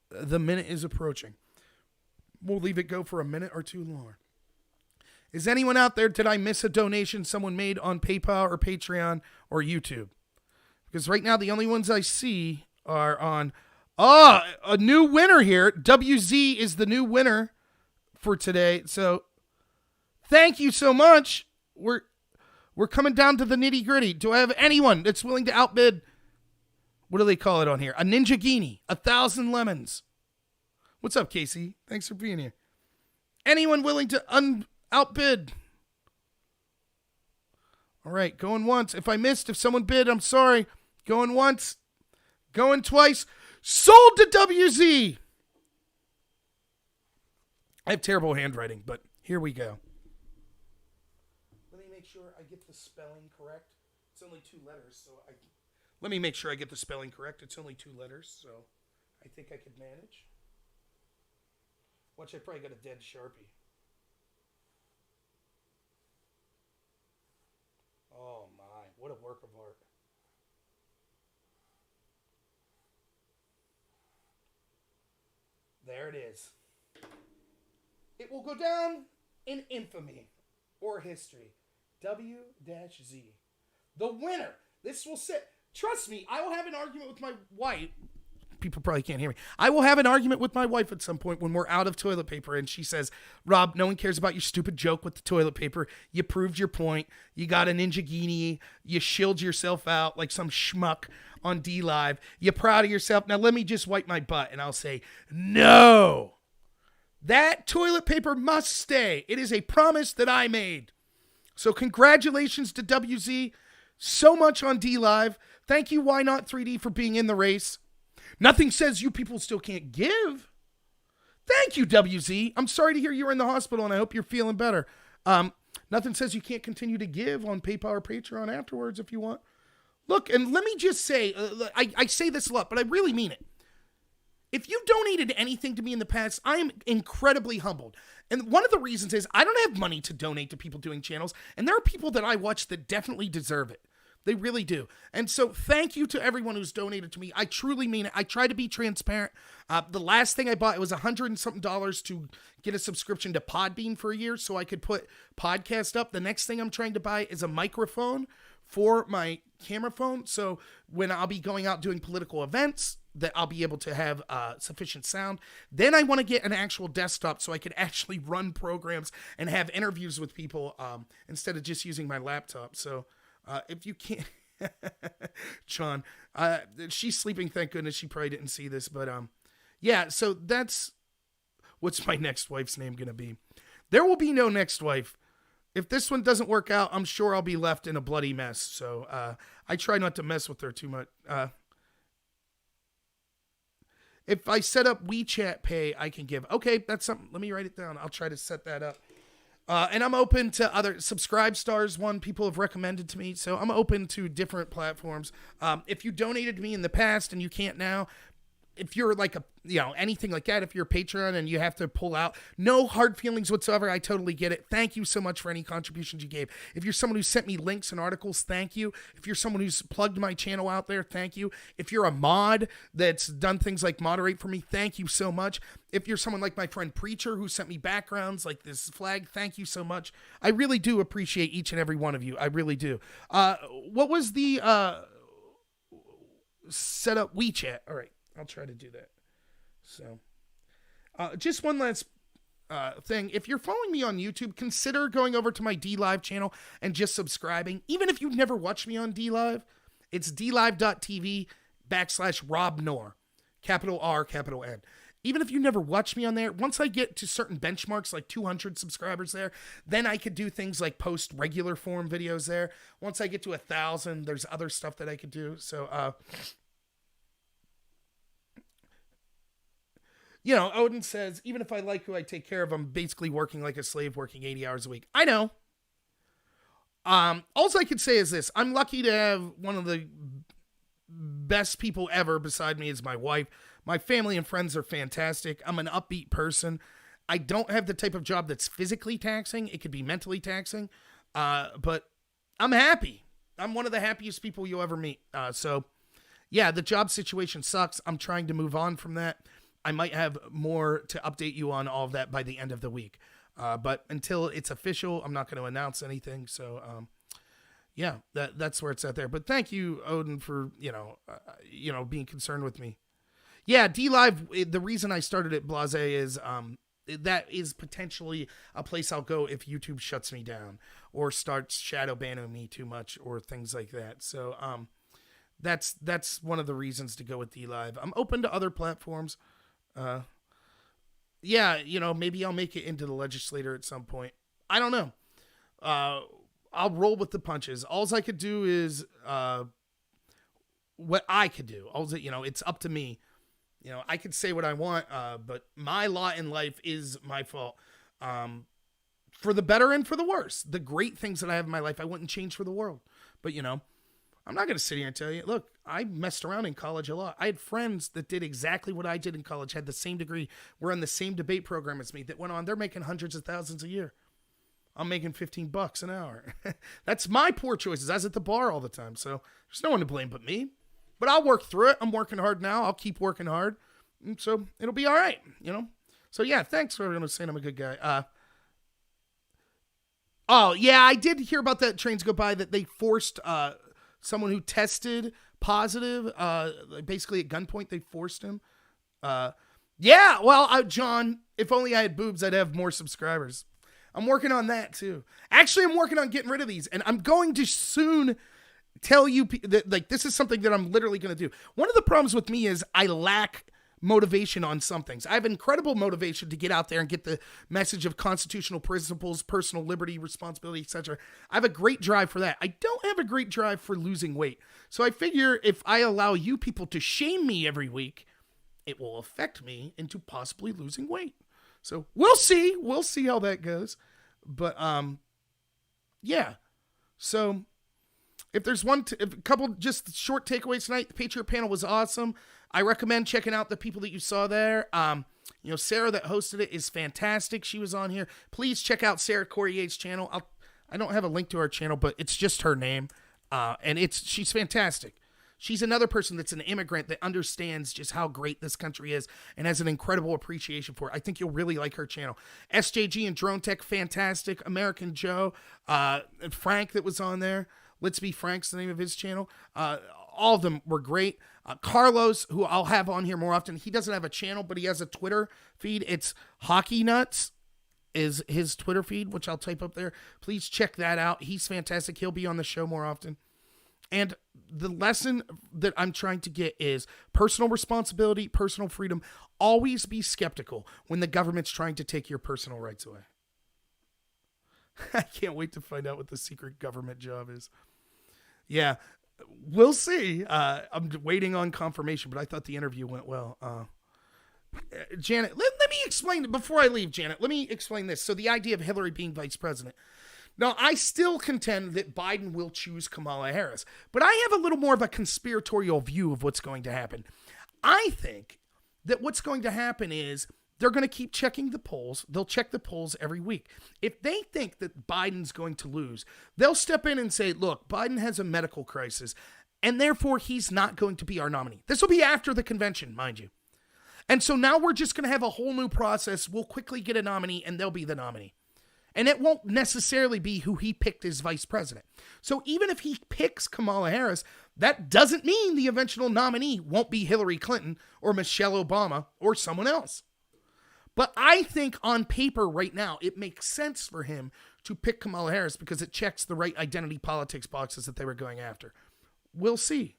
the minute is approaching. We'll leave it go for a minute or two longer. Is anyone out there? Did I miss a donation someone made on PayPal or Patreon or YouTube? Because right now the only ones I see are on. A new winner here. WZ is the new winner for today. So thank you so much. We're coming down to the nitty gritty. Do I have anyone that's willing to outbid? What do they call it on here? A Ninja Genie. 1,000 lemons. What's up, Casey? Thanks for being here. Anyone willing to outbid? All right, going once. If someone bid, I'm sorry. Going once. Going twice. Sold to WZ. I have terrible handwriting, but here we go. Let me make sure I get the spelling correct. It's only 2 letters, so let me make sure I get the spelling correct. It's only 2 letters, so I think I could manage. Watch, I probably got a dead Sharpie. Oh my, what a work of art. There it is. It will go down in infamy. or history. W-Z. The winner. This will sit. Trust me, I will have an argument with my wife. People probably can't hear me. I will have an argument with my wife at some point when we're out of toilet paper and she says, Rob, no one cares about your stupid joke with the toilet paper. You proved your point. You got a ninja-gini. You shilled yourself out like some schmuck on D-Live. You're proud of yourself. Now let me just wipe my butt. And I'll say, no. That toilet paper must stay. It is a promise that I made. So congratulations to WZ. So much on D-Live. Thank you, Why Not 3D, for being in the race. Nothing says you people still can't give. Thank you, WZ. I'm sorry to hear you're in the hospital, and I hope you're feeling better. Nothing says you can't continue to give on PayPal or Patreon afterwards if you want. Look, and let me just say, I say this a lot, but I really mean it. If you donated anything to me in the past, I am incredibly humbled. And one of the reasons is I don't have money to donate to people doing channels, and there are people that I watch that definitely deserve it. They really do. And so thank you to everyone who's donated to me. I truly mean it. I try to be transparent. The last thing I bought, it was $100 and something to get a subscription to Podbean for a year so I could put podcast up. The next thing I'm trying to buy is a microphone for my camera phone. So when I'll be going out doing political events, that I'll be able to have sufficient sound. Then I want to get an actual desktop so I could actually run programs and have interviews with people instead of just using my laptop. So if you can't, John, she's sleeping. Thank goodness she probably didn't see this, but yeah. So that's what's my next wife's name gonna be. There will be no next wife. If this one doesn't work out, I'm sure I'll be left in a bloody mess. So I try not to mess with her too much. If I set up WeChat Pay, I can give. Okay, that's something. Let me write it down. I'll try to set that up. And I'm open to other Subscribe Stars, one people have recommended to me. So I'm open to different platforms. If you donated to me in the past and you can't now, if you're like anything like that, if you're a Patreon and you have to pull out, no hard feelings whatsoever. I totally get it. Thank you so much for any contributions you gave. If you're someone who sent me links and articles, thank you. If you're someone who's plugged my channel out there, thank you. If you're a mod that's done things like moderate for me, thank you so much. If you're someone like my friend Preacher who sent me backgrounds like this flag, thank you so much. I really do appreciate each and every one of you. I really do. What was the set up WeChat? All right. I'll try to do that. So, just one last thing. If you're following me on YouTube, consider going over to my D-Live channel and just subscribing. Even if you've never watched me on D-Live, it's dlive.tv/Rob Noor. Capital R, capital N. Even if you never watched me on there, once I get to certain benchmarks, like 200 subscribers there, then I could do things like post regular form videos there. Once I get to 1,000, there's other stuff that I could do. So, Odin says, even if I like who I take care of, I'm basically working like a slave, working 80 hours a week. I know. All I could say is this. I'm lucky to have one of the best people ever beside me is my wife. My family and friends are fantastic. I'm an upbeat person. I don't have the type of job that's physically taxing. It could be mentally taxing. But I'm happy. I'm one of the happiest people you'll ever meet. So, yeah, the job situation sucks. I'm trying to move on from that. I might have more to update you on all of that by the end of the week. But until it's official, I'm not going to announce anything. So, yeah, that's where it's at there. But thank you, Odin, for, being concerned with me. Yeah, D-Live, the reason I started at Blase is that is potentially a place I'll go if YouTube shuts me down or starts shadow banning me too much or things like that. So that's one of the reasons to go with D-Live. I'm open to other platforms. Maybe I'll make it into the legislature at some point. I don't know. I'll roll with the punches. All I could do is what I could do. It's up to me. I could say what I want, but my lot in life is my fault. For the better and for the worse. The great things that I have in my life, I wouldn't change for the world. But, I'm not going to sit here and tell you, look, I messed around in college a lot. I had friends that did exactly what I did in college, had the same degree, were in the same debate program as me that went on. They're making hundreds of thousands a year. I'm making $15 an hour. That's my poor choices. I was at the bar all the time. So there's no one to blame but me. But I'll work through it. I'm working hard now. I'll keep working hard. And so it'll be all right, So, yeah, thanks for everyone saying I'm a good guy. Oh, yeah, I did hear about that trains go by that they forced someone who tested positive, basically at gunpoint, they forced him. Yeah, well, John, if only I had boobs, I'd have more subscribers. I'm working on that too. Actually, I'm working on getting rid of these, and I'm going to soon tell you that, like, this is something that I'm literally going to do. One of the problems with me is I lack motivation on some things. I have incredible motivation to get out there and get the message of constitutional principles, personal liberty, responsibility, etc. I have a great drive for that. I don't have a great drive for losing weight. So I figure if I allow you people to shame me every week, it will affect me into possibly losing weight. So we'll see. We'll see how that goes. But yeah. So if there's a couple just short takeaways tonight, the Patriot Panel was awesome. I recommend checking out the people that you saw there. Sarah that hosted it is fantastic. She was on here. Please check out Sarah Corrier's channel. I don't have a link to her channel, but it's just her name. And she's fantastic. She's another person that's an immigrant that understands just how great this country is and has an incredible appreciation for it. I think you'll really like her channel. SJG and Drone Tech, fantastic. American Joe, Frank that was on there. Let's Be Frank's the name of his channel. All of them were great. Carlos, who I'll have on here more often, he doesn't have a channel, but he has a Twitter feed. It's Hockey Nuts is his Twitter feed, which I'll type up there. Please check that out. He's fantastic. He'll be on the show more often. And the lesson that I'm trying to get is personal responsibility, personal freedom. Always be skeptical when the government's trying to take your personal rights away. I can't wait to find out what the secret government job is. Yeah, we'll see. I'm waiting on confirmation, but I thought the interview went well. Janet, let me explain, before I leave, Janet, let me explain this. So the idea of Hillary being vice president. Now, I still contend that Biden will choose Kamala Harris, but I have a little more of a conspiratorial view of what's going to happen. I think that what's going to happen is they're going to keep checking the polls. They'll check the polls every week. If they think that Biden's going to lose, they'll step in and say, look, Biden has a medical crisis, and therefore he's not going to be our nominee. This will be after the convention, mind you. And so now we're just going to have a whole new process. We'll quickly get a nominee, and they'll be the nominee. And it won't necessarily be who he picked as vice president. So even if he picks Kamala Harris, that doesn't mean the eventual nominee won't be Hillary Clinton or Michelle Obama or someone else. But I think on paper right now, it makes sense for him to pick Kamala Harris because it checks the right identity politics boxes that they were going after. We'll see.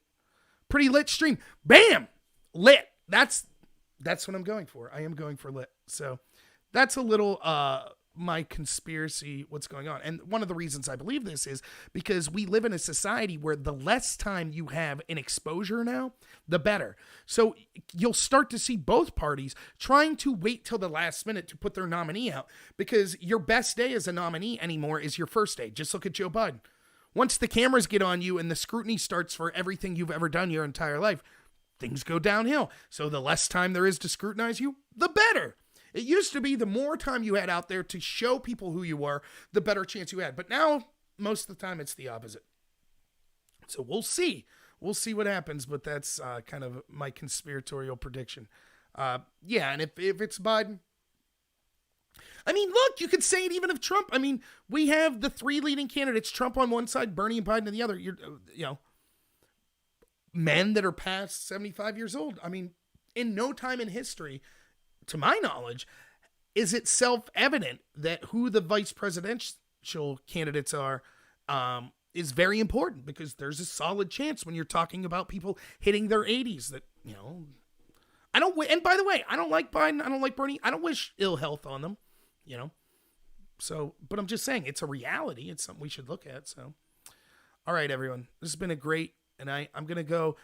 Pretty lit stream. Bam! Lit. That's what I'm going for. I am going for lit. So that's a little my conspiracy, what's going on. And one of the reasons I believe this is because we live in a society where the less time you have in exposure now, the better. So you'll start to see both parties trying to wait till the last minute to put their nominee out because your best day as a nominee anymore is your first day. Just look at Joe Biden. Once the cameras get on you and the scrutiny starts for everything you've ever done your entire life, things go downhill. So the less time there is to scrutinize you, the better. It used to be the more time you had out there to show people who you were, the better chance you had. But now, most of the time, it's the opposite. So we'll see. We'll see what happens, but that's kind of my conspiratorial prediction. Yeah, and if it's Biden, I mean, look, you could say it even of Trump. I mean, we have the three leading candidates, Trump on one side, Bernie and Biden on the other. Men that are past 75 years old. I mean, in no time in history, to my knowledge, is it self-evident that who the vice presidential candidates are is very important because there's a solid chance when you're talking about people hitting their 80s that, I don't, and by the way, I don't like Biden. I don't like Bernie. I don't wish ill health on them, So, but I'm just saying it's a reality. It's something we should look at. So, all right, everyone, this has been a great, and I'm going to go.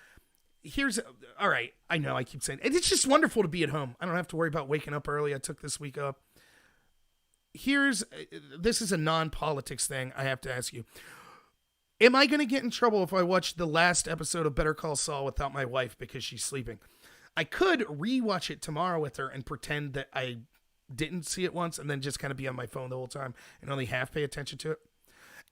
All right, I know I keep saying it's just wonderful to be at home. I don't have to worry about waking up early. I took this week up. This is a non-politics thing I have to ask you. Am I going to get in trouble if I watch the last episode of Better Call Saul without my wife because she's sleeping? I could rewatch it tomorrow with her and pretend that I didn't see it once and then just kind of be on my phone the whole time and only half pay attention to it.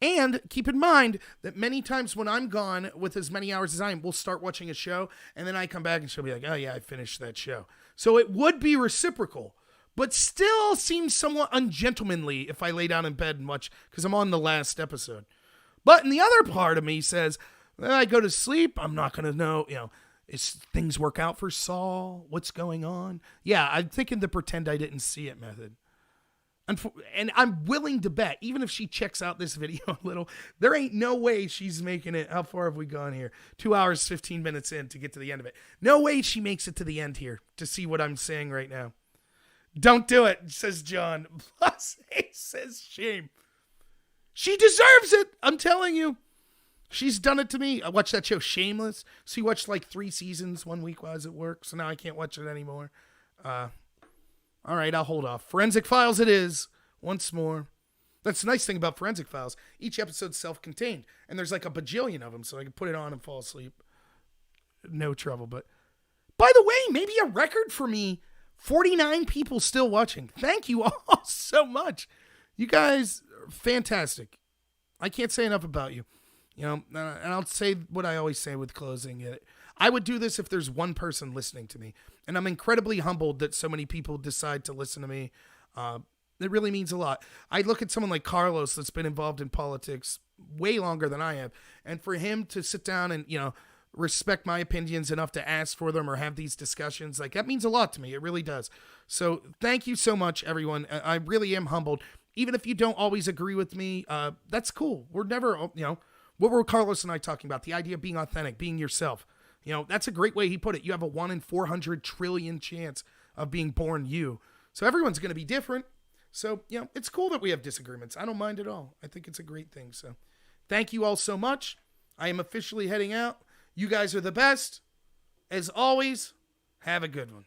And keep in mind that many times when I'm gone with as many hours as I am, we'll start watching a show and then I come back and she'll be like, oh yeah, I finished that show. So it would be reciprocal, but still seems somewhat ungentlemanly if I lay down in bed and watch, because I'm on the last episode. But in the other part of me says, when I go to sleep, I'm not going to know, is things work out for Saul? What's going on? Yeah, I'm thinking the pretend I didn't see it method. And I'm willing to bet, even if she checks out this video a little, there ain't no way she's making it. How far have we gone here? 2 hours, 15 minutes in to get to the end of it. No way she makes it to the end here to see what I'm saying right now. Don't do it, says John. Plus, he says shame. She deserves it. I'm telling you. She's done it to me. I watched that show Shameless. So you watched like 3 seasons 1 week while I was at work. So now I can't watch it anymore. All right, I'll hold off. Forensic Files it is. Once more. That's the nice thing about Forensic Files. Each episode's self-contained. And there's like a bajillion of them. So I can put it on and fall asleep. No trouble. But by the way, maybe a record for me. 49 people still watching. Thank you all so much. You guys are fantastic. I can't say enough about you. And I'll say what I always say with closing. I would do this if there's one person listening to me. And I'm incredibly humbled that so many people decide to listen to me. It really means a lot. I look at someone like Carlos that's been involved in politics way longer than I have. And for him to sit down and, respect my opinions enough to ask for them or have these discussions, like that means a lot to me. It really does. So thank you so much, everyone. I really am humbled. Even if you don't always agree with me, that's cool. We're never, what were Carlos and I talking about? The idea of being authentic, being yourself. That's a great way he put it. You have a 1 in 400 trillion chance of being born you. So everyone's going to be different. So, it's cool that we have disagreements. I don't mind at all. I think it's a great thing. So thank you all so much. I am officially heading out. You guys are the best. As always, have a good one.